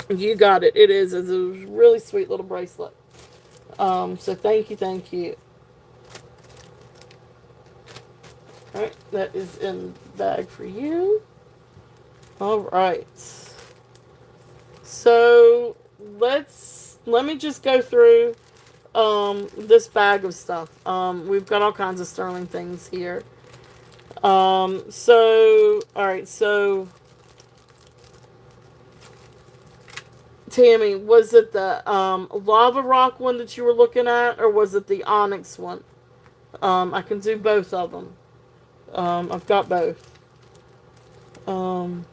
You got it. It is. It's a really sweet little bracelet. So thank you, thank you. All right, that is in the bag for you. All right. So let me just go through this bag of stuff. We've got all kinds of sterling things here. So all right, so Tammy, was it the lava rock one that you were looking at, or was it the onyx one? I can do both of them. I've got both. Um,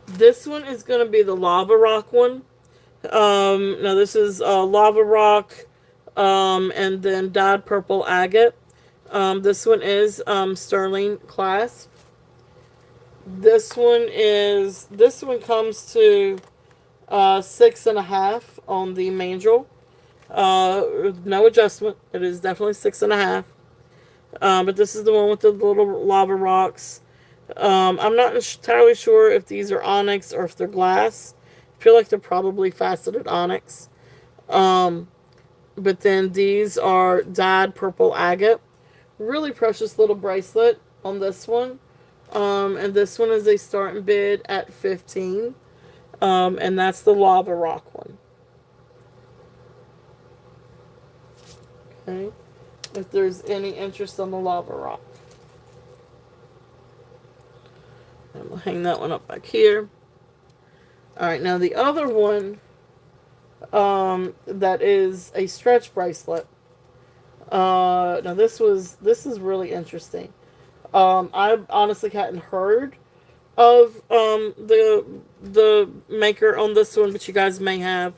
this one is going to be the lava rock one. Now this is lava rock, and then dyed purple agate. This one is sterling class. This one comes to 6.5 on the mandrel. No adjustment. It is definitely 6.5. But this is the one with the little lava rocks. I'm not entirely sure if these are onyx or if they're glass. I feel like they're probably faceted onyx. Um, but then these are dyed purple agate. Really precious little bracelet on this one. And this one is a starting bid at 15. And that's the lava rock one. Okay. If there's any interest on the lava rock. And we'll hang that one up back here. Alright, now the other one, that is a stretch bracelet. Now this is really interesting. I honestly hadn't heard of the maker on this one, but you guys may have.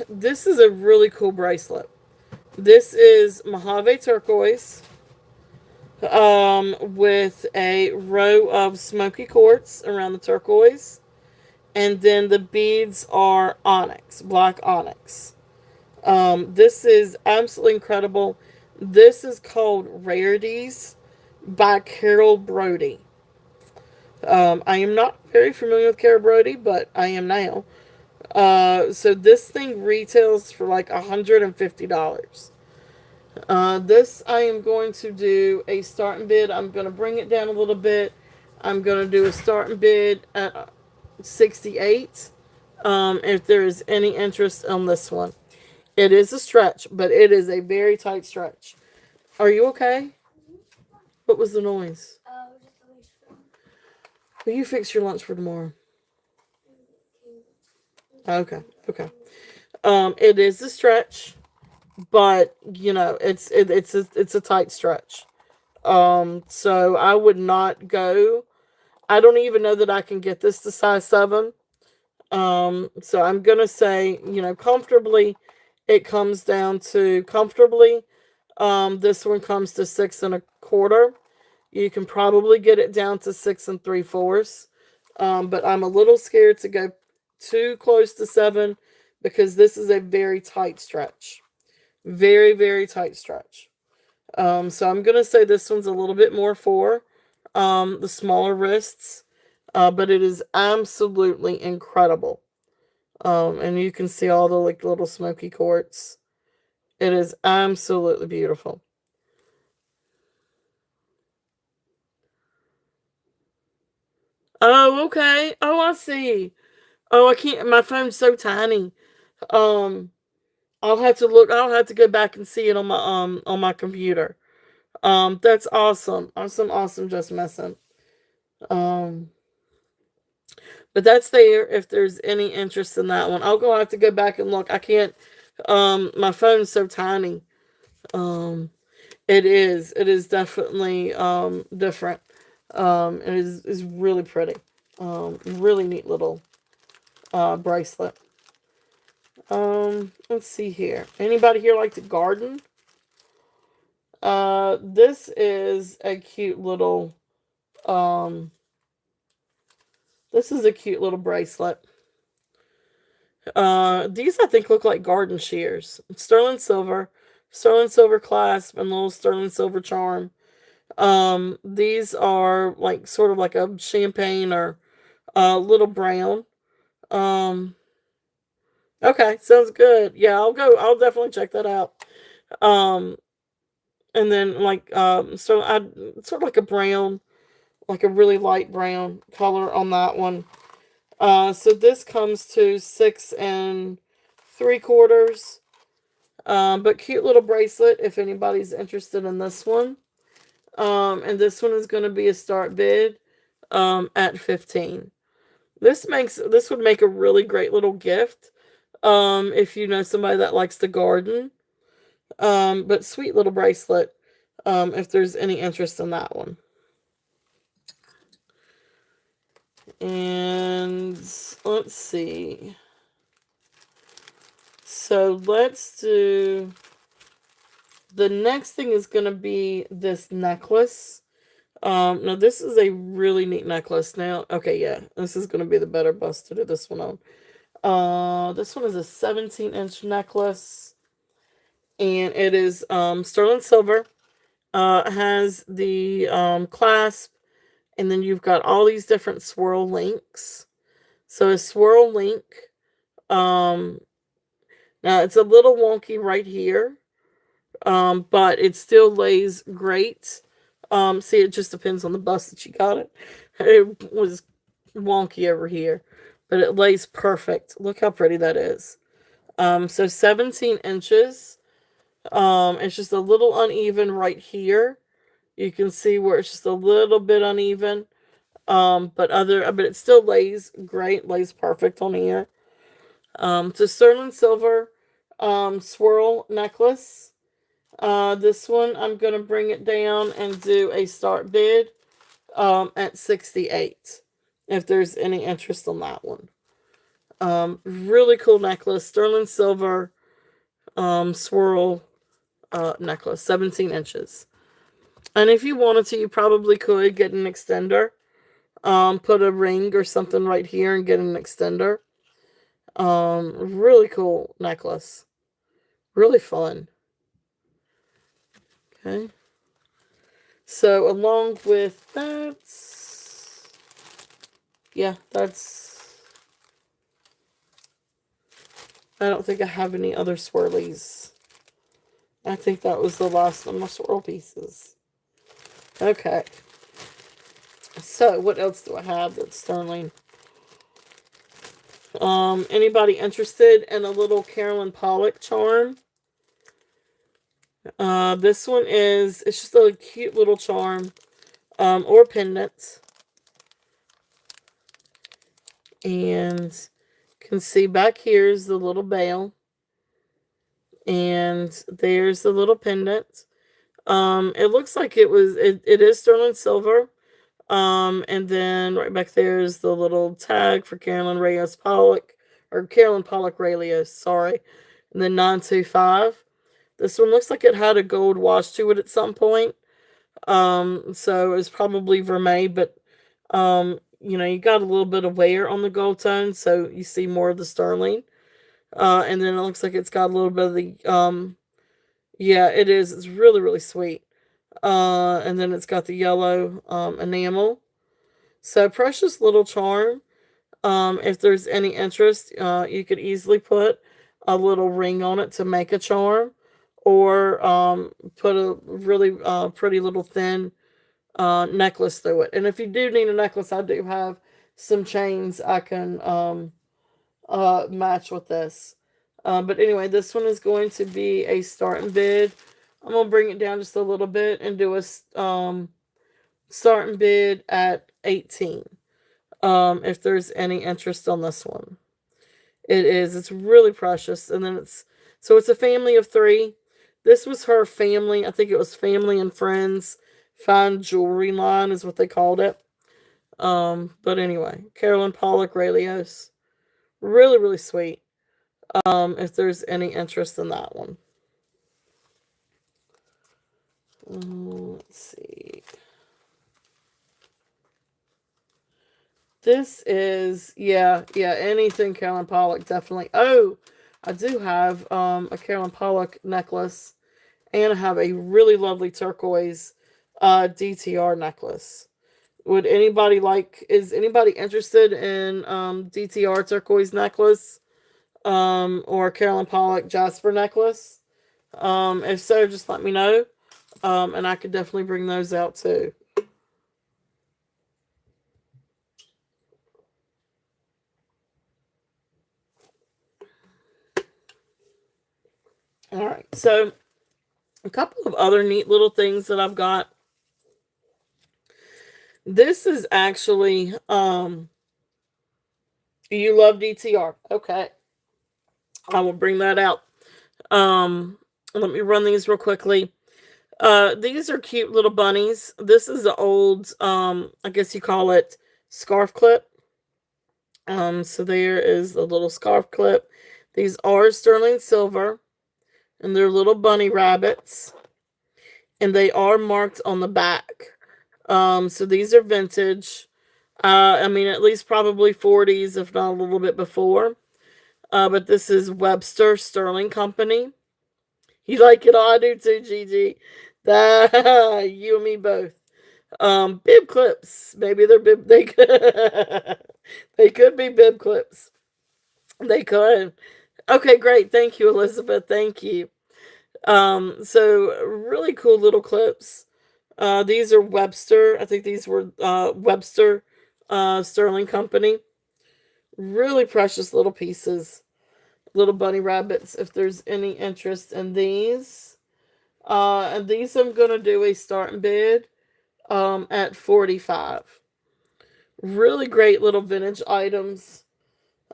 This is a really cool bracelet. This is Mojave turquoise, with a row of smoky quartz around the turquoise, and then the beads are onyx, black onyx. This is absolutely incredible. This is called Rarities by Carol Brody. I am not very familiar with Carol Brody, but I am now. So this thing retails for like $150. This I am going to do a starting bid. I'm going to bring it down a little bit. I'm going to do a starting bid at 68. If there is any interest on this one. It is a stretch, but it is a very tight stretch. Are you okay? What was the noise?
Just the leash film.
Will you fix your lunch for tomorrow? Okay, okay. It is a stretch, but you know it's a tight stretch. So I would not go. I don't even know that I can get this to size 7. So I'm gonna say, comfortably, it comes down to comfortably This one comes to 6 1/4. You can probably get it down to 6 3/4. But I'm a little scared to go too close to 7 because this is a very tight stretch. Very, very tight stretch. So I'm gonna say this one's a little bit more for the smaller wrists, but it is absolutely incredible. And you can see all the like little smoky quartz. It is absolutely beautiful. Oh, okay. Oh, I see. Oh, I can't. My phone's so tiny. Um, I'll have to look. I'll have to go back and see it on my computer. That's awesome. Awesome, awesome. Just messing. Um, but that's there. If there's any interest in that one, I'll go have to go back and look. I can't. My phone's so tiny. Um, it is. It is definitely different. It is really pretty. Really neat little bracelet. Let's see here. Anybody here like to garden? This is a cute little um this is a cute little bracelet. These I think look like garden shears. Sterling silver clasp, and little sterling silver charm. These are like sort of like a champagne or little brown. Um, okay, sounds good. Yeah, I'll go. I'll definitely check that out. Um, and then like so I sort of like a brown, like a really light brown color on that one. So this comes to 6 3/4. But cute little bracelet if anybody's interested in this one. And this one is going to be a start bid at 15. This would make a really great little gift if you know somebody that likes to garden. But sweet little bracelet if there's any interest in that one. And let's see. So let's do the next thing is going to be this necklace. Now this is a really neat necklace. Now, okay, yeah, this is going to be the better bust to do this one on. This one is a 17-inch necklace, and it is sterling silver. Has the clasp, and then you've got all these different swirl links. So a swirl link. Um, Now it's a little wonky right here, but it still lays great. See, it just depends on the bust that you got it. It was wonky over here, but it lays perfect. Look how pretty that is. So 17 inches. It's just a little uneven right here. You can see where it's just a little bit uneven. But it still lays great, lays perfect on here. It's a sterling silver swirl necklace. This one I'm gonna bring it down and do a start bid at 68. If there's any interest on that one. Really cool necklace, sterling silver swirl necklace, 17 inches. And if you wanted to, you probably could get an extender. Put a ring or something right here and get an extender. Really cool necklace. Really fun. Okay. So along with that, yeah, I don't think I have any other swirlies. I think that was the last of my swirl pieces. Okay. So what else do I have that's sterling? Anybody interested in a little Carolyn Pollock charm? This one it's just a cute little charm, or pendant. And you can see back here is the little bell. And there's the little pendant. It looks like it is sterling silver. And then right back there is the little tag for Carolyn Reyes Pollock, or Carolyn Pollock Reyes, sorry. And then 925. This one looks like it had a gold wash to it at some point. So it's probably vermeil, but you got a little bit of wear on the gold tone, so you see more of the sterling. And then it looks like it's got a little bit of the yeah, it is. It's really, really sweet. And then it's got the yellow enamel. So precious little charm. If there's any interest, you could easily put a little ring on it to make a charm, or put a really pretty little thin necklace through it. And if you do need a necklace, I do have some chains I can match with this. But anyway, this one is going to be a starting bid. I'm gonna bring it down just a little bit and do a starting bid at 18. If there's any interest on this one, it is. It's really precious, and then it's a family of three. This was her family. I think it was family and friends fine jewelry line is what they called it. But anyway, Carolyn Pollock Rayleigh. Really, really sweet. If there's any interest in that one. Let's see. This is, yeah, anything Carolyn Pollock, definitely. Oh, I do have a Carolyn Pollock necklace, and I have a really lovely turquoise DTR necklace. Is anybody interested in DTR turquoise necklace? Or Carolyn Pollock Jasper necklace? If so, just let me know. And I could definitely bring those out too. All right, so a couple of other neat little things that I've got. This is actually, you love DTR. Okay. I will bring that out. Let me run these real quickly. These are cute little bunnies. This is an old, I guess you call it scarf clip. So there is a little scarf clip. These are sterling silver, and they're little bunny rabbits, and they are marked on the back. So these are vintage. I mean, at least probably 40s, if not a little bit before. But this is Webster Sterling Company. You like it all? I do too, Gigi. That you and me both. Bib clips. Maybe they're bib. They could, they could be bib clips. They could. Okay, great. Thank you, Elizabeth. Thank you. So really cool little clips. These are Webster. I think these were Webster Sterling Company. Really precious little pieces. Little bunny rabbits, if there's any interest in these. And these I'm going to do a starting bid at 45. Really great little vintage items.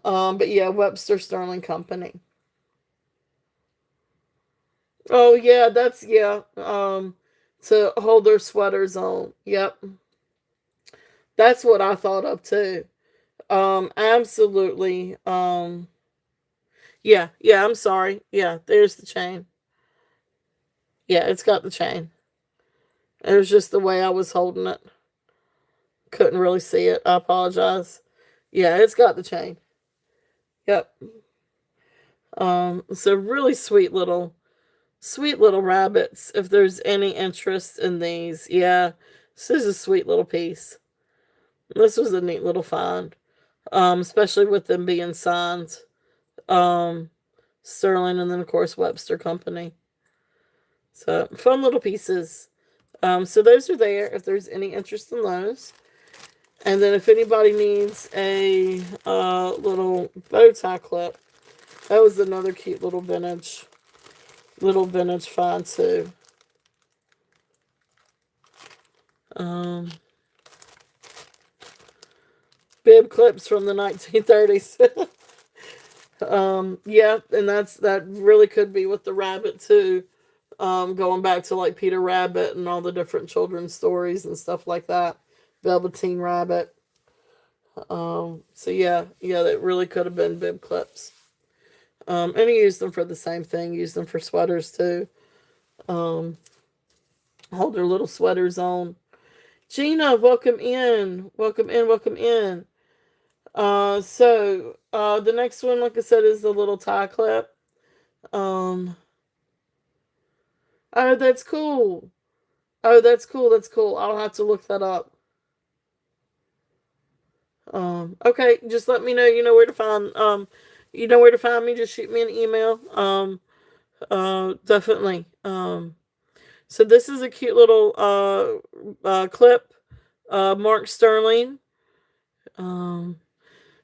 But yeah, Webster Sterling Company. Oh yeah, yeah. To hold their sweaters on. Yep. That's what I thought of too. Absolutely. Yeah, I'm sorry. Yeah, there's the chain. Yeah, it's got the chain. It was just the way I was holding it. Couldn't really see it. I apologize. Yeah, it's got the chain. Yep. So really sweet little rabbits. If there's any interest in these, yeah, this is a sweet little piece. This was a neat little find. Especially with them being signed. Um, Sterling, and then of course Webster Company. So fun little pieces. So those are there if there's any interest in those. And then if anybody needs a little bow tie clip, that was another cute little vintage find too. Bib clips from the 1930s. Yeah, and that really could be with the rabbit too. Going back to like Peter Rabbit and all the different children's stories and stuff like that. Velveteen Rabbit. So yeah, that really could have been bib clips. And I use them for the same thing. Use them for sweaters too. Um, hold their little sweaters on. Gina, welcome in. Welcome in. Welcome in. The next one, like I said, is the little tie clip. Um, oh, that's cool. Oh, that's cool. That's cool. I'll have to look that up. Okay, just let me know. You know where to find. You know where to find me. Just shoot me an email. Definitely. So this is a cute little clip. Mark Sterling. Um,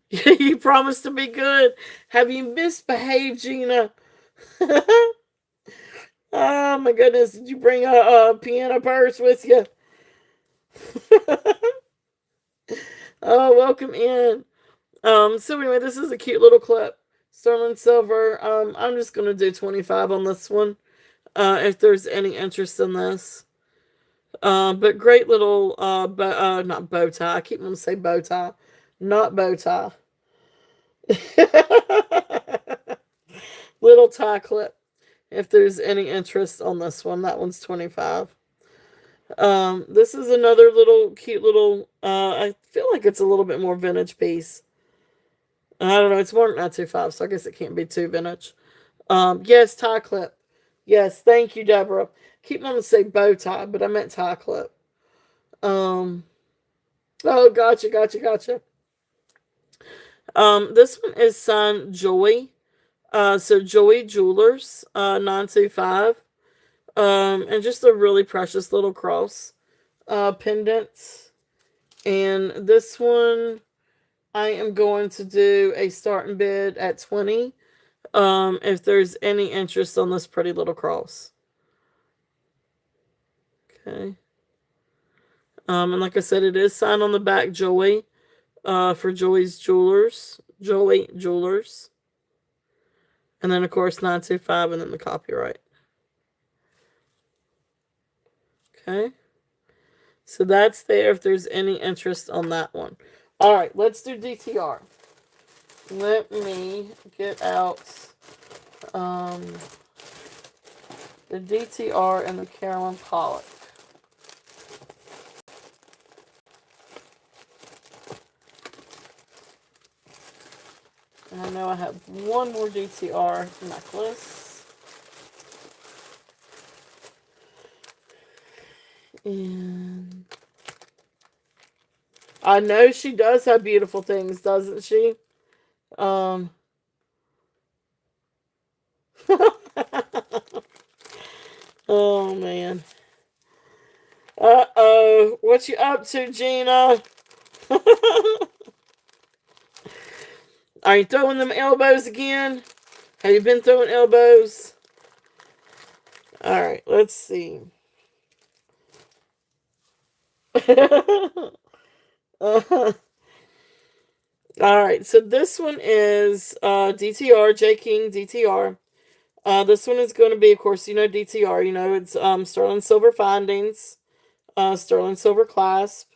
you promised to be good. Have you misbehaved, Gina? Oh my goodness! Did you bring a piano purse with you? Oh, welcome in. So anyway, this is a cute little clip. Sterling silver. I'm just gonna do 25 on this one. If there's any interest in this. But great little not bow tie. I keep wanting to say bow tie, not bow tie. Little tie clip. If there's any interest on this one, that one's 25. This is another little cute little. I feel like it's a little bit more vintage piece. I don't know. It's more than 925, so I guess it can't be too vintage. Yes, tie clip. Yes, thank you, Deborah. Keep wanting to say bow tie, but I meant tie clip. Um, oh, gotcha, gotcha, gotcha. This one is signed Joy. So Joy Jewelers, 925. And just a really precious little cross, pendant. And this one, I am going to do a starting bid at 20. If there's any interest on this pretty little cross. Okay. And like I said, it is signed on the back Joy, for Joy's Jewelers. Joy Jewelers. And then, of course, 925 and then the copyright. Okay. So that's there if there's any interest on that one. All right, let's do DTR. Let me get out the DTR and the Carolyn Pollock. And I know I have one more DTR necklace. And I know she does have beautiful things, doesn't she? Um Oh man. Uh-oh. What you up to, Gina? Are you throwing them elbows again? Have you been throwing elbows? Alright, let's see. Alright, so this one is DTR, J King DTR. This one is going to be, of course, you know DTR. You know, it's sterling silver findings, sterling silver clasp.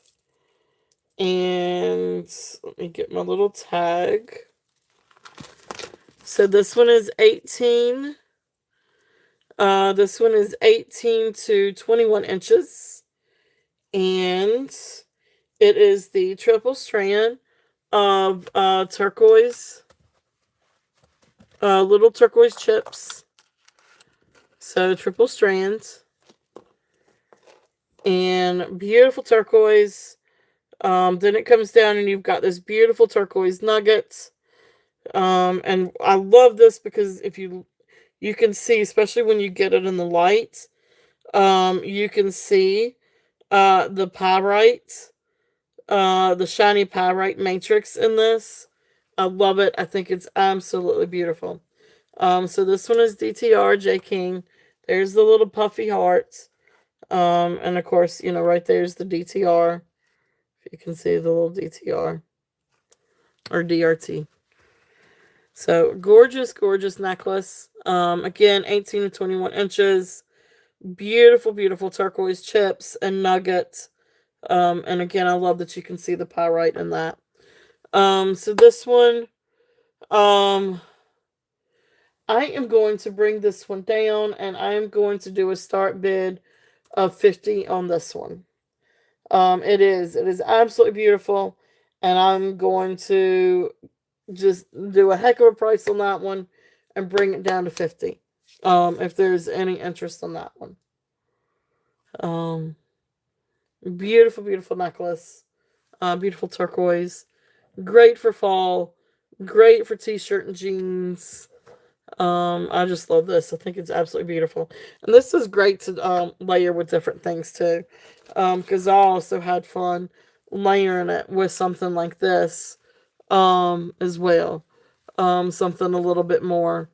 And let me get my little tag. So this one is 18. This one is 18 to 21 inches. And it is the triple strand of turquoise, little turquoise chips. So triple strands. And beautiful turquoise. Then it comes down and you've got this beautiful turquoise nugget. And I love this because if you can see, especially when you get it in the light, you can see the pyrite, the shiny pyrite matrix in this. I love it. I think it's absolutely beautiful. So this one is DTR J King. There's the little puffy hearts. And of course, you know, right there's the DTR. If you can see the little DTR or DRT. So gorgeous, gorgeous necklace. Again, 18 to 21 inches. Beautiful, beautiful turquoise chips and nuggets. And again, I love that you can see the pyrite in that. So this one, I am going to bring this one down, and I am going to do a start bid of 50 on this one. It is absolutely beautiful, and I'm going to just do a heck of a price on that one and bring it down to 50. If there's any interest on that one. Um, Beautiful, beautiful necklace. Beautiful turquoise. Great for fall. Great for t-shirt and jeans. I just love this. I think it's absolutely beautiful. And this is great to layer with different things too. Because I also had fun layering it with something like this as well. Something a little bit more.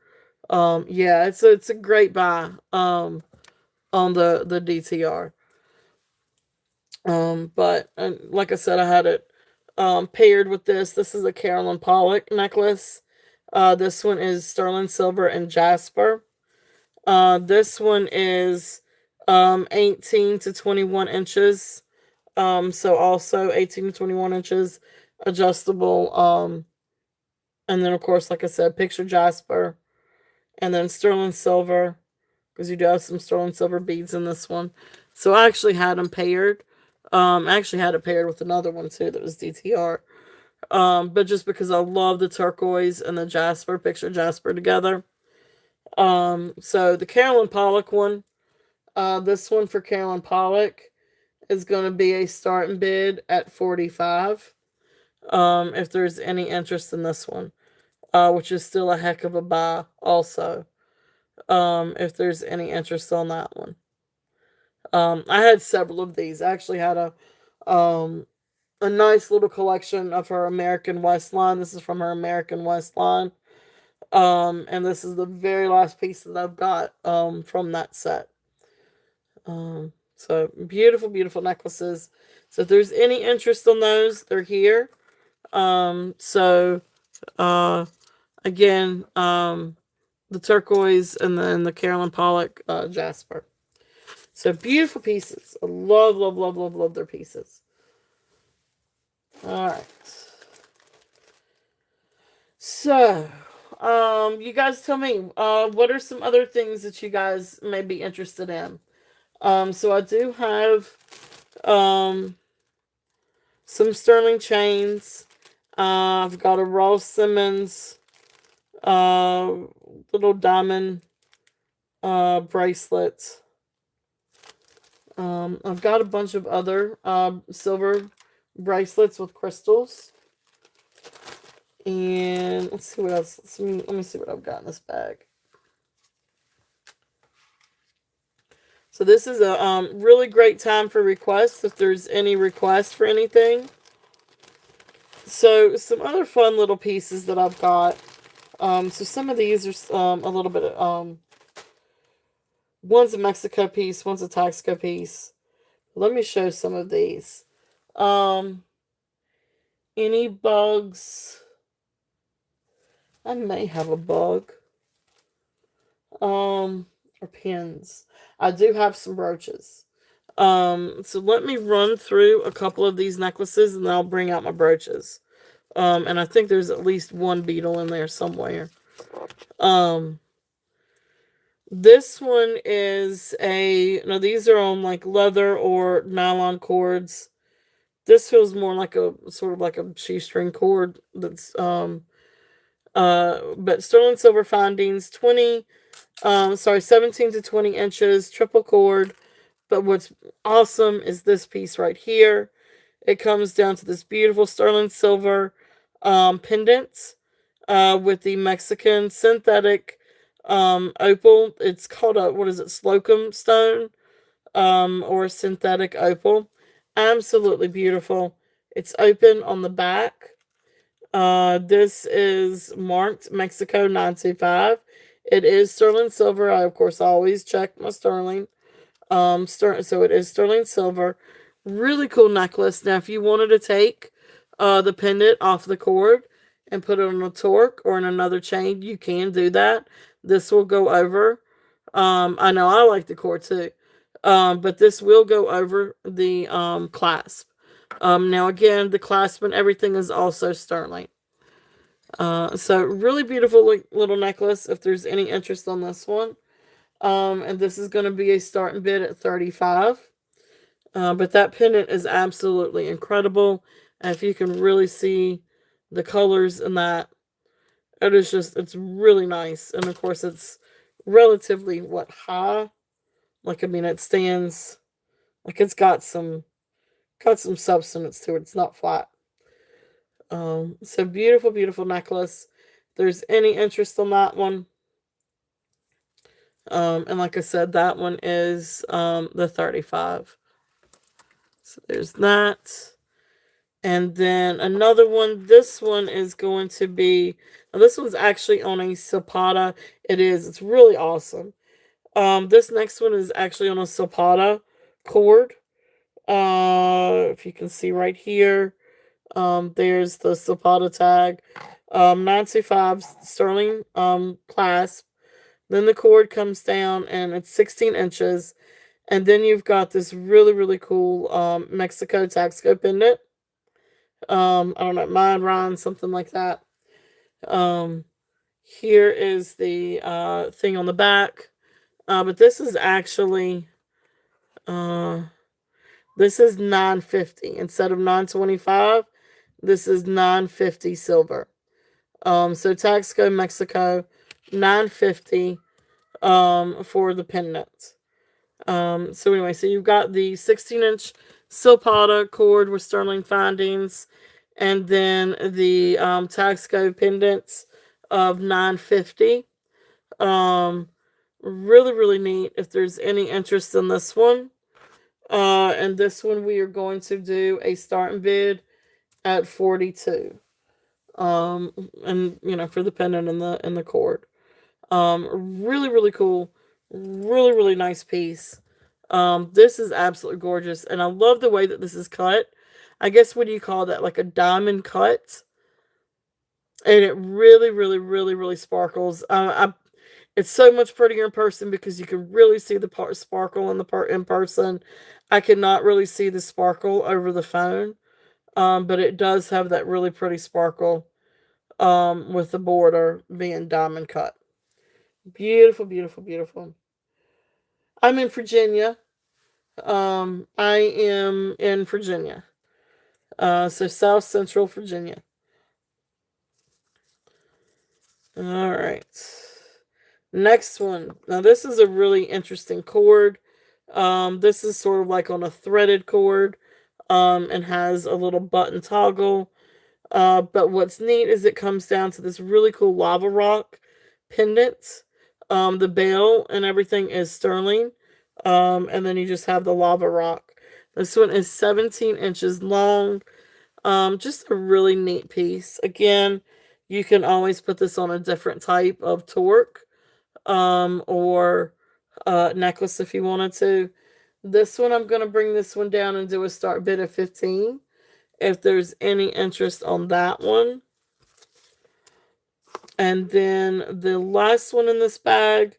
Yeah, it's a great buy on the DTR. But like I said, I had it paired with this. This is a Carolyn Pollock necklace. This one is sterling silver and jasper. This one is 18 to 21 inches. So also 18 to 21 inches adjustable. And then of course, like I said, picture jasper, and then sterling silver, because you do have some sterling silver beads in this one. So I actually had them paired. I actually had it paired with another one too that was DTR. But just because I love the turquoise and the jasper, picture jasper together. So the Carolyn Pollock one, this one for Carolyn Pollock is going to be a starting bid at 45. If there's any interest in this one, which is still a heck of a buy also. If there's any interest on that one. I had several of these. I actually had a nice little collection of her American West line. This is from her American West line. And this is the very last piece that I've got from that set. So beautiful, beautiful necklaces. So if there's any interest on those, they're here. So again, the turquoise and then the Carolyn Pollock jasper. So beautiful pieces. I love, love, love, love, love their pieces. All right. So, you guys tell me, what are some other things that you guys may be interested in? So I do have, um, some sterling chains. I've got a Ross Simmons, uh, little diamond, bracelet. I've got a bunch of other, silver bracelets with crystals. And let's see what else. Let me see what I've got in this bag. So this is a really great time for requests if there's any requests for anything. So some other fun little pieces that I've got. So some of these are a little bit of, one's a Mexico piece, one's a Taxco piece. Let me show some of these. Um, any bugs? I may have a bug. Or pins. I do have some brooches. So let me run through a couple of these necklaces and then I'll bring out my brooches. And I think there's at least one beetle in there somewhere. Um, this one is no, these are on like leather or nylon cords. This feels more like a sort of like a shoestring cord that's, but sterling silver findings, 17 to 20 inches, triple cord. But what's awesome is this piece right here. It comes down to this beautiful sterling silver pendant with the Mexican synthetic opal. It's called a, what is it, Slocum stone or synthetic opal. Absolutely beautiful. It's open on the back. This is marked Mexico 925. It is sterling silver. I, of course, always check my sterling. So it is sterling silver. Really cool necklace. Now, if you wanted to take the pendant off the cord and put it on a torque or in another chain, you can do that. This will go over. I know I like the cord too. But this will go over the clasp. Now, again, the clasp and everything is also sterling. So really beautiful little necklace if there's any interest on this one. And this is going to be a starting bid at 35. But that pendant is absolutely incredible. And if you can really see the colors in that, it's really nice. And of course, it's relatively, high? Like, I mean, it stands, like it's got some substance to it. It's not flat. So beautiful, beautiful necklace. If there's any interest on that one, and like I said, that one is the 35. So there's that. And then another one. This one is going to be. Now this one's actually on a Zapata. It is. It's really awesome. This next one is actually on a Zapata cord. If you can see right here, there's the Zapata tag. 925 sterling clasp. Then the cord comes down and it's 16 inches. And then you've got this really, really cool Mexico Taxco pendant. I don't know, mine, Ron, something like that. Um, Here is the thing on the back. But this is actually uh, this is 950 instead of 925. This is 950 silver. So Taxco Mexico 950 for the pendant. So anyway, so you've got the 16-inch Silpata cord with sterling findings, and then the Taxco pendants of 950. Um, Really, really neat. If there's any interest in this one, and this one we are going to do a starting bid at 42. And for the pendant and the cord. Really, really cool. Really, really nice piece. This is absolutely gorgeous, and I love the way that this is cut. I guess what do you call that? Like a diamond cut, and it really, really, really, really sparkles. It's so much prettier in person because you can really see the part sparkle in the part in person. I cannot really see the sparkle over the phone, but it does have that really pretty sparkle with the border being diamond cut. Beautiful, beautiful, beautiful. I'm in Virginia. I am in Virginia. So South Central Virginia. All right. Next one. Now this is a really interesting cord. This is sort of like on a threaded cord, and has a little button toggle. But what's neat is it comes down to this really cool lava rock pendant. The bell and everything is sterling. And then you just have the lava rock. This one is 17 inches long. Just a really neat piece. Again, you can always put this on a different type of torque, or necklace if you wanted to. This one, I'm going to bring this one down and do a start bid of 15. If there's any interest on that one. And then the last one in this bag,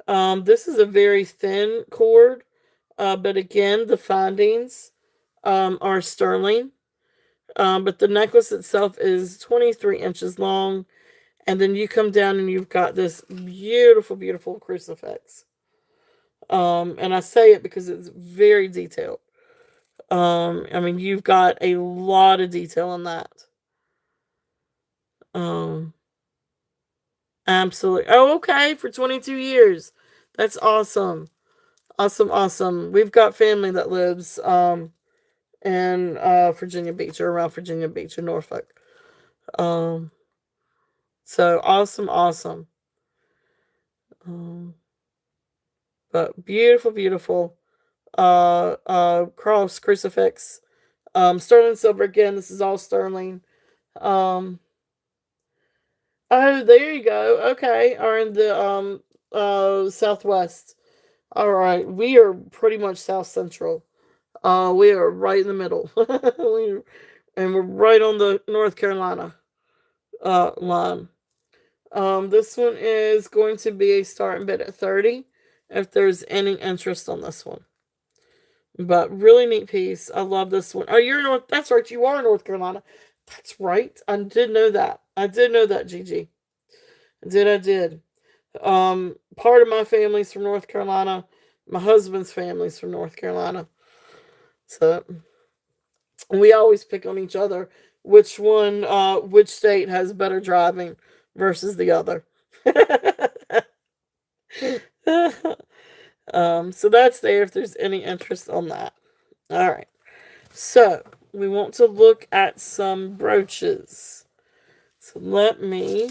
this is a very thin cord, but again, the findings are sterling. But the necklace itself is 23 inches long. And then you come down and you've got this beautiful, beautiful crucifix. And I say it because it's very detailed. I mean, you've got a lot of detail in that. Um, Absolutely. Oh, okay, for 22 years. That's awesome. Awesome, awesome. We've got family that lives in Virginia Beach, or around Virginia Beach in Norfolk. Um so awesome, awesome. Um but beautiful, beautiful cross crucifix. Sterling silver again. This is all sterling. Um oh, there you go. Okay. Are in the southwest. All right, we are pretty much south central. We are right in the middle. And we're right on the North Carolina line. This one is going to be a starting bid at 30 if there's any interest on this one. But really neat piece. I love this one. Oh, you're North. That's right. You are in North Carolina. That's right. I did know that. I did know that, Gigi. I did. Part of my family's from North Carolina. My husband's family's from North Carolina. So we always pick on each other which state has better driving versus the other. So that's there if there's any interest on that. All right. So we want to look at some brooches. So let me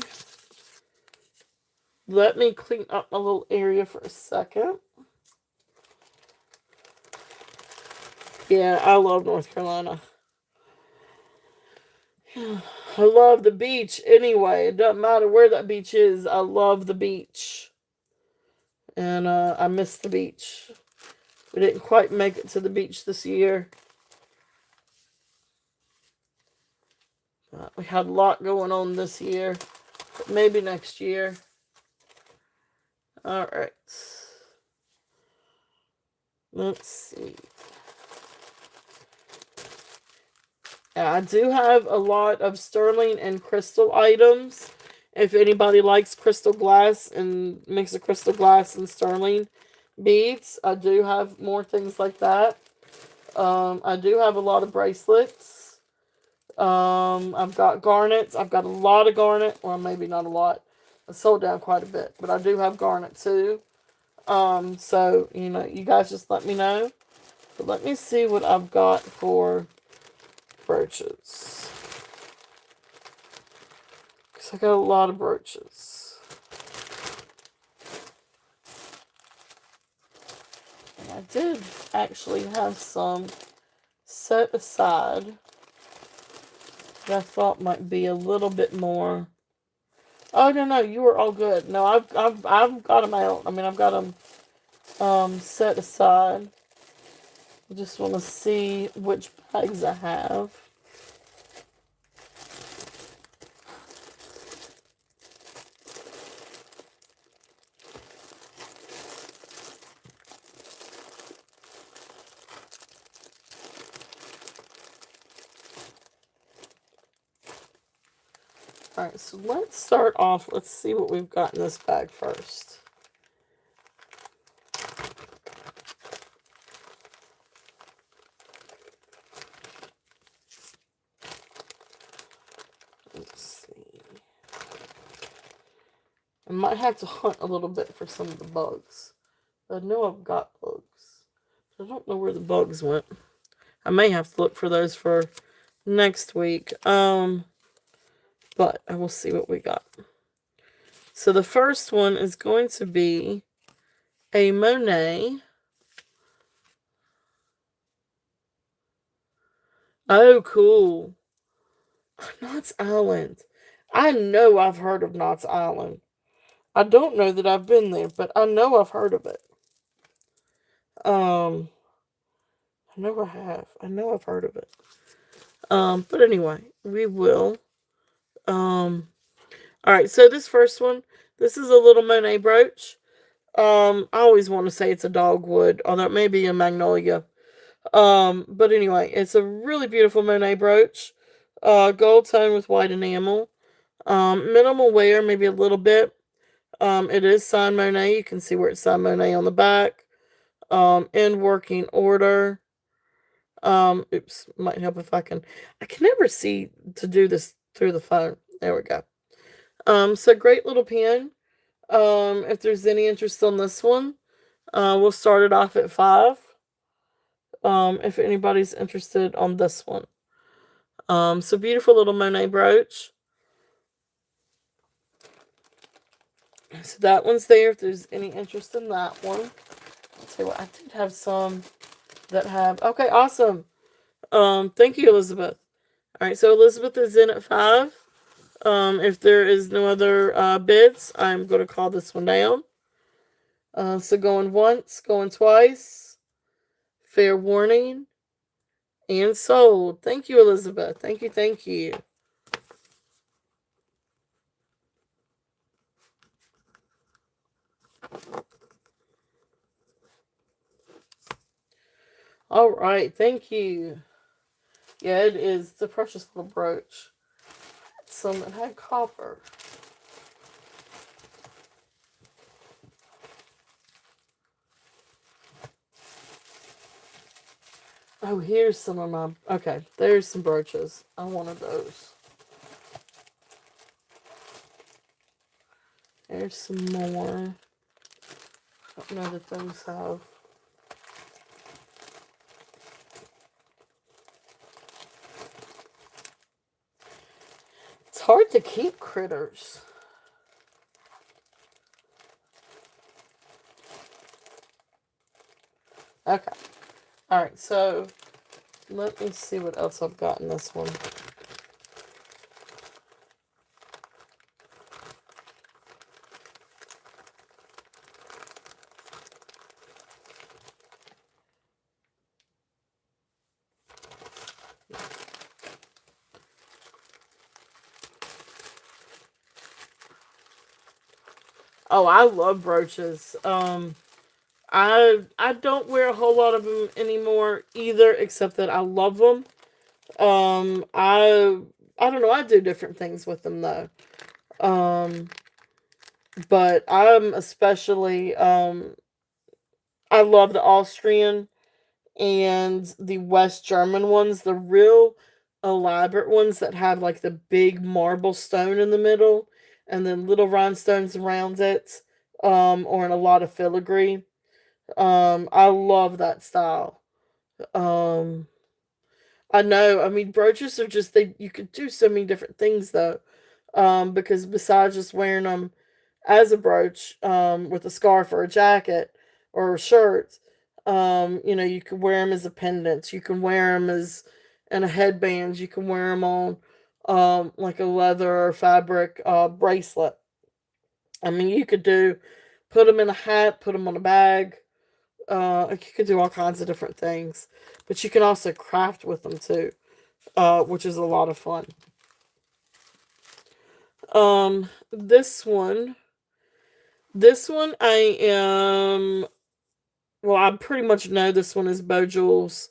clean up my little area for a second. Yeah, I love North Carolina. I love the beach anyway. It doesn't matter where that beach is. I love the beach. And I miss the beach. We didn't quite make it to the beach this year. We had a lot going on this year. But maybe next year. Alright. Let's see. I do have a lot of sterling and crystal items. If anybody likes crystal glass and mix of crystal glass and sterling beads, I do have more things like that. I do have a lot of bracelets. I've got garnets. I've got a lot of garnet. Well, maybe not a lot. I sold down quite a bit, but I do have garnet too. So, you guys just let me know. But let me see what I've got for brooches. Because I got a lot of brooches. And I did actually have some set aside that I thought might be a little bit more. Oh, no, you were all good. No, I've got them out. I mean, I've got them set aside. I just want to see which bags I have. Alright, so let's start off. Let's see what we've got in this bag first. Let's see. I might have to hunt a little bit for some of the bugs. I know I've got bugs. I don't know where the bugs went. I may have to look for those for next week. But I will see what we got. So the first one is going to be a Monet. Oh, cool. Knott's Island. I know I've heard of Knott's Island. I don't know that I've been there, but I know I've heard of it. I know I have. I know I've heard of it. But anyway, we will. Alright, so this first one, this is a little Monet brooch. I always want to say it's a dogwood, although it may be a magnolia. But anyway, it's a really beautiful Monet brooch. Gold tone with white enamel. Minimal wear, maybe a little bit. It is signed Monet. You can see where it's signed Monet on the back. In working order. Oops, might help if I can never see to do this through the phone. There we go. So great little pen. If there's any interest on this one, we'll start it off at $5. If anybody's interested on this one. So beautiful little Monet brooch. So that one's there if there's any interest in that one. Let's see what I did have some that have. Okay, awesome. Thank you, Elizabeth. All right, so Elizabeth is in at $5. If there is no other bids, I'm going to call this one down. So going once, going twice. Fair warning. And sold. Thank you, Elizabeth. Thank you, thank you. All right, thank you. Yeah, it is. It's a precious little brooch. some that had copper. Oh, here's some of my. Okay, there's some brooches. I wanted those. There's some more. I don't know that those have. It's hard to keep critters. Okay. Alright, so let me see what else I've got in this one. Oh, I love brooches. I don't wear a whole lot of them anymore either, except that I love them. I don't know. I do different things with them though. Um, but I'm especially I love the Austrian and the West German ones, the real elaborate ones that have like the big marble stone in the middle and then little rhinestones around it, or in a lot of filigree. I love that style. Um, I know. I mean, brooches are just they. You could do so many different things though, because besides just wearing them as a brooch, with a scarf or a jacket or a shirt, you can wear them as a pendant. You can wear them as in a headband. You can wear them on, like a leather or fabric bracelet. I mean, you could put them in a hat, put them on a bag. Like you could do all kinds of different things, but you can also craft with them too, which is a lot of fun. This one I am. Well, I pretty much know this one is Bojul's.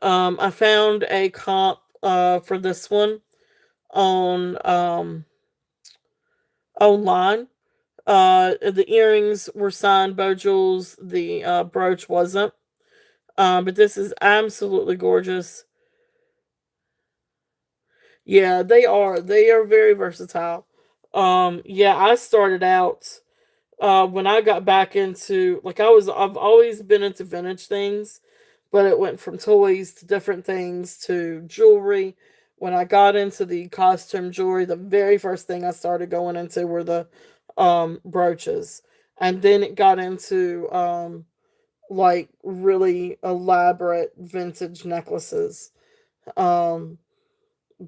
I found a comp for this one on online. The earrings were signed Bojul's. The brooch wasn't. But this is absolutely gorgeous. Yeah, they are. They are very versatile. Yeah, I started out when I got back into like I've always been into vintage things, but it went from toys to different things to jewelry. When I got into the costume jewelry, the very first thing I started going into were the brooches. And then it got into like really elaborate vintage necklaces. Um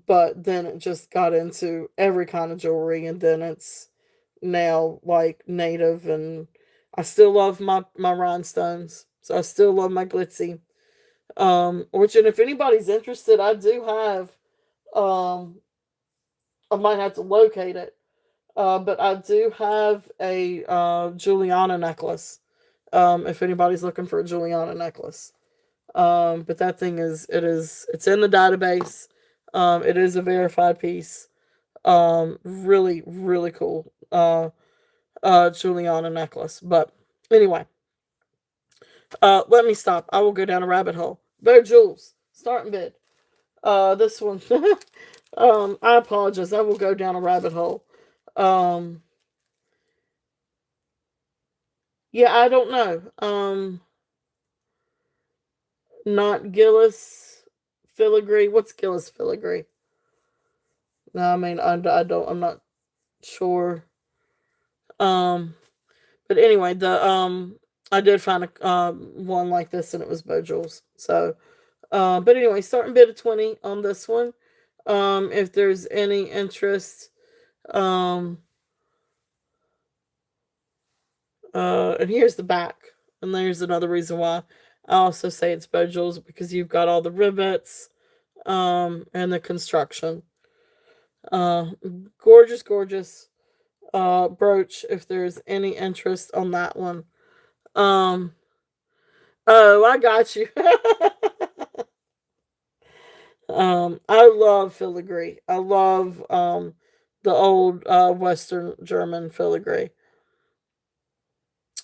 but then it just got into every kind of jewelry, and then it's now like native, and I still love my rhinestones, so I still love my glitzy. Which, and if anybody's interested, I do have, um I might have to locate it, but I do have a Juliana necklace, if anybody's looking for a Juliana necklace. But that thing it's in the database. It is a verified piece. Really, really cool. Juliana necklace. But anyway, let me stop. I will go down a rabbit hole. Bear Jules, starting bid. This one. I apologize. I will go down a rabbit hole. Um, yeah, I don't know. Not Gillis filigree. What's Gillis filigree? No, I mean, I don't. I'm not sure. Um, but anyway, the I did find a one like this, and it was Bojul's. So, but anyway, starting bid of 20 on this one. If there's any interest, um, and here's the back, and there's another reason why I also say it's Bojul's, because you've got all the rivets, and the construction. Uh, Gorgeous, gorgeous brooch. If there's any interest on that one. Um, oh, I got you. I love filigree. I love the old Western German filigree.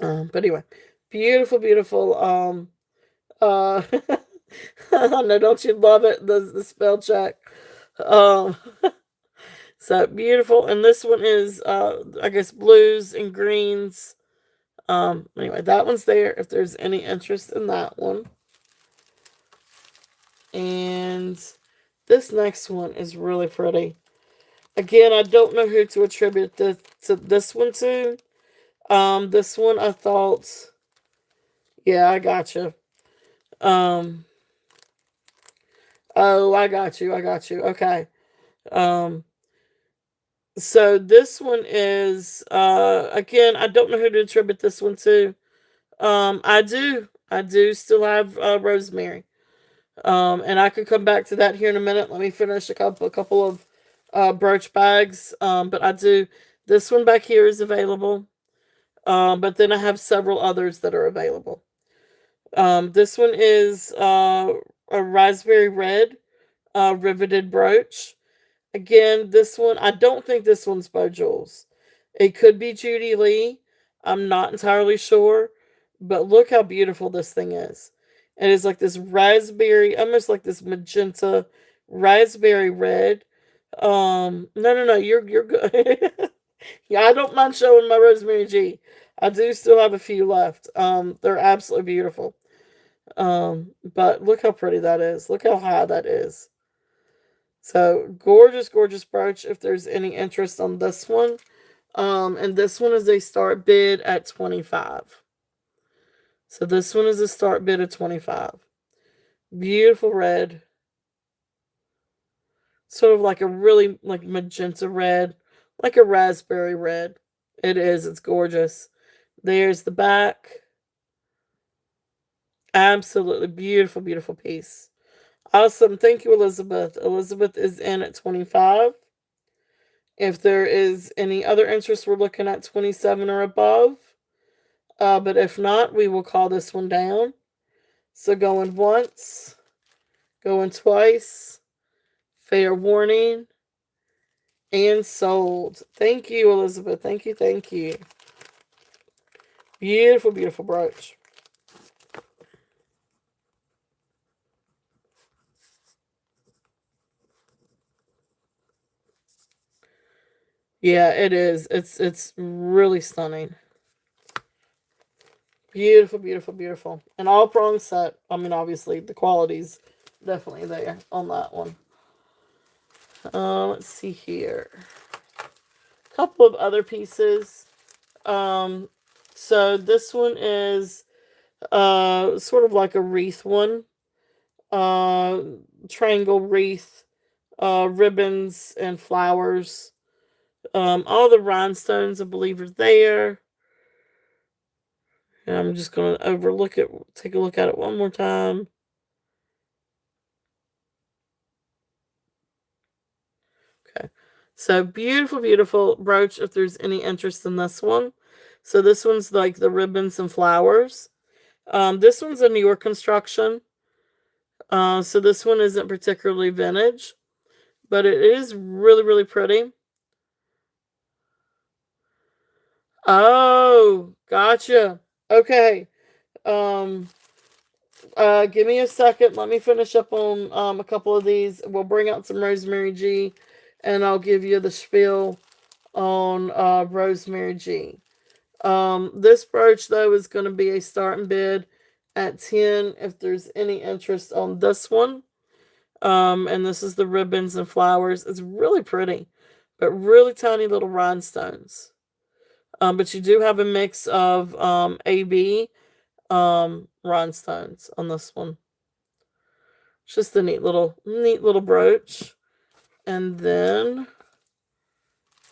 But anyway, beautiful, beautiful. Uh, I know, don't you love it? The spell check. Um, so beautiful, and this one is I guess blues and greens. Anyway, that one's there if there's any interest in that one. And this next one is really pretty. Again, I don't know who to attribute this one to. This one I thought, yeah, I got you. Um, oh, I got you. I got you. Okay. Um, so this one is again, I don't know who to attribute this one to. I do still have rosemary. And I could come back to that here in a minute. Let me finish a couple of brooch bags. But I do. This one back here is available. But then I have several others that are available. This one is a raspberry red riveted brooch. Again, this one, I don't think this one's Bo Jules. It could be Judy Lee. I'm not entirely sure. But look how beautiful this thing is. It is like this raspberry, almost like this magenta raspberry red. No, you're good. Yeah, I don't mind showing my Rosemary G. I do still have a few left. They're absolutely beautiful. But look how pretty that is. Look how high that is. So gorgeous, gorgeous brooch. If there's any interest on this one, and this one is a start bid at 25. So this one is a start bid of 25. Beautiful red, sort of like a really like magenta red, like a raspberry red. It is. It's gorgeous. There's the back. Absolutely beautiful, beautiful piece. Awesome. Thank you, Elizabeth. Elizabeth is in at 25. If there is any other interest, we're looking at 27 or above. But if not, we will call this one down. So going once, going twice, fair warning, and sold. Thank you, Elizabeth. Thank you, thank you. Beautiful, beautiful brooch. Yeah, it is. It's really stunning. Beautiful, beautiful, beautiful. And all prong set. I mean, obviously, the quality's definitely there on that one. Let's see here. A couple of other pieces. Um, so this one is sort of like a wreath one. Uh, Triangle wreath, ribbons and flowers. All the rhinestones, I believe, are there. And I'm just going to overlook it, take a look at it one more time. Okay. So beautiful, beautiful brooch if there's any interest in this one. So this one's like the ribbons and flowers. This one's a newer construction. So this one isn't particularly vintage, but it is really, really pretty. Oh, gotcha. Okay. Um, Give me a second. Let me finish up on a couple of these. We'll bring out some Rosemary G, and I'll give you the spiel on Rosemary G. This brooch though is going to be a starting bid at 10 if there's any interest on this one. And this is the ribbons and flowers. It's really pretty, but really tiny little rhinestones. But you do have a mix of AB rhinestones on this one. It's just a neat little brooch. And then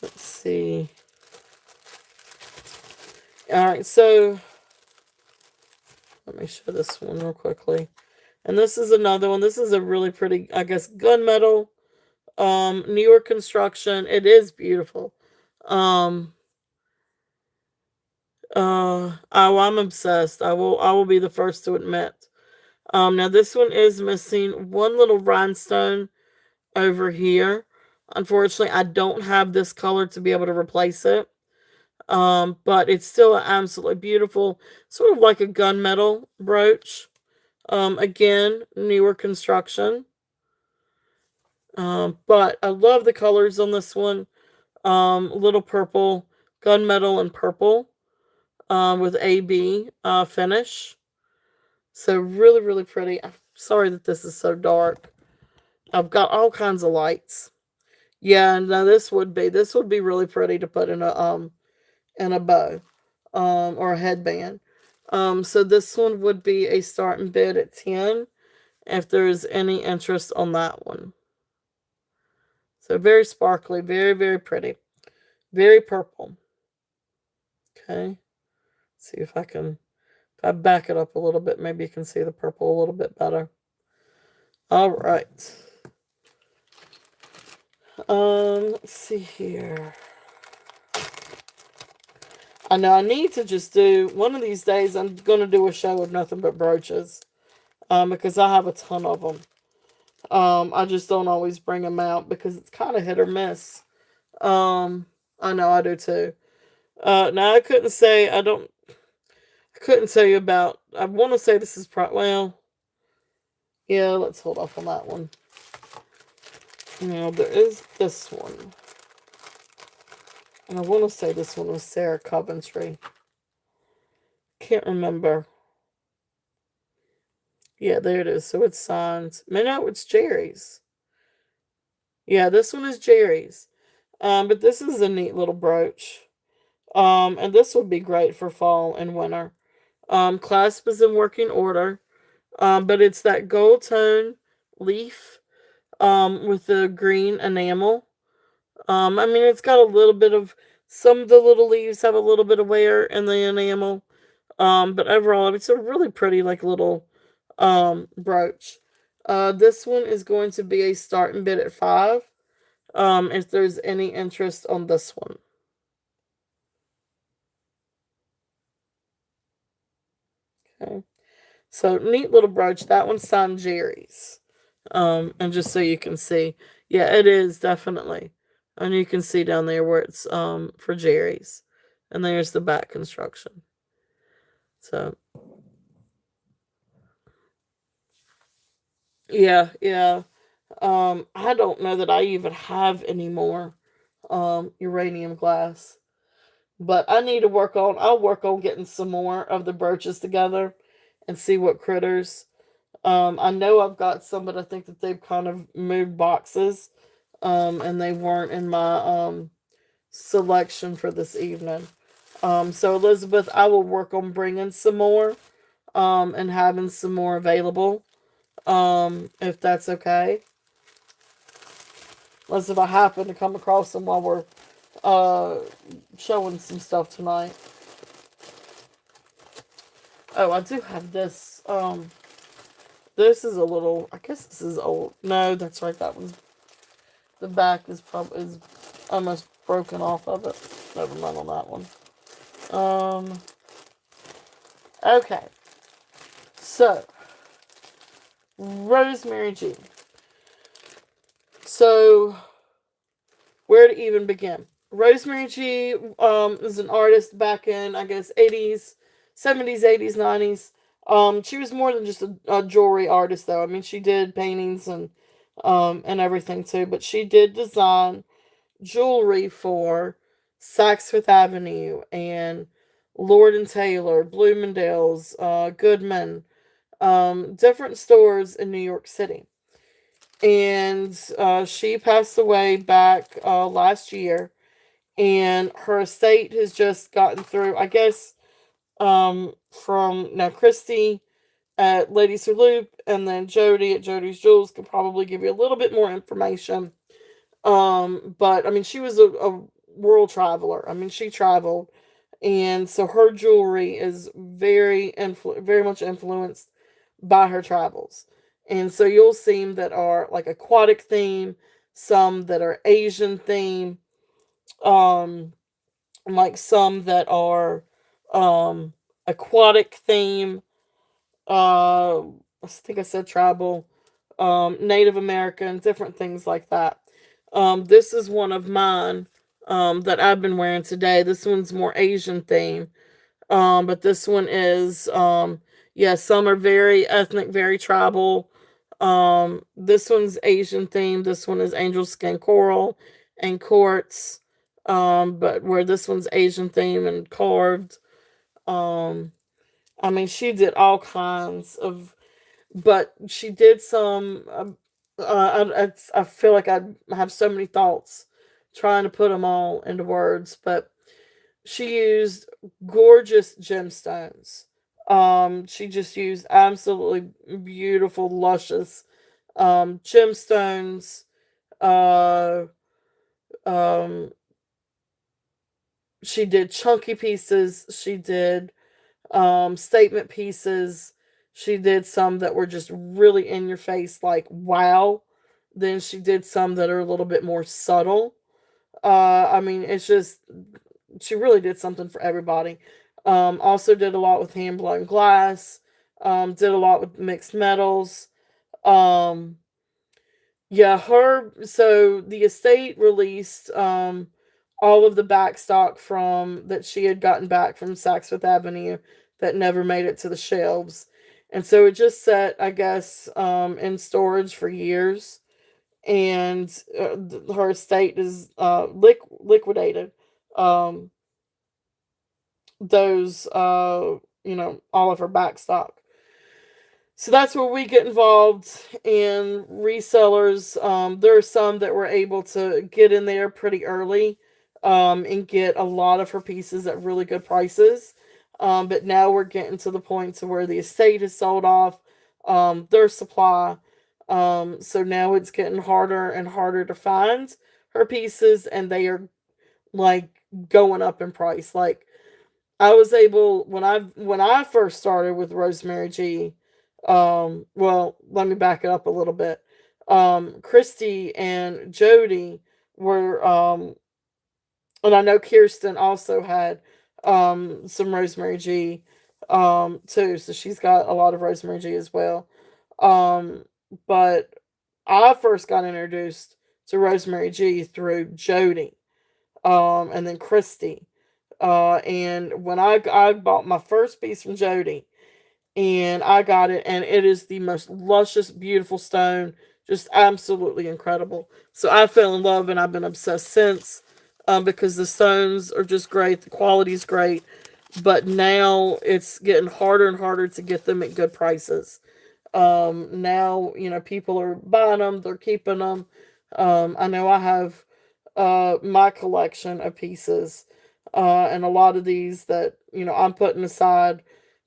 let's see. All right, so let me show this one real quickly. And this is another one. This is a really pretty, I guess, gunmetal newer construction. It is beautiful. Um oh, I'm obsessed. I will be the first to admit. Now this one is missing one little rhinestone over here. Unfortunately, I don't have this color to be able to replace it. But it's still absolutely beautiful, sort of like a gunmetal brooch. Again, newer construction. But I love the colors on this one. Little purple, gunmetal, and purple. With AB finish. So really, really pretty. I'm sorry that this is so dark. I've got all kinds of lights. Yeah, no, this would be really pretty to put in a bow, or a headband. So this one would be a starting bid at 10 if there's any interest on that one. So very sparkly, very, very pretty, very purple. Okay, see if I back it up a little bit, maybe you can see the purple a little bit better. All right. Let's see here. I know I need to just do one of these days. I'm gonna do a show of nothing but brooches, because I have a ton of them. I just don't always bring them out because it's kind of hit or miss. Um, I know I do too. Now I couldn't say I don't. I couldn't tell you about. I want to say this is well. Yeah, let's hold off on that one. There is this one, and I want to say this one was Sarah Coventry. Can't remember. Yeah, there it is. So it's signed. No, it's Jerry's. Yeah, this one is Jerry's. But this is a neat little brooch. And this would be great for fall and winter. Clasp is in working order. But it's that gold tone leaf, with the green enamel. I mean, it's got a little bit of, some of the little leaves have a little bit of wear in the enamel. But overall, it's a really pretty, like, little brooch. This one is going to be a starting bid at 5. If there's any interest on this one. Okay. So neat little brooch. That one's signed Jerry's. And just so you can see, yeah, it is definitely. And you can see down there where it's for Jerry's. And there's the back construction. So yeah, yeah. I don't know that I even have any more uranium glass. But I need to I'll work on getting some more of the brooches together and see what critters. I know I've got some, but I think that they've kind of moved boxes, and they weren't in my selection for this evening. So Elizabeth, I will work on bringing some more, and having some more available, if that's okay. Unless if I happen to come across them while we're uh, showing some stuff tonight. Oh, I do have this. This is a little. I guess this is old. No, that's right. That one's. The back is almost broken off of it. Never mind on that one. Um. Okay. So, Rosemary G. So, where to even begin? Rosemary G is an artist back in, I guess, 80s, 70s, 80s, 90s. She was more than just a jewelry artist, though. I mean, she did paintings and everything too, but she did design jewelry for Saks Fifth Avenue and Lord and Taylor, Bloomingdale's, Goodman, different stores in New York City. And she passed away back last year, and her estate has just gotten through. I guess from now Christy at Lady Sir Loop, and then Jody at Jody's Jewels could probably give you a little bit more information. But I mean, she was a world traveler. I mean, she traveled, and so her jewelry is very much influenced by her travels. And so you'll see that are like aquatic theme, some that are Asian theme, um, like some that are um aquatic theme. I think I said tribal, Native American, different things like that. This is one of mine that I've been wearing today. This one's more Asian theme. But this one is yeah, some are very ethnic, very tribal. This one's Asian themed. This one is angel skin coral and quartz. But where this one's Asian theme and carved. Um, I mean, she did all kinds of, but she did some. I feel like I have so many thoughts trying to put them all into words, but she used gorgeous gemstones. She just used absolutely beautiful, luscious gemstones. Uh, um, she did chunky pieces. She did statement pieces. She did some that were just really in your face, like wow. Then she did some that are a little bit more subtle. I mean, it's just she really did something for everybody. Also did a lot with hand blown glass. Did a lot with mixed metals. Um, yeah, her. So the estate released all of the back stock from that she had gotten back from Saks Fifth Avenue that never made it to the shelves, and so it just sat, I guess, in storage for years. And her estate is liquidated. Um, those all of her back stock. So that's where we get involved in resellers. There are some that were able to get in there pretty early and get a lot of her pieces at really good prices. But now we're getting to the point to where the estate is sold off their supply. So now it's getting harder and harder to find her pieces, and they are like going up in price. Like I was able when I first started with Rosemary G. Well, let me back it up a little bit. Christy and Jody were, and I know Kirsten also had some Rosemary G. Too, so she's got a lot of Rosemary G as well. Um, but I first got introduced to Rosemary G through Jody, and then Christy. And when I bought my first piece from Jody, and I got it, and it is the most luscious, beautiful stone, just absolutely incredible. So I fell in love, and I've been obsessed since, because the stones are just great, the quality is great, but now it's getting harder and harder to get them at good prices. Now people are buying them, they're keeping them. I know I have my collection of pieces, and a lot of these that I'm putting aside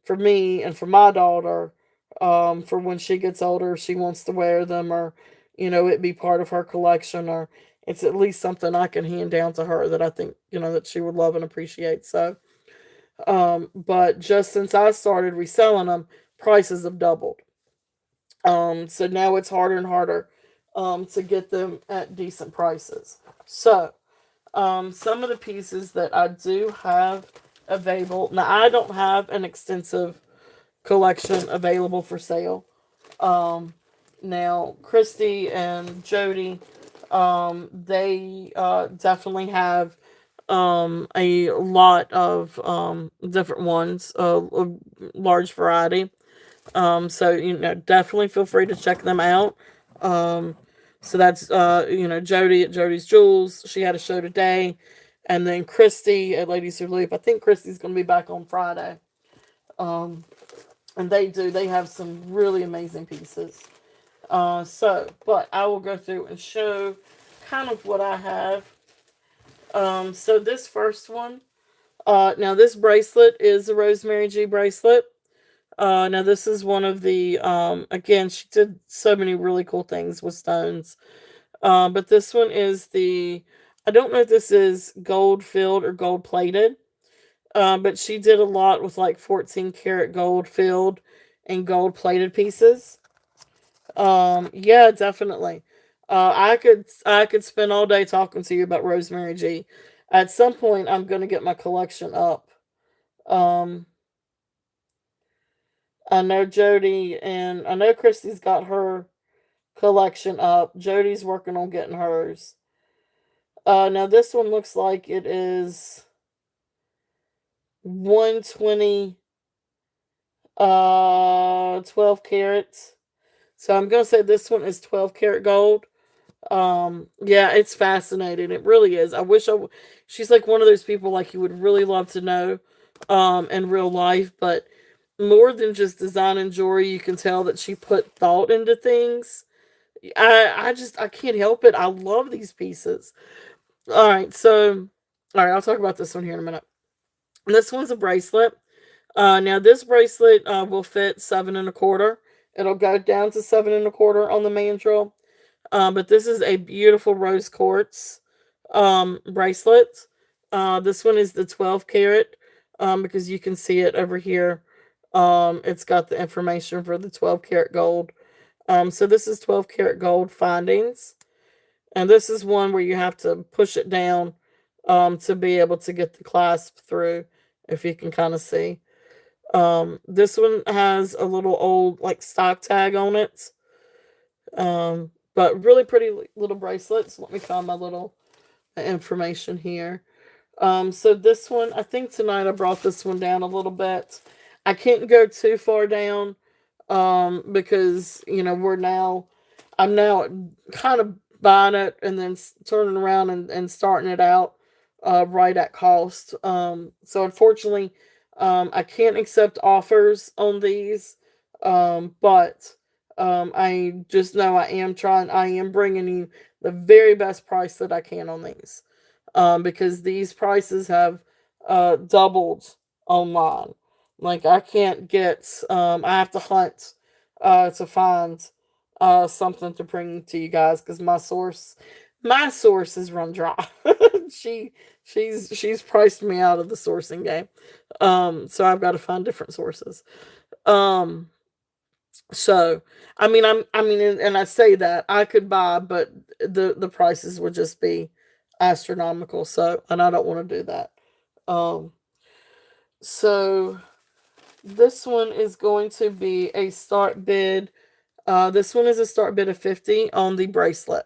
for me and for my daughter, for when she gets older, she wants to wear them, or it be part of her collection, or it's at least something I can hand down to her that I think that she would love and appreciate. So, but just since I started reselling them, prices have doubled. So now it's harder and harder to get them at decent prices. So, some of the pieces that I do have available. Now, I don't have an extensive collection available for sale. Um, Now, Christy and Jody, they definitely have a lot of different ones, a large variety. So definitely feel free to check them out. Um, so that's Jody at Jody's Jewels. She had a show today, and then Christy at Ladies Who Loop. I think Christy's going to be back on Friday. Um, and they have some really amazing pieces. But I will go through and show kind of what I have. So this first one. Now this bracelet is a Rosemary G bracelet. Now this is one of the again, she did so many really cool things with stones. But this one is the, I don't know if this is gold filled or gold plated. But she did a lot with like 14 karat gold filled and gold plated pieces. Yeah, definitely. I could spend all day talking to you about Rosemary G. At some point I'm gonna get my collection up. Um I know Jody and I know Christy's got her collection up. Jody's working on getting hers. Now this one looks like it is 120, 12 carats. So I'm gonna say this one is 12 karat gold. Yeah, it's fascinating. It really is. I wish she's like one of those people like you would really love to know in real life, but more than just design and jewelry, you can tell that she put thought into things. I can't help it. I love these pieces. All right, so all right, I'll talk about this one here in a minute. This one's a bracelet. Now this bracelet will fit 7 1/4. It'll go down to 7 1/4 on the mandrel. But this is a beautiful rose quartz bracelet. This one is the 12 karat because you can see it over here. It's got the information for the 12 karat gold. So this is 12 karat gold findings. And this is one where you have to push it down to be able to get the clasp through, if you can kind of see. This one has a little old like stock tag on it. But really pretty little bracelets. Let me find my little information here. So this one, I think tonight I brought this one down a little bit. I can't go too far down, because I'm now kind of buying it and then turning around and starting it out, right at cost. So unfortunately, I can't accept offers on these, but I just know I am bringing you the very best price that I can on these, because these prices have doubled online. Like I can't get, I have to hunt to find something to bring to you guys because my source is run dry. she she's priced me out of the sourcing game. So I've got to find different sources. Um, so and I say that I could buy, but the prices would just be astronomical. So and I don't want to do that. Um, so this one is going to be a start bid. This one is a start bid of 50 on the bracelet.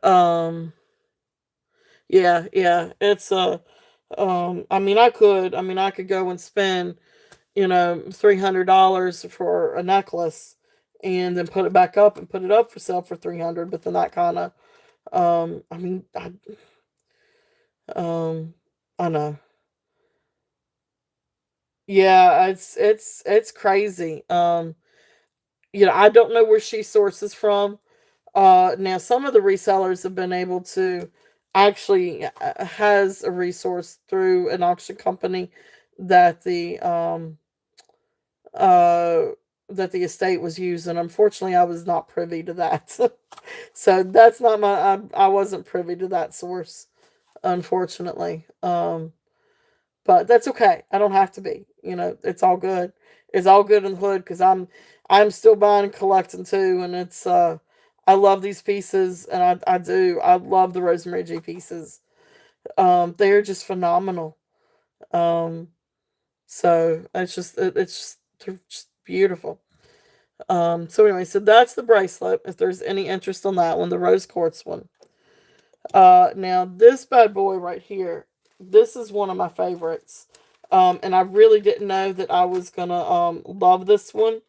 Um, yeah, yeah, it's a. I could go and spend $300 for a necklace, and then put it back up and put it up for sale for 300. But then that kind of, um, I mean, I, um, I know. Yeah, it's crazy. I don't know where she sources from. Now some of the resellers have been able to actually has a resource through an auction company that the uh that the estate was using. Unfortunately, I was not privy to that. So that's not I wasn't privy to that source, unfortunately. But that's okay. I don't have to be. It's all good. It's all good in the hood because I'm still buying and collecting too, and it's I love these pieces, and I do. I love the Rosemary G pieces. They're just phenomenal. Um, so it's just they're just beautiful. So anyway, so that's the bracelet. If there's any interest on that one, the rose quartz one. Now this bad boy right here, this is one of my favorites. And I really didn't know that I was gonna love this one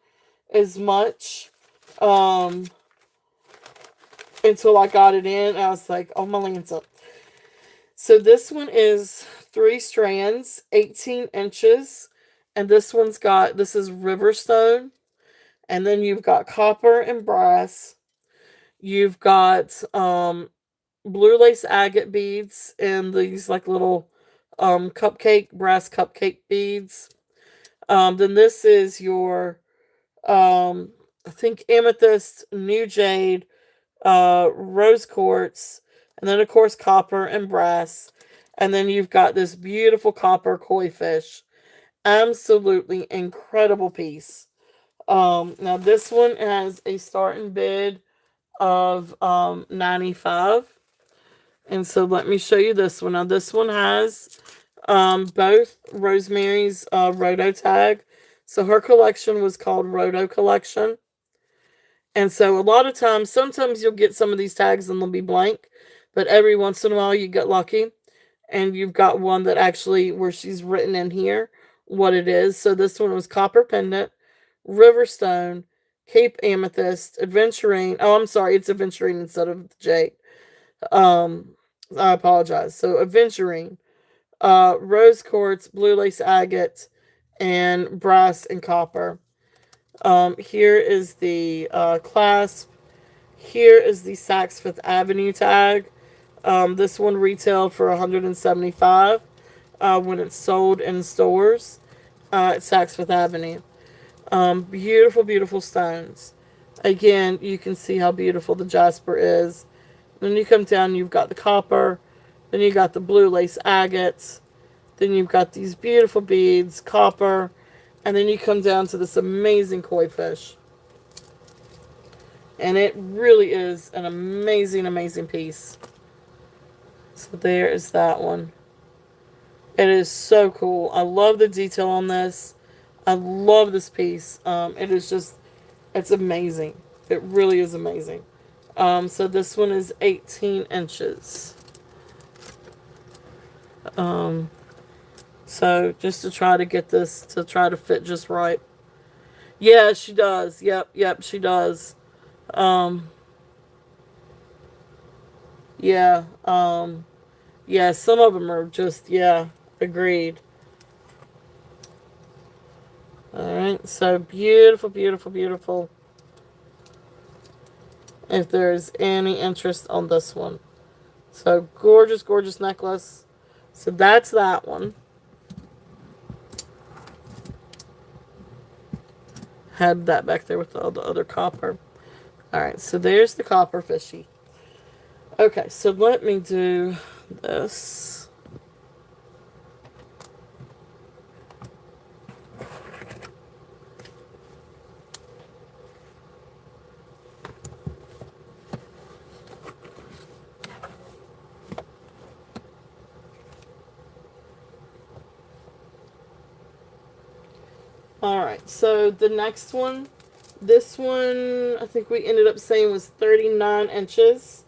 as much. Um, until I got it in, I was like, oh my Lanta. So this one is 3 strands, 18 inches, and this is Riverstone, and then you've got copper and brass. You've got blue lace agate beads and these like little brass cupcake beads. Then this is your I think amethyst, new jade, rose quartz, and then of course copper and brass. And then you've got this beautiful copper koi fish. Absolutely incredible piece. Now this one has a starting bid of 95. And so let me show you this one. Now this one has both Rosemary's Roto tag. So her collection was called Roto Collection. And so a lot of times, sometimes you'll get some of these tags and they'll be blank. but every once in a while you get lucky and you've got one that actually where she's written in here what it is. So this one was copper pendant, riverstone, cape amethyst, adventurine. Oh, I'm sorry, it's adventurine instead of the J. Um, I apologize. So adventurine, rose quartz, blue lace agate, and brass and copper. Here is the clasp. Here is the Saks Fifth Avenue tag. This one retailed for 175 when it's sold in stores at Saks Fifth Avenue. Beautiful, beautiful stones. Again, you can see how beautiful the jasper is. Then you come down, you've got the copper. Then you got the blue lace agates. Then you've got these beautiful beads, copper. And then you come down to this amazing koi fish. And it really is an amazing, amazing piece. So there is that one. It is so cool. I love the detail on this. I love this piece. It is just, it's amazing. It really is amazing. So this one is 18 inches. Um, so just to try to get this to try to fit just right. Yeah, she does. Yep, yep, she does. Um, yeah. Yeah, some of them are just, yeah, agreed. All right, so beautiful, beautiful, beautiful. If there's any interest on this one. So gorgeous, gorgeous necklace. So that's that one. Had that back there with all the other copper. All right, so there's the copper fishy. Okay, so let me do this. All right, so the next one, this one, I think we ended up saying was 39 inches.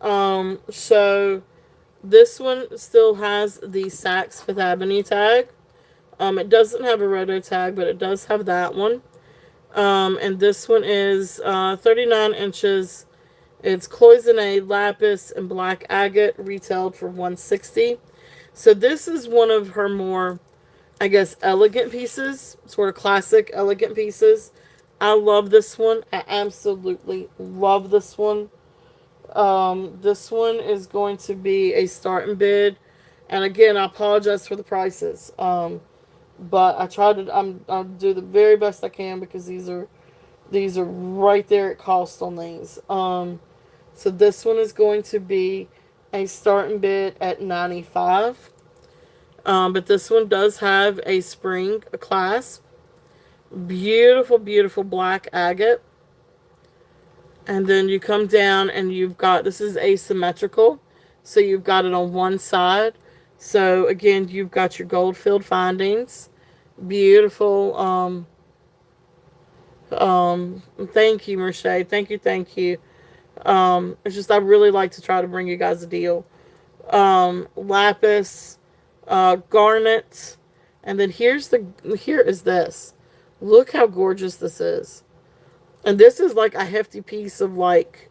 So this one still has the Saks Fifth Avenue tag. It doesn't have a roto tag, but it does have that one. And this one is 39 inches. It's cloisonne, lapis, and black agate, retailed for 160. So this is one of her more, I guess, elegant pieces, sort of classic elegant pieces. I love this one. I absolutely love this one. This one is going to be a starting bid, and again, I apologize for the prices. But I try to, I'll do the very best I can because these are right there at cost on these. So this one is going to be a starting bid at 95. But this one does have a spring a clasp. Beautiful, beautiful black agate. And then you come down and you've got, this is asymmetrical. So you've got it on one side. So again, you've got your gold filled findings. Beautiful. Thank you, Merche. Thank you, thank you. It's just I really like to try to bring you guys a deal. Lapis, garnet, and then here is this. Look how gorgeous this is. And this is like a hefty piece of like,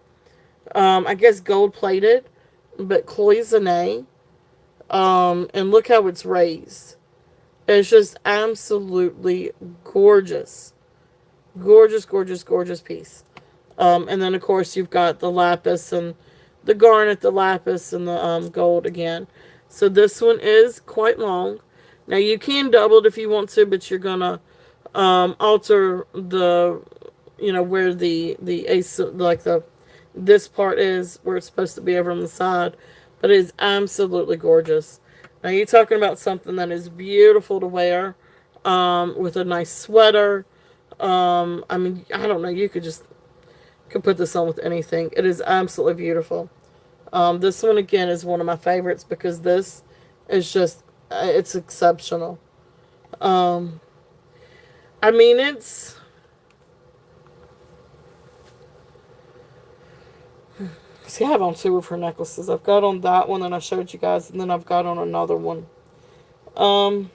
I guess gold plated, but cloisonne. And look how it's raised. It's just absolutely gorgeous. Gorgeous, gorgeous, gorgeous piece. And then, of course, you've got the lapis and the garnet, the lapis, and the gold again. So this one is quite long. Now, you can double it if you want to, but you're going to alter the, where the ace, like this part is, where it's supposed to be over on the side. But it is absolutely gorgeous. Now, you're talking about something that is beautiful to wear with a nice sweater. I mean, I don't know. You could put this on with anything. It is absolutely beautiful. This one again is one of my favorites because this is just it's exceptional. Um, I mean, See, I have on two of her necklaces. I've got on that one that I showed you guys, and then I've got on another one. Um,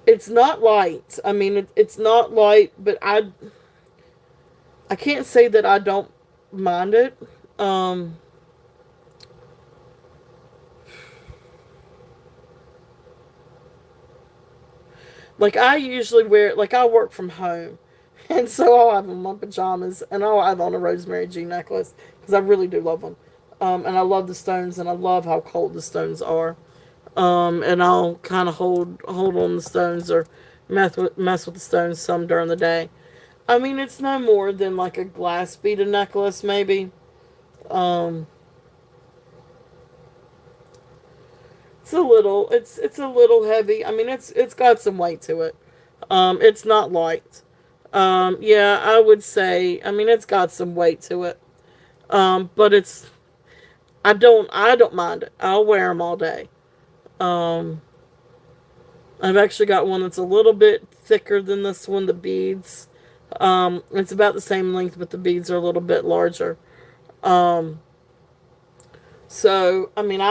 it's not light. I mean, it's not light, but I can't say that I don't mind it. Um, like I usually wear, like I work from home, and so I'll have on my pajamas, and I'll have on a rosemary G necklace because I really do love them. And I love the stones, and I love how cold the stones are. And I'll kind of hold on the stones or mess with the stones some during the day. I mean, it's no more than like a glass beaded necklace, maybe. Um, it's a little heavy. I mean, it's got some weight to it. It's not light. Yeah, I would say. I mean, it's got some weight to it. But it's I don't mind it. I'll wear them all day. Um, I've actually got one that's a little bit thicker than this one. The beads. It's about the same length, but the beads are a little bit larger. Um, so I mean,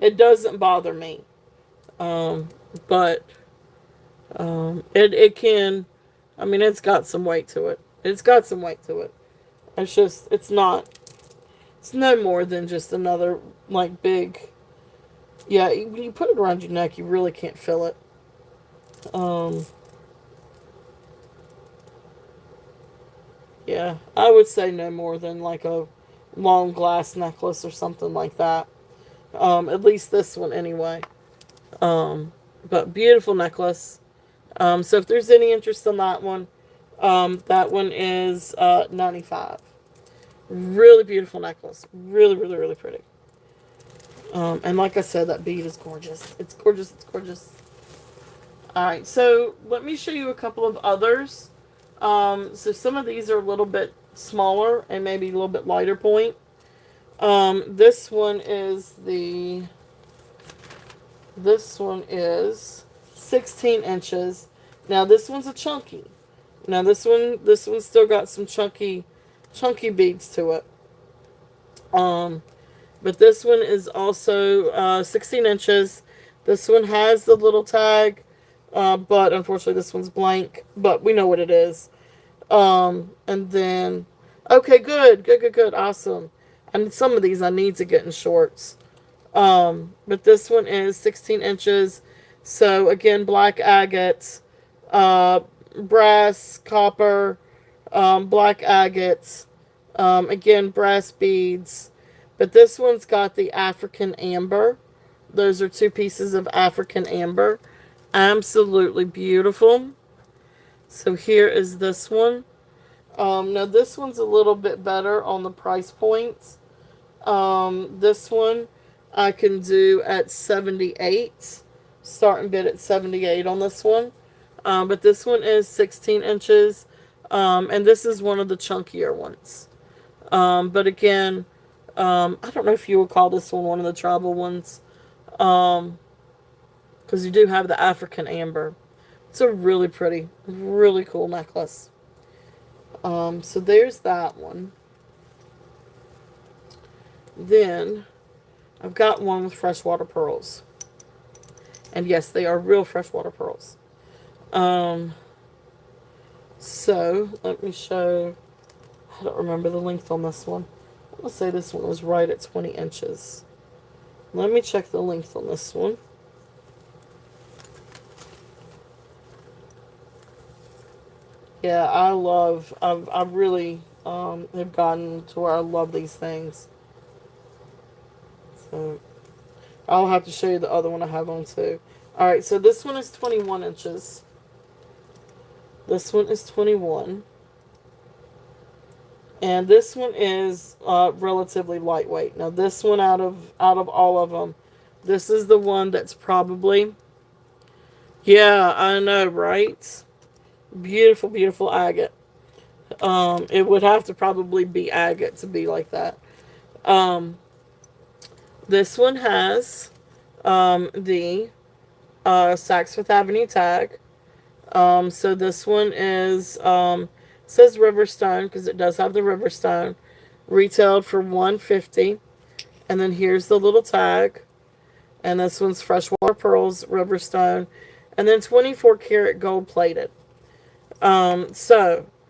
it doesn't bother me. Um, but it can. I mean, it's got some weight to it. It's got some weight to it. It's just it's not. It's no more than just another like big. Yeah, when you put it around your neck, you really can't feel it. Um, yeah, I would say no more than like a long glass necklace or something like that. At least this one anyway. Um, but beautiful necklace. So if there's any interest in that one is 95. Really beautiful necklace. Really, really, really pretty. And like I said, that bead is gorgeous. It's gorgeous. It's gorgeous. All right, so let me show you a couple of others. So some of these are a little bit smaller and maybe a little bit lighter point. This one is this one is 16 inches. Now this one's a chunky. Now this one's still got some chunky beads to it. Um, but this one is also 16 inches. This one has the little tag, but unfortunately this one's blank. But we know what it is. And then, okay, good, awesome. And some of these I need to get in shorts. But this one is 16 inches. So again, black agate, uh, brass, copper, black agates, again, brass beads. But this one's got the African amber. Those are two pieces of African amber. Absolutely beautiful. So here is this one. Now this one's a little bit better on the price points. This one I can do at 78. Starting bid at 78 on this one. But this one is 16 inches. And this is one of the chunkier ones. But again, I don't know if you would call this one of the tribal ones. Because you do have the African amber. It's a really pretty, really cool necklace. So there's that one. Then I've got one with freshwater pearls. And yes, they are real freshwater pearls. Um, so let me show. I don't remember the length on this one. I'm going to say this one was right at 20 inches. Let me check the length on this one. Yeah, I really have gotten to where I love these things. So I'll have to show you the other one I have on too. Alright, so this one is 21 inches. This one is 21. And this one is relatively lightweight. Now this one out of all of them, this is the one that's probably, yeah, I know, right? Beautiful, beautiful agate. It would have to probably be agate to be like that. Um, this one has the Saks Fifth Avenue tag. So this one is says Riverstone because it does have the Riverstone. retailed for 150. And then here's the little tag. And this one's freshwater pearls, river stone, and then 24 karat gold plated. Beautiful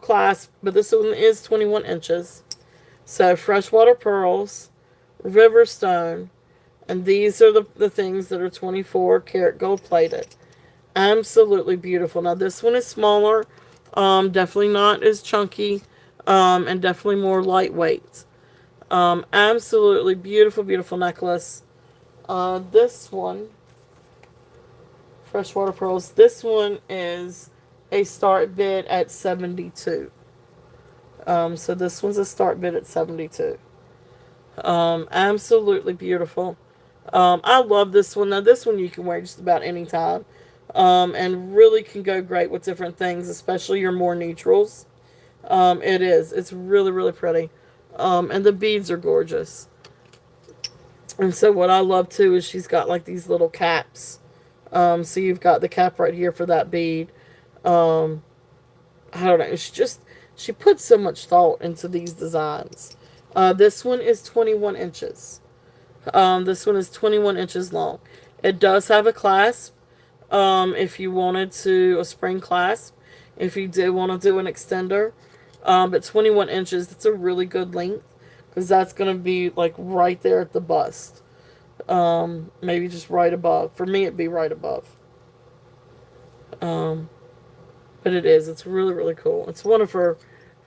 clasp, but this one is 21 inches. So freshwater pearls, river stone, and these are the things that are 24 karat gold plated. Absolutely beautiful. Now this one is smaller, definitely not as chunky, and definitely more lightweight. Absolutely beautiful, beautiful necklace. This one, freshwater pearls. This one is a start bid at 72. So this one's a start bid at 72. Absolutely beautiful. I love this one. Now this one you can wear just about any time. And really can go great with different things, especially your more neutrals. It is. It's really, really pretty. And the beads are gorgeous. And so what I love too is she's got like these little caps. So you've got the cap right here for that bead. Um, I don't know. She puts so much thought into these designs. This one is 21 inches. This one is 21 inches long. It does have a clasp. If you wanted to, a spring clasp. If you did want to do an extender. But 21 inches, that's a really good length. Because that's going to be like right there at the bust. Maybe just right above. For me, it'd be right above. Um, but it is. It's really, really cool. It's one of her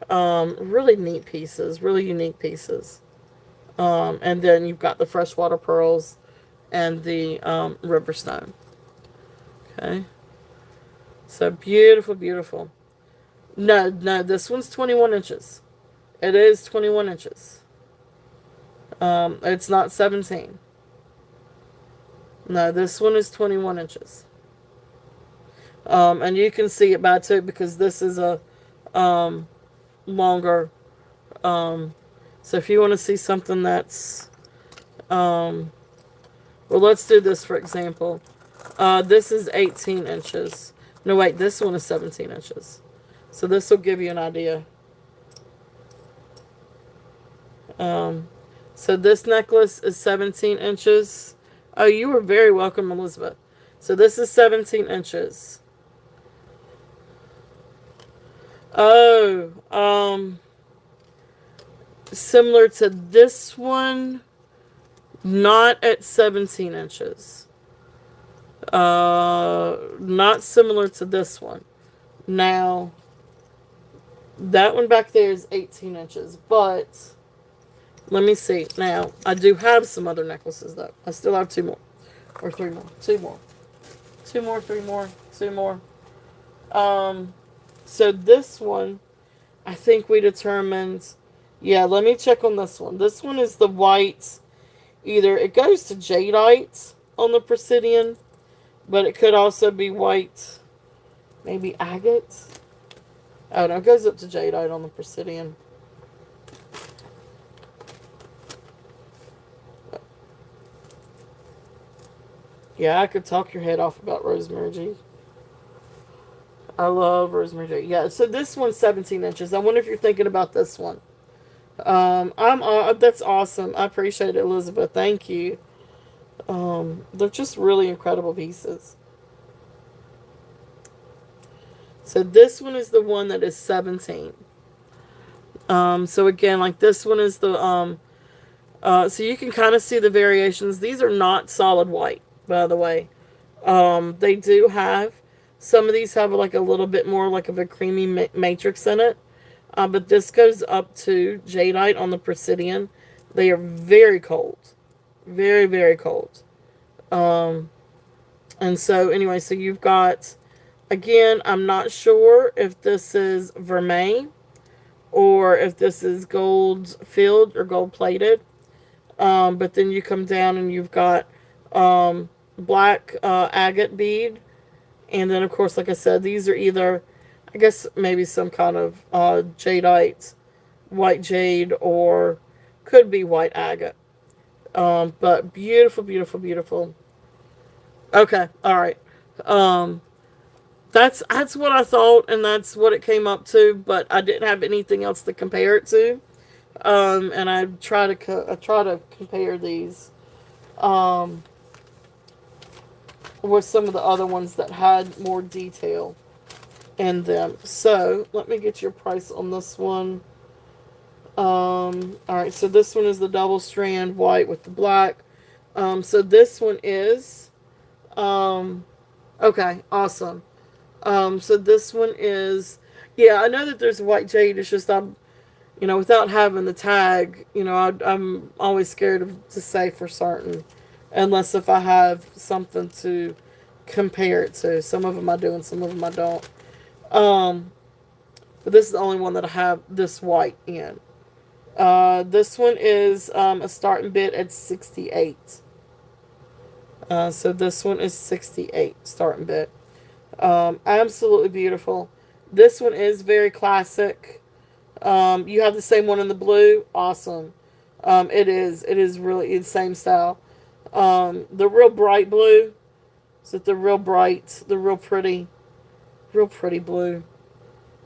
really neat pieces. Really unique pieces. And then you've got the freshwater pearls and the river stone. Okay. So beautiful, beautiful. No, no, this one's 21 inches. It is 21 inches. It's not 17. No, this one is 21 inches. And you can see it by two because this is a longer. So if you want to see something that's, well, let's do this for example. This is 18 inches. No, wait, this one is 17 inches. So this will give you an idea. So this necklace is 17 inches. Oh, you were very welcome, Elizabeth. So this is 17 inches. Oh, similar to this one, not at 17 inches. Not similar to this one. Now, that one back there is 18 inches, but let me see. Now, I do have some other necklaces though. I still have two more. Or three more. Two more. Two more, three more, two more. So this one, I think we determined, yeah, let me check on this one. This one is the white, either it goes to jadeite on the Presidian, but it could also be white, maybe agate. Oh no, it goes up to jadeite on the Presidian. Yeah, I could talk your head off about Rosemary G. I love Rosemary G. Yeah, so this one's 17 inches. I wonder if you're thinking about this one. That's awesome. I appreciate it, Elizabeth. Thank you. They're just really incredible pieces. So this one is the one that is 17. So again, like this one is the so you can kind of see the variations. These are not solid white, by the way. They do have, some of these have like a little bit more like of a creamy matrix in it. But this goes up to jadeite on the Presidian. They are very cold. Very, very cold. And so anyway, so you've got, again, I'm not sure if this is vermeil or if this is gold filled or gold plated. But then you come down and you've got black agate bead. And then, of course, like I said, these are either, I guess, maybe some kind of jadeite, white jade, or could be white agate. But beautiful, beautiful, beautiful. Okay, all right. That's what I thought, and that's what it came up to. But I didn't have anything else to compare it to. And I try to compare these um, with some of the other ones that had more detail in them. So let me get your price on this one. All right, so this one is the double strand white with the black. So this one is um, okay, awesome. So this one is, yeah, I know that there's white jade. It's just without having the tag, I'm always scared to say for certain, unless if I have something to compare it to. Some of them I do, and some of them I don't. Um, but this is the only one that I have this white in. This one is a starting bid at 68. So this one is 68 starting bid. Absolutely beautiful. This one is very classic. You have the same one in the blue. Awesome. It is. It is really the same style. The real bright blue. Is it the real bright, the real pretty blue,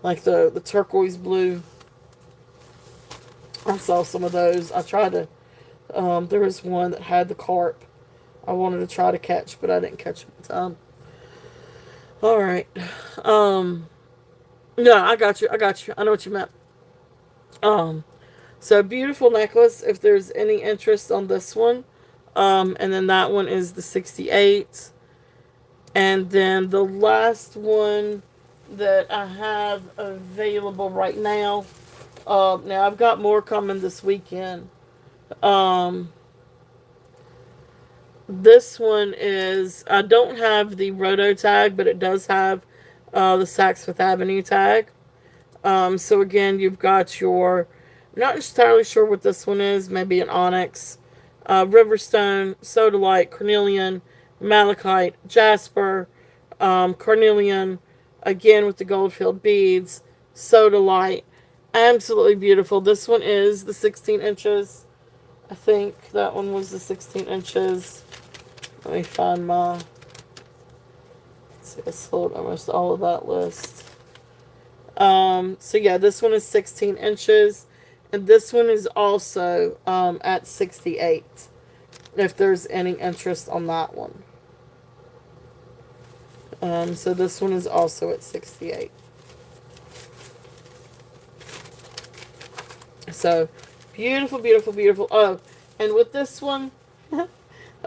like the turquoise blue? I saw some of those. I tried to. There was one that had the carp. I wanted to try to catch, but I didn't catch it in time. All right. Um, no, I got you. I got you. I know what you meant. Um, so beautiful necklace. If there's any interest on this one, and then that one is the 68, and then the last one that I have available right now. Now I've got more coming this weekend. Um, this one is, I don't have the Roto tag, but it does have the Saks Fifth Avenue tag. So again, you've got your, I'm not entirely sure what this one is, maybe an onyx, Riverstone, Sodalite, Cornelian, Malachite, Jasper, Carnelian, again with the gold-filled beads, Sodalite. Absolutely beautiful. This one is the 16 inches. I think that one was the 16 inches. Let me find my. Let's see, I sold almost all of that list. So yeah, this one is 16 inches, and this one is also at 68. If there's any interest on that one. So this one is also at 68. So beautiful, beautiful, beautiful. Oh, and with this one,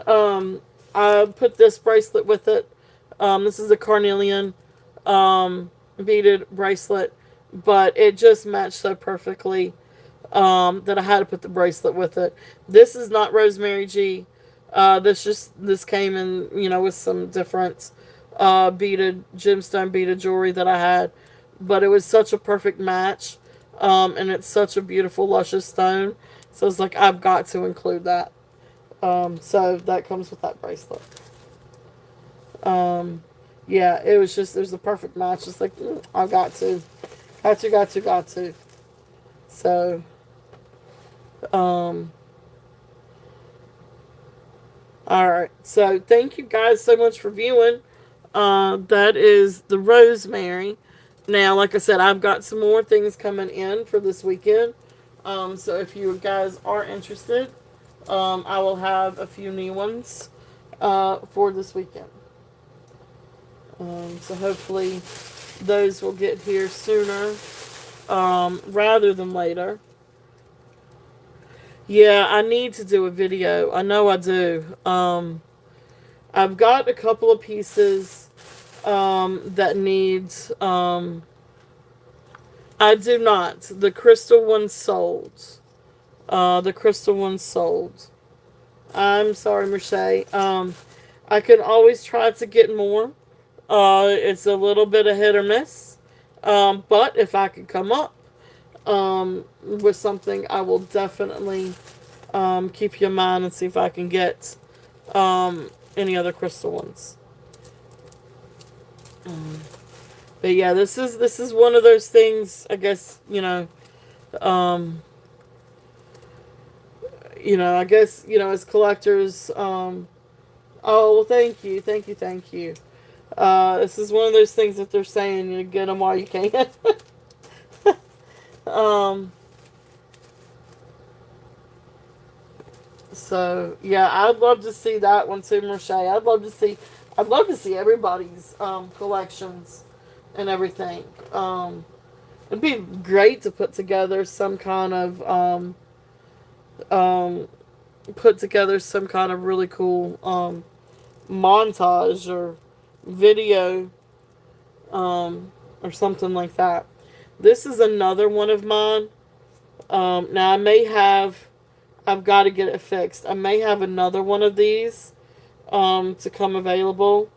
um, I put this bracelet with it. This is a carnelian beaded bracelet, but it just matched so perfectly that I had to put the bracelet with it. This is not Rosemary G. This came in, with some different beaded gemstone beaded jewelry that I had, but it was such a perfect match, and it's such a beautiful luscious stone. So it's like I've got to include that. So that comes with that bracelet. Um, yeah, it was the perfect match. It's like I got to. So, um, all right. So thank you guys so much for viewing. That is the Rosemary. Now, like I said, I've got some more things coming in for this weekend. So if you guys are interested, I will have a few new ones for this weekend. So hopefully those will get here sooner rather than later. Yeah, I need to do a video. I know I do. I've got a couple of pieces that needs. I do not. The crystal one sold. The crystal one sold. I'm sorry, Merche. I can always try to get more. It's a little bit of hit or miss. But if I could come up with something, I will definitely keep you in mind and see if I can get any other crystal ones. But yeah, this is one of those things. I guess um, I guess as collectors. Oh well, thank you, thank you, thank you. This is one of those things that they're saying you get them while you can. um, so yeah, I'd love to see that one too, Marche. I'd love to see everybody's collections and everything. It'd be great to put together some kind of um, really cool montage or video or something like that. This is another one of mine. Now I've got to get it fixed. I may have another one of these to come available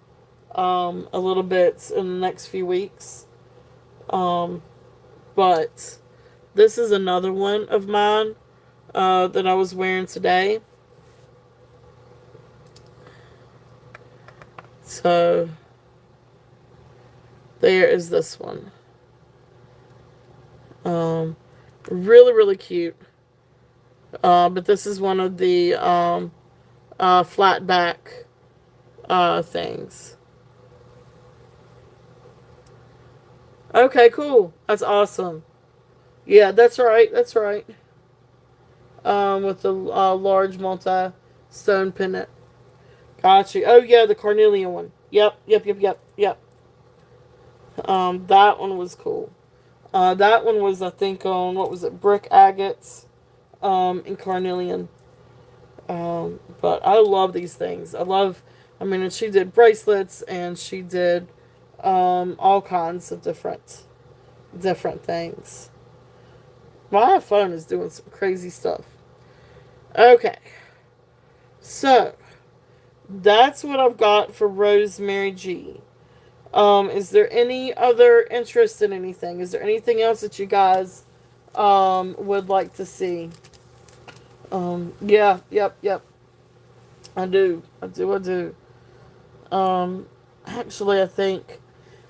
a little bit in the next few weeks. Um, but this is another one of mine that I was wearing today. So there is this one. Um, really, really cute. But this is one of the flat back things. Okay, cool. That's awesome. Yeah, that's right. That's right. With the large multi stone pendant. Got you. Oh yeah, the carnelian one. Yep, yep, yep, yep, yep. That one was cool. That one was I think on what was it, brick agates, and carnelian. But I love these things. I mean, and she did bracelets and she did all kinds of different things. My phone is doing some crazy stuff. Okay, so that's what I've got for Rosemary G. Is there any other interest in anything? Is there anything else that you guys would like to see? Yeah, yep, yep. I do. I do, I do. Um, Actually,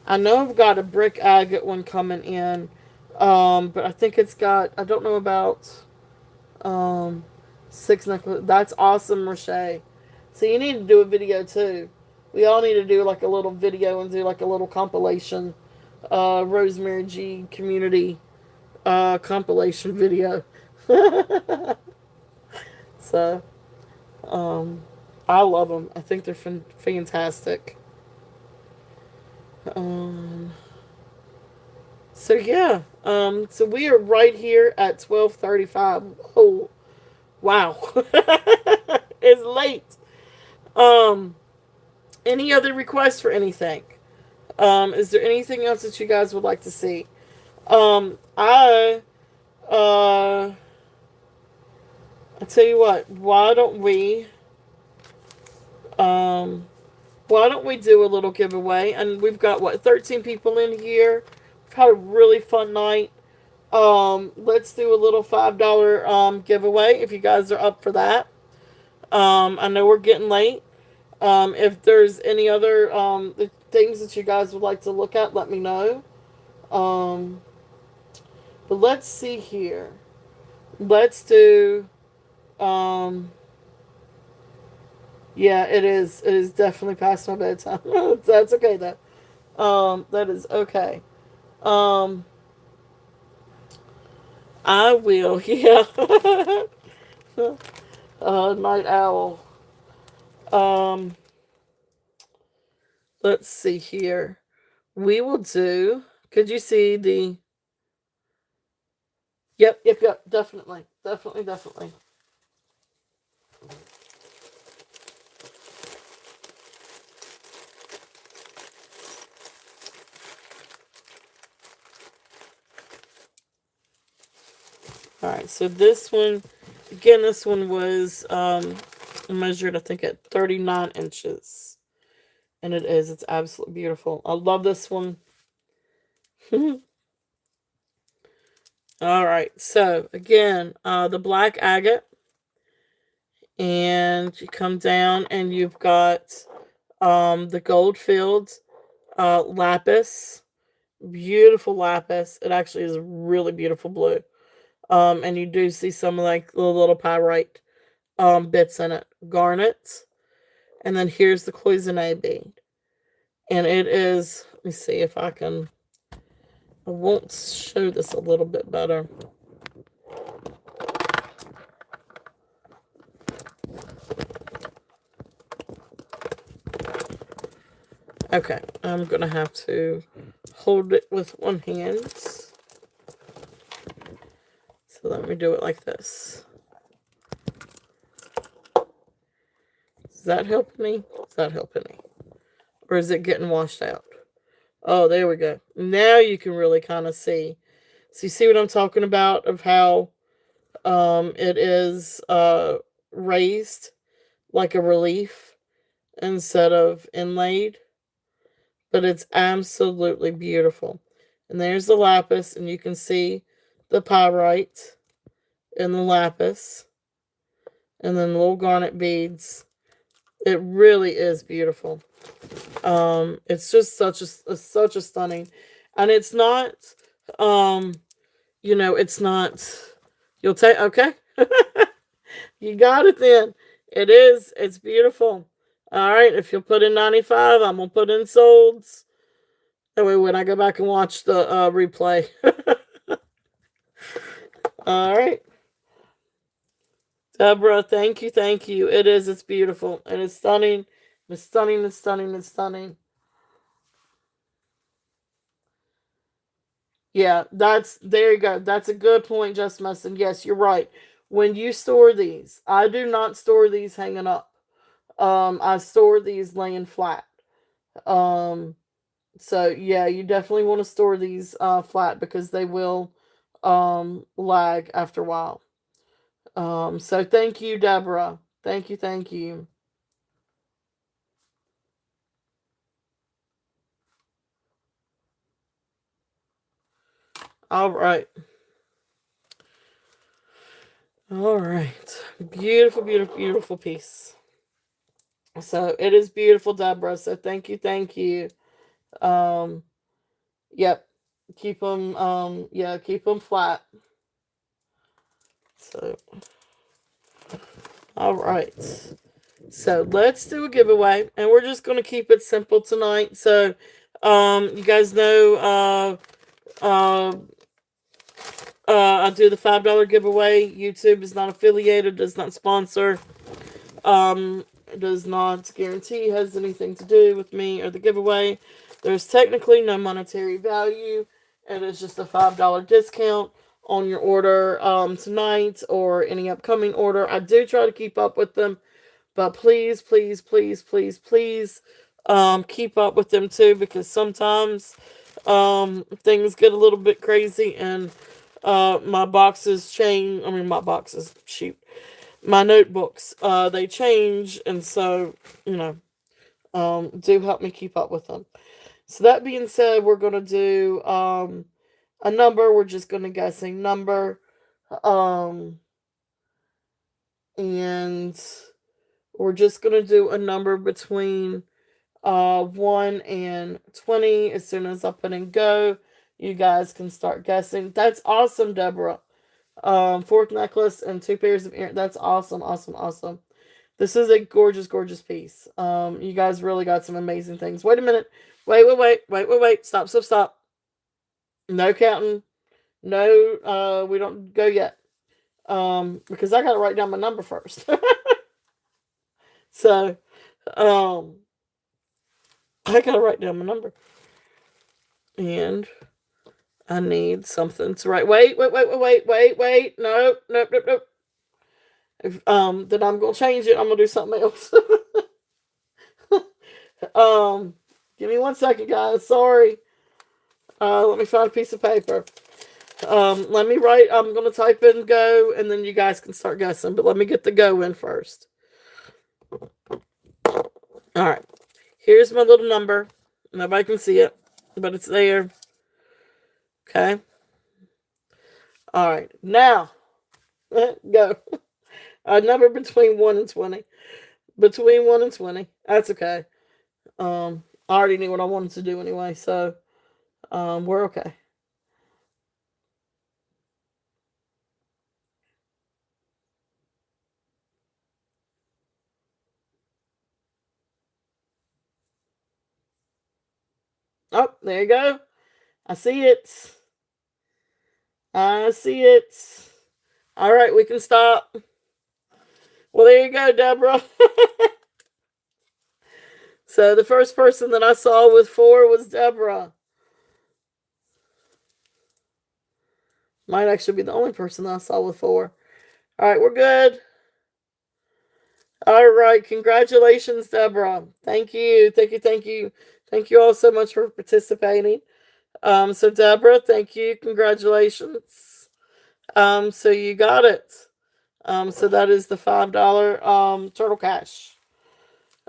I know I've got a brick agate one coming in. But I think it's got, I don't know about, um, six necklace. That's awesome, Roche. So you need to do a video too. We all need to do like a little video and do like a little compilation, Rosemary G community, compilation video. So, um, I love them. I think they're fantastic. Um, so yeah. So we are right here at 12:35. Oh, wow. It's late. Um, any other requests for anything? Is there anything else that you guys would like to see? I uh I tell you what, um why don't we do a little giveaway? And we've got what, 13 people in here. We've had a really fun night. Let's do a little $5 giveaway if you guys are up for that. I know we're getting late. If there's any other things that you guys would like to look at, let me know. Um, but let's see here. Let's do. Um, yeah, it is. It is definitely past my bedtime. That's okay though. That is okay. Um, I will. Yeah. Night owl. Um, let's see here. We will do. Could you see the? Yep, yep, yep. Definitely, definitely, definitely. All right. So this one, again, this one was measured, I think, at 39 inches, and it is. It's absolutely beautiful. I love this one. All right. So again, the black agate, and you come down, and you've got the gold filled lapis. Beautiful lapis. It actually is really beautiful blue. And you do see some like little pyrite bits in it. Garnet. And then here's the cloisonne bead. And it is, let me see if I can, I won't show this a little bit better. Okay, I'm going to have to hold it with one hand. So let me do it like this. Is that helping me? Is that helping me? Or is it getting washed out? Oh, there we go. Now you can really kind of see. So you see what I'm talking about of how it is raised like a relief instead of inlaid. But it's absolutely beautiful. And there's the lapis, and you can see the pyrite and the lapis, and then the little garnet beads. It really is beautiful. It's just such a stunning, and it's not, um, it's not. You'll take okay. You got it then. It is. It's beautiful. All right. If you'll put in 95, I'm gonna put in solds. That way, when I go back and watch the replay. All right. Deborah, thank you, thank you. It is, it's beautiful. And it's stunning. It's stunning, it's stunning, it's stunning. Yeah, there you go. That's a good point, Just Mustin. Yes, you're right. When you store these, I do not store these hanging up. I store these laying flat. Um, so yeah, you definitely want to store these flat because they will lag after a while. So thank you, Deborah. Thank you, thank you. All right. All right. Beautiful, beautiful, beautiful piece. So it is beautiful, Deborah. So thank you, thank you. Um, yep. Keep them, yeah, keep them flat. So, all right. So let's do a giveaway, and we're just gonna keep it simple tonight. So, you guys know, I do the $5 giveaway. YouTube is not affiliated, does not sponsor. Does not guarantee has anything to do with me or the giveaway. There's technically no monetary value. It is just a $5 discount on your order tonight or any upcoming order. I do try to keep up with them, but please, please, please, please, please keep up with them too, because sometimes things get a little bit crazy and my boxes change. I mean, my boxes, shoot, my notebooks, they change, and so, you know, do help me keep up with them. So that being said, we're gonna do a number. We're just gonna guess a number, um, and we're just gonna do a number between 1 and 20. As soon as I put in go, you guys can start guessing. That's awesome, Deborah. Fourth necklace and two pairs of earrings. That's awesome, awesome, awesome. This is a gorgeous, gorgeous piece. You guys really got some amazing things. Wait a minute. Wait. Stop, stop, stop. No counting. No, we don't go yet. Because I gotta write down my number first. So, um, I gotta write down my number. And I need something to write. Wait. Nope. If, then I'm gonna change it. I'm gonna do something else. um, Give me 1 second, guys. Sorry. Let me find a piece of paper. Let me write. I'm gonna type in go, and then you guys can start guessing. But let me get the go in first. All right. Here's my little number. Nobody can see it, but it's there. Okay. All right. Now, go. A number between 1 and 20. Between 1 and 20. That's okay. I already knew what I wanted to do anyway, so we're okay. Oh, there you go. I see it. I see it. All right, we can stop. Well, there you go, Deborah. So the first person that I saw with 4 was Deborah. Might actually be the only person that I saw with 4. All right, we're good. All right, congratulations, Deborah. Thank you, thank you, thank you, thank you all so much for participating. So Deborah, thank you, congratulations. So you got it. So that is the $5 turtle cash.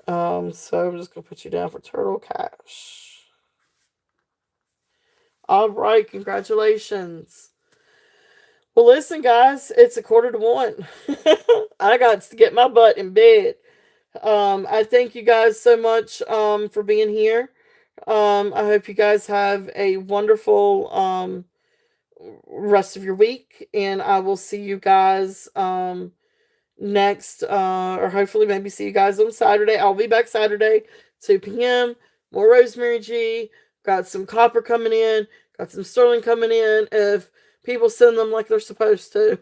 So I'm just gonna put you down for turtle cash. All right, congratulations. Well, listen, guys, it's a quarter to 1. I got to get my butt in bed. I thank you guys so much for being here. I hope you guys have a wonderful rest of your week, and I will see you guys next, or hopefully maybe see you guys on Saturday. I'll be back Saturday, 2 p.m. More Rosemary G. Got some copper coming in. Got some sterling coming in. If people send them like they're supposed to.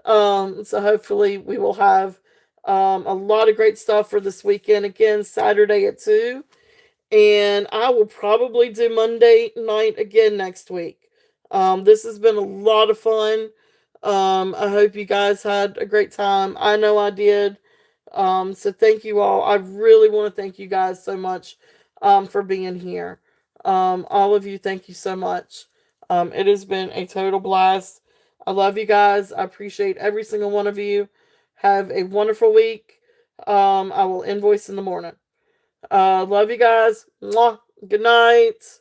So hopefully we will have a lot of great stuff for this weekend. Again, Saturday at 2. And I will probably do Monday night again next week. This has been a lot of fun. I hope you guys had a great time. I know I did. So thank you all. I really want to thank you guys so much for being here. All of you, thank you so much. It has been a total blast. I love you guys. I appreciate every single one of you. Have a wonderful week. I will invoice in the morning. Love you guys. Mwah. Good night.